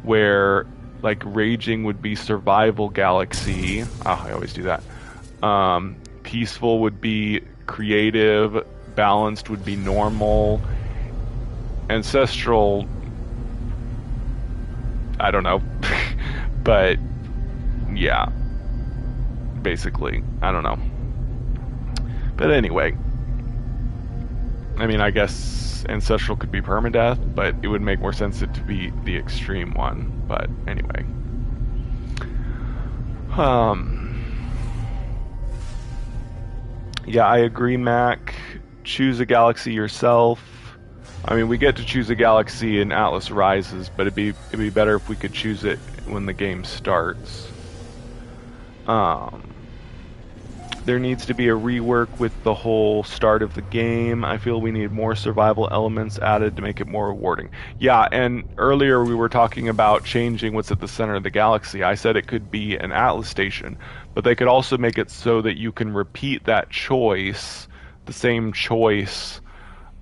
where like Raging would be survival galaxy. Oh, I always do that. Peaceful would be creative, balanced would be normal, ancestral, I don't know. But yeah, basically, I don't know. But anyway, I mean, I guess ancestral could be permadeath, but it would make more sense it to be the extreme one. But anyway, yeah, I agree, Mac. Choose a galaxy yourself. I mean, we get to choose a galaxy in Atlas Rises, but it'd be better if we could choose it when the game starts. there needs to be a rework with the whole start of the game. I feel we need more survival elements added to make it more rewarding. Yeah, and earlier we were talking about changing what's at the center of the galaxy. I said it could be an Atlas station, but they could also make it so that you can repeat that choice, the same choice,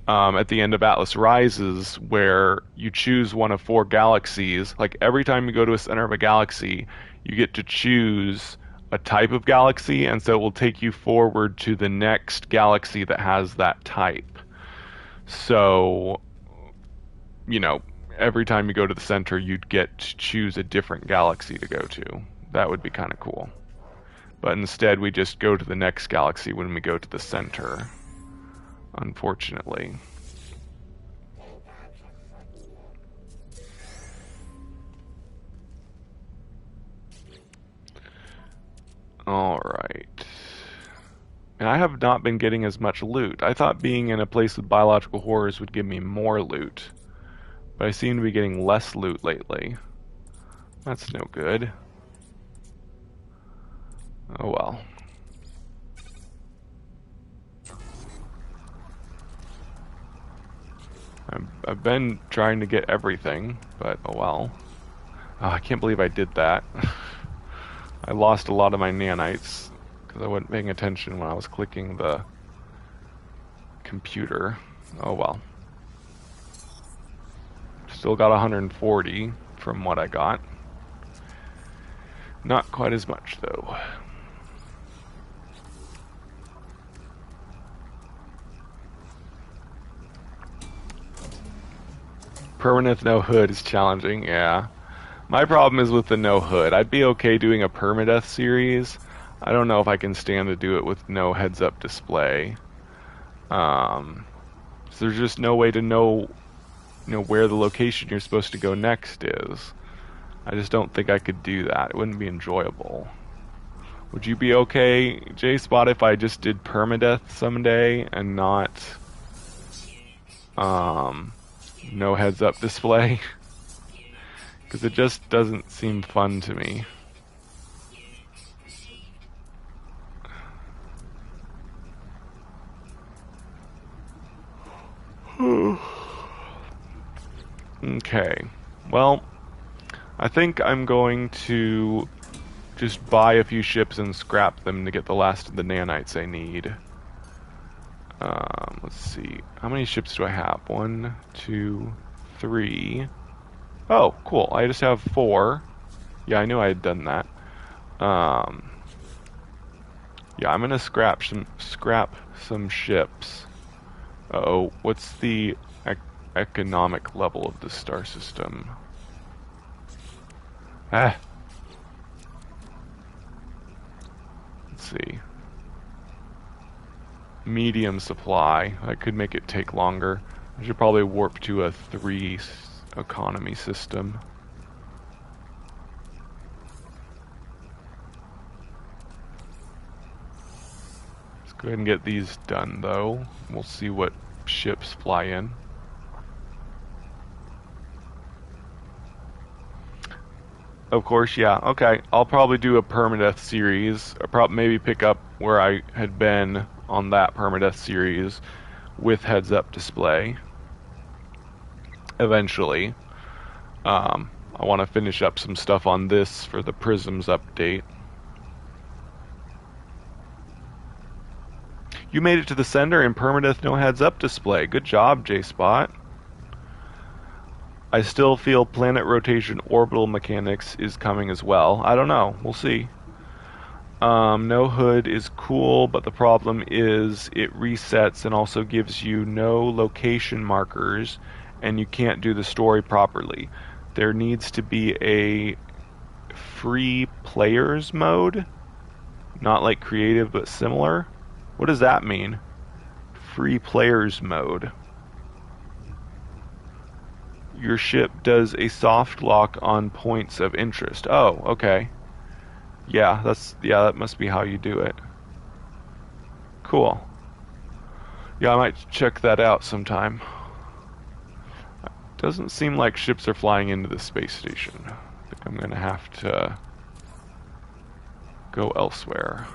at the end of Atlas Rises, where you choose one of 4 galaxies. Like every time you go to a center of a galaxy, you get to choose a type of galaxy, and so it will take you forward to the next galaxy that has that type. So, you know, every time you go to the center, you'd get to choose a different galaxy to go to. That would be kind of cool. But instead, we just go to the next galaxy when we go to the center, unfortunately. Alright. And I have not been getting as much loot. I thought being in a place with biological horrors would give me more loot. But I seem to be getting less loot lately. That's no good. Oh well. I've been trying to get everything, but oh well. Oh, I can't believe I did that. I lost a lot of my nanites because I wasn't paying attention when I was clicking the computer. Oh well. Still got 140 from what I got. Not quite as much though. Permanent no hood is challenging, yeah. My problem is with the no hood. I'd be okay doing a permadeath series. I don't know if I can stand to do it with no heads-up display. So there's just no way to know, where the location you're supposed to go next is. I just don't think I could do that. It wouldn't be enjoyable. Would you be okay, J-Spot, if I just did permadeath someday and not, no heads-up display? Because it just doesn't seem fun to me. Okay. Well, I think I'm going to just buy a few ships and scrap them to get the last of the nanites I need. Let's see. How many ships do I have? 1, 2, 3. Oh, cool. I just have 4. Yeah, I knew I had done that. Yeah, I'm gonna scrap some ships. Uh-oh, what's the economic level of the star system? Ah. Let's see. Medium supply. I could make it take longer. I should probably warp to a 3 economy system. Let's go ahead and get these done though. We'll see what ships fly in. Of course, yeah. Okay, I'll probably do a permadeath series. Or maybe pick up where I had been on that permadeath series with heads-up display. Eventually. I want to finish up some stuff on this for the Prisms update. You made it to the center in permadeath no heads-up display. Good job, J-Spot. I still feel planet rotation orbital mechanics is coming as well. I don't know. We'll see. No hood is cool, but the problem is it resets and also gives you no location markers, and you can't do the story properly. There needs to be a free players mode, not like creative but similar. What does that mean? Free players mode. Your ship does a soft lock on points of interest. Oh, okay. Yeah, that must be how you do it. Cool. Yeah, I might check that out sometime. Doesn't seem like ships are flying into the space station. I think I'm gonna have to go elsewhere.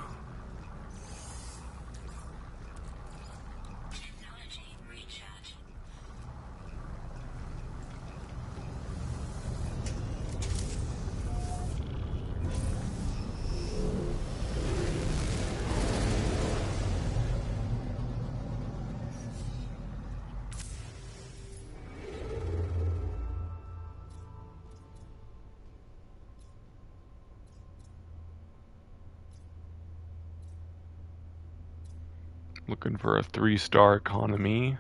Looking for a 3-star economy.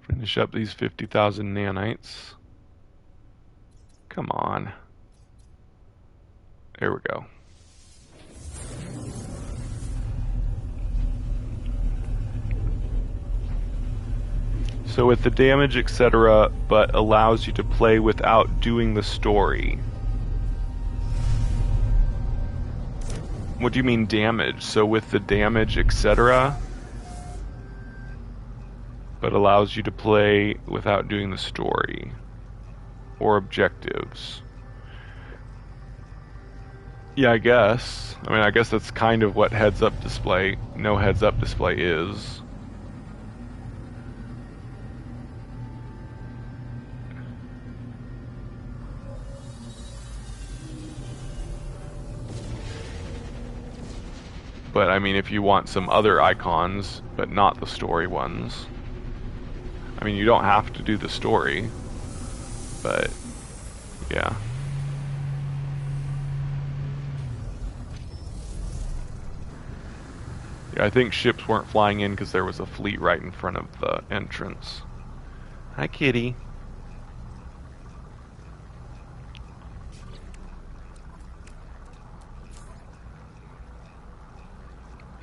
Finish up these 50,000 nanites. Come on. There we go. So with the damage, etc., but allows you to play without doing the story. What do you mean damage? So with the damage, etc., but allows you to play without doing the story or objectives. Yeah, I guess. I mean, I guess that's kind of what heads-up display, no heads-up display is. But I mean, if you want some other icons, but not the story ones, I mean, you don't have to do the story, but yeah. Yeah, I think ships weren't flying in because there was a fleet right in front of the entrance. Hi, kitty.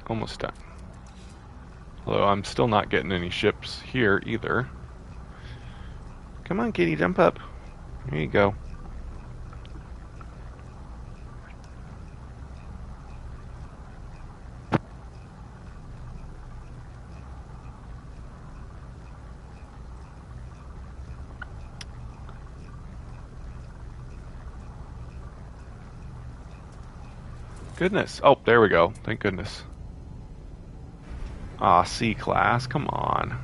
Almost done. Although I'm still not getting any ships here either. Come on, kitty, jump up. There you go. Goodness. Oh, there we go. Thank goodness. Ah, C-class. Come on.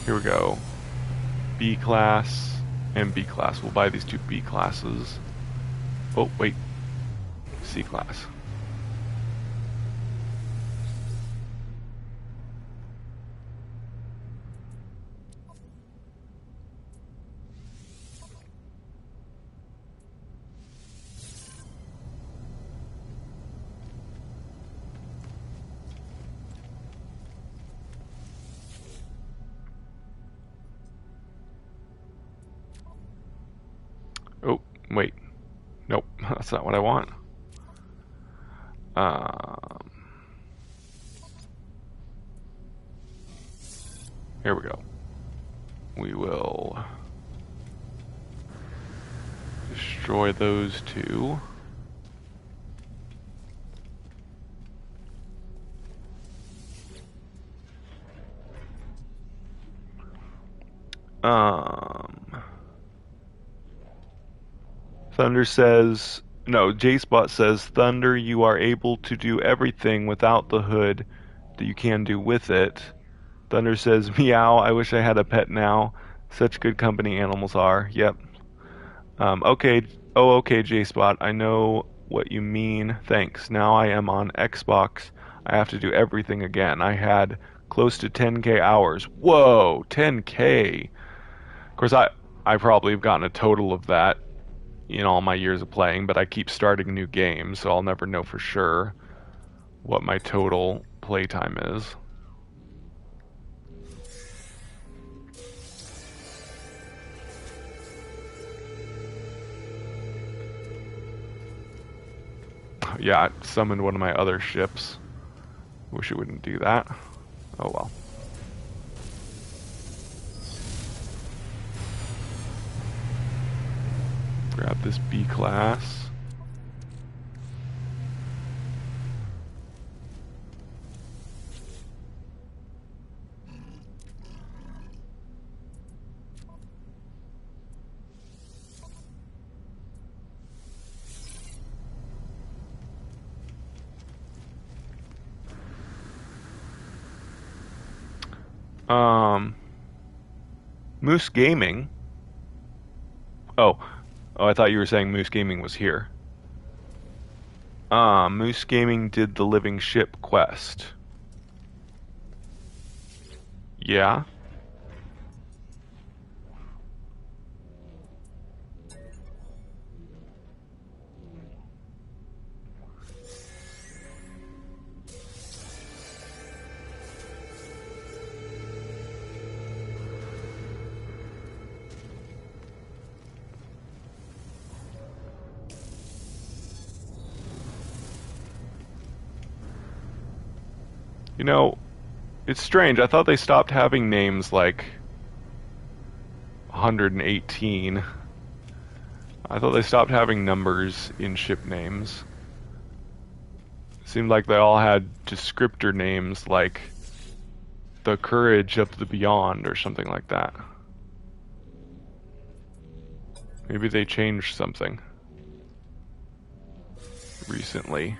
Here we go. B-class and B-class. We'll buy these two B-classes. Oh, wait. C-class. Oh, wait. Nope, that's not what I want. Here we go. We will destroy those two. Thunder says, no, JSpot says, Thunder, you are able to do everything without the hood that you can do with it. Thunder says, meow, I wish I had a pet now. Such good company animals are. Yep. Okay. Oh, okay, JSpot. I know what you mean. Thanks. Now I am on Xbox. I have to do everything again. I had close to 10k hours. Whoa, 10k. Of course, I probably have gotten a total of that in all my years of playing, but I keep starting new games, so I'll never know for sure what my total playtime is. Yeah, I summoned one of my other ships. Wish it wouldn't do that. Oh well. Grab this B class. Moose Gaming. Oh, I thought you were saying Moose Gaming was here. Moose Gaming did the Living Ship quest. Yeah. You know, it's strange. I thought they stopped having names like 118. I thought they stopped having numbers in ship names. It seemed like they all had descriptor names like the Courage of the Beyond or something like that. Maybe they changed something recently.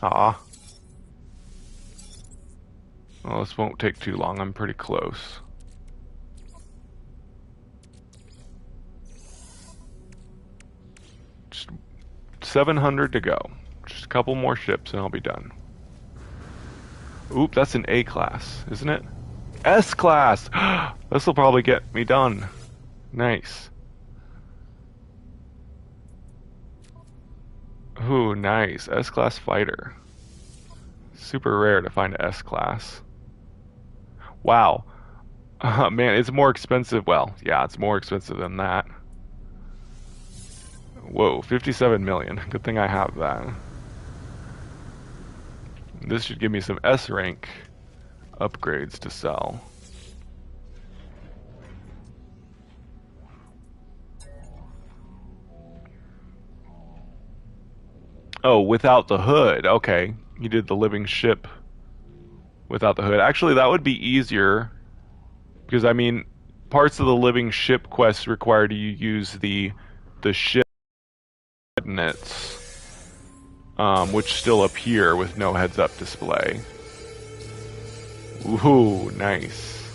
Ah. Well, this won't take too long. I'm pretty close. Just 700 to go. Just a couple more ships and I'll be done. Oop, that's an A class, isn't it? S class! This will probably get me done. Nice. Ooh, nice. S class fighter. Super rare to find an S class. Wow. Man, it's more expensive. Well, yeah, it's more expensive than that. Whoa, 57 million. Good thing I have that. This should give me some S rank upgrades to sell. Oh, without the hood. Okay. You did the living ship without the hood. Actually, that would be easier because I mean, parts of the living ship quest require you use the ship coordinates, which still appear with no heads-up display. Ooh, nice.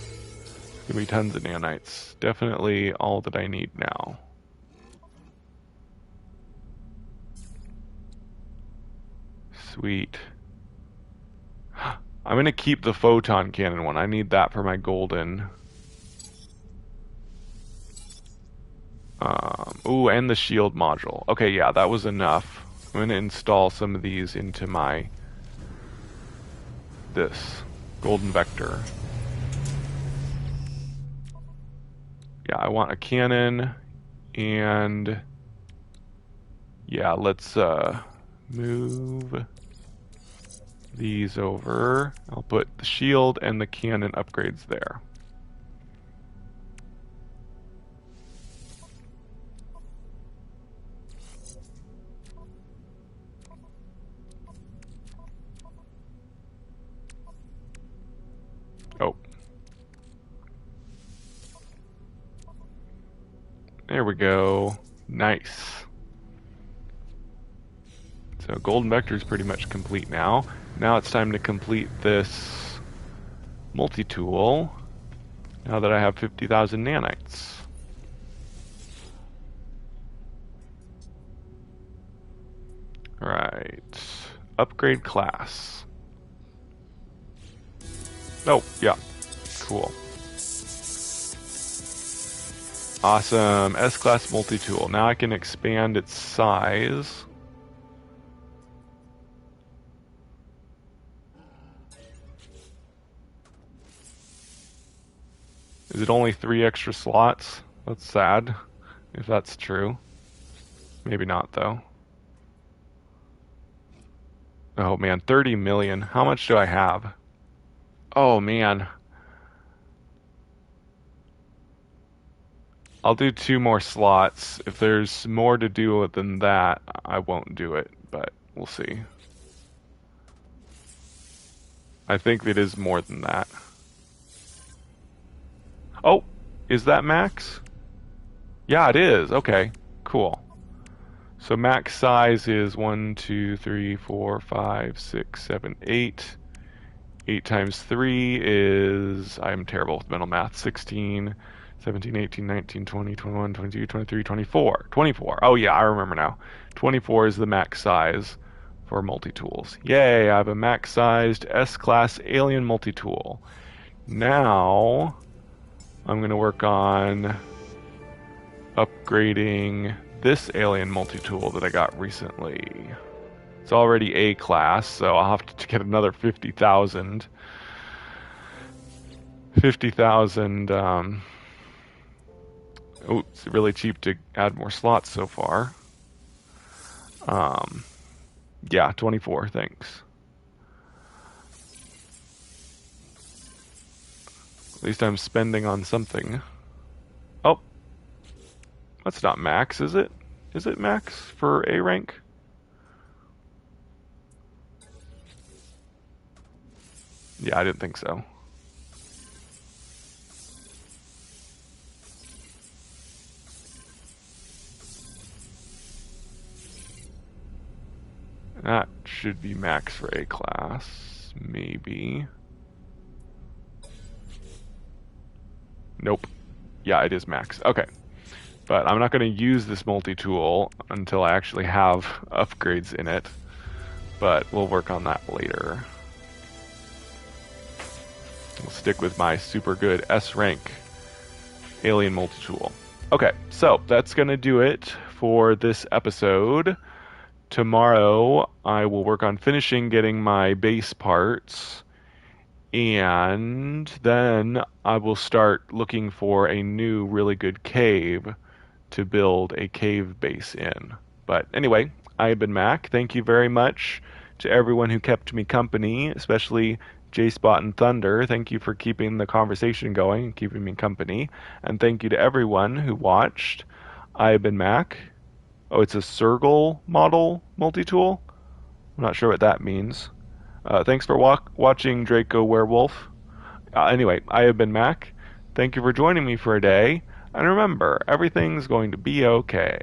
Give me tons of nanites. Definitely all that I need now. Sweet. I'm gonna keep the photon cannon one. I need that for my golden. Ooh, and the shield module. Okay, yeah, that was enough. I'm gonna install some of these into this golden vector. Yeah, I want a cannon, and yeah, let's move these over. I'll put the shield and the cannon upgrades there. Oh. There we go. Nice. So golden vector is pretty much complete now. Now it's time to complete this multi-tool. Now that I have 50,000 nanites. Right. Upgrade class. Oh, yeah. Cool. Awesome. S-class multi-tool. Now I can expand its size. Is it only 3 extra slots? That's sad, if that's true. Maybe not, though. Oh man, 30 million. How much do I have? Oh man. I'll do 2 more slots. If there's more to do than that, I won't do it, but we'll see. I think it is more than that. Oh, is that max? Yeah, it is. Okay, cool. So max size is 1, 2, 3, 4, 5, 6, 7, 8. 8 times 3 is, I'm terrible with mental math, 16, 17, 18, 19, 20, 21, 22, 23, 24. 24. Oh yeah, I remember now. 24 is the max size for multi-tools. Yay, I have a max-sized S-class alien multi-tool. Now, I'm going to work on upgrading this alien multi-tool that I got recently. It's already A class, so I'll have to get another 50,000. 50,000. Oh, it's really cheap to add more slots so far. Um, yeah, 24. Thanks. At least I'm spending on something. Oh, that's not max, is it? Is it max for A rank? Yeah, I didn't think so. That should be max for A class, maybe. Nope. Yeah, it is max. Okay. But I'm not going to use this multi-tool until I actually have upgrades in it. But we'll work on that later. We'll stick with my super good S rank alien multi-tool. Okay, so that's going to do it for this episode. Tomorrow I will work on finishing getting my base parts, and then I will start looking for a new really good cave to build a cave base in. But anyway, I have been Mac. Thank you very much to everyone who kept me company, especially J-Spot and Thunder. Thank you for keeping the conversation going and keeping me company. And thank you to everyone who watched. I have been Mac. Oh, it's a Circle model multi-tool? I'm not sure what that means. Thanks for watching Draco Werewolf. Anyway, I have been Mac. Thank you for joining me for a day. And remember, everything's going to be okay.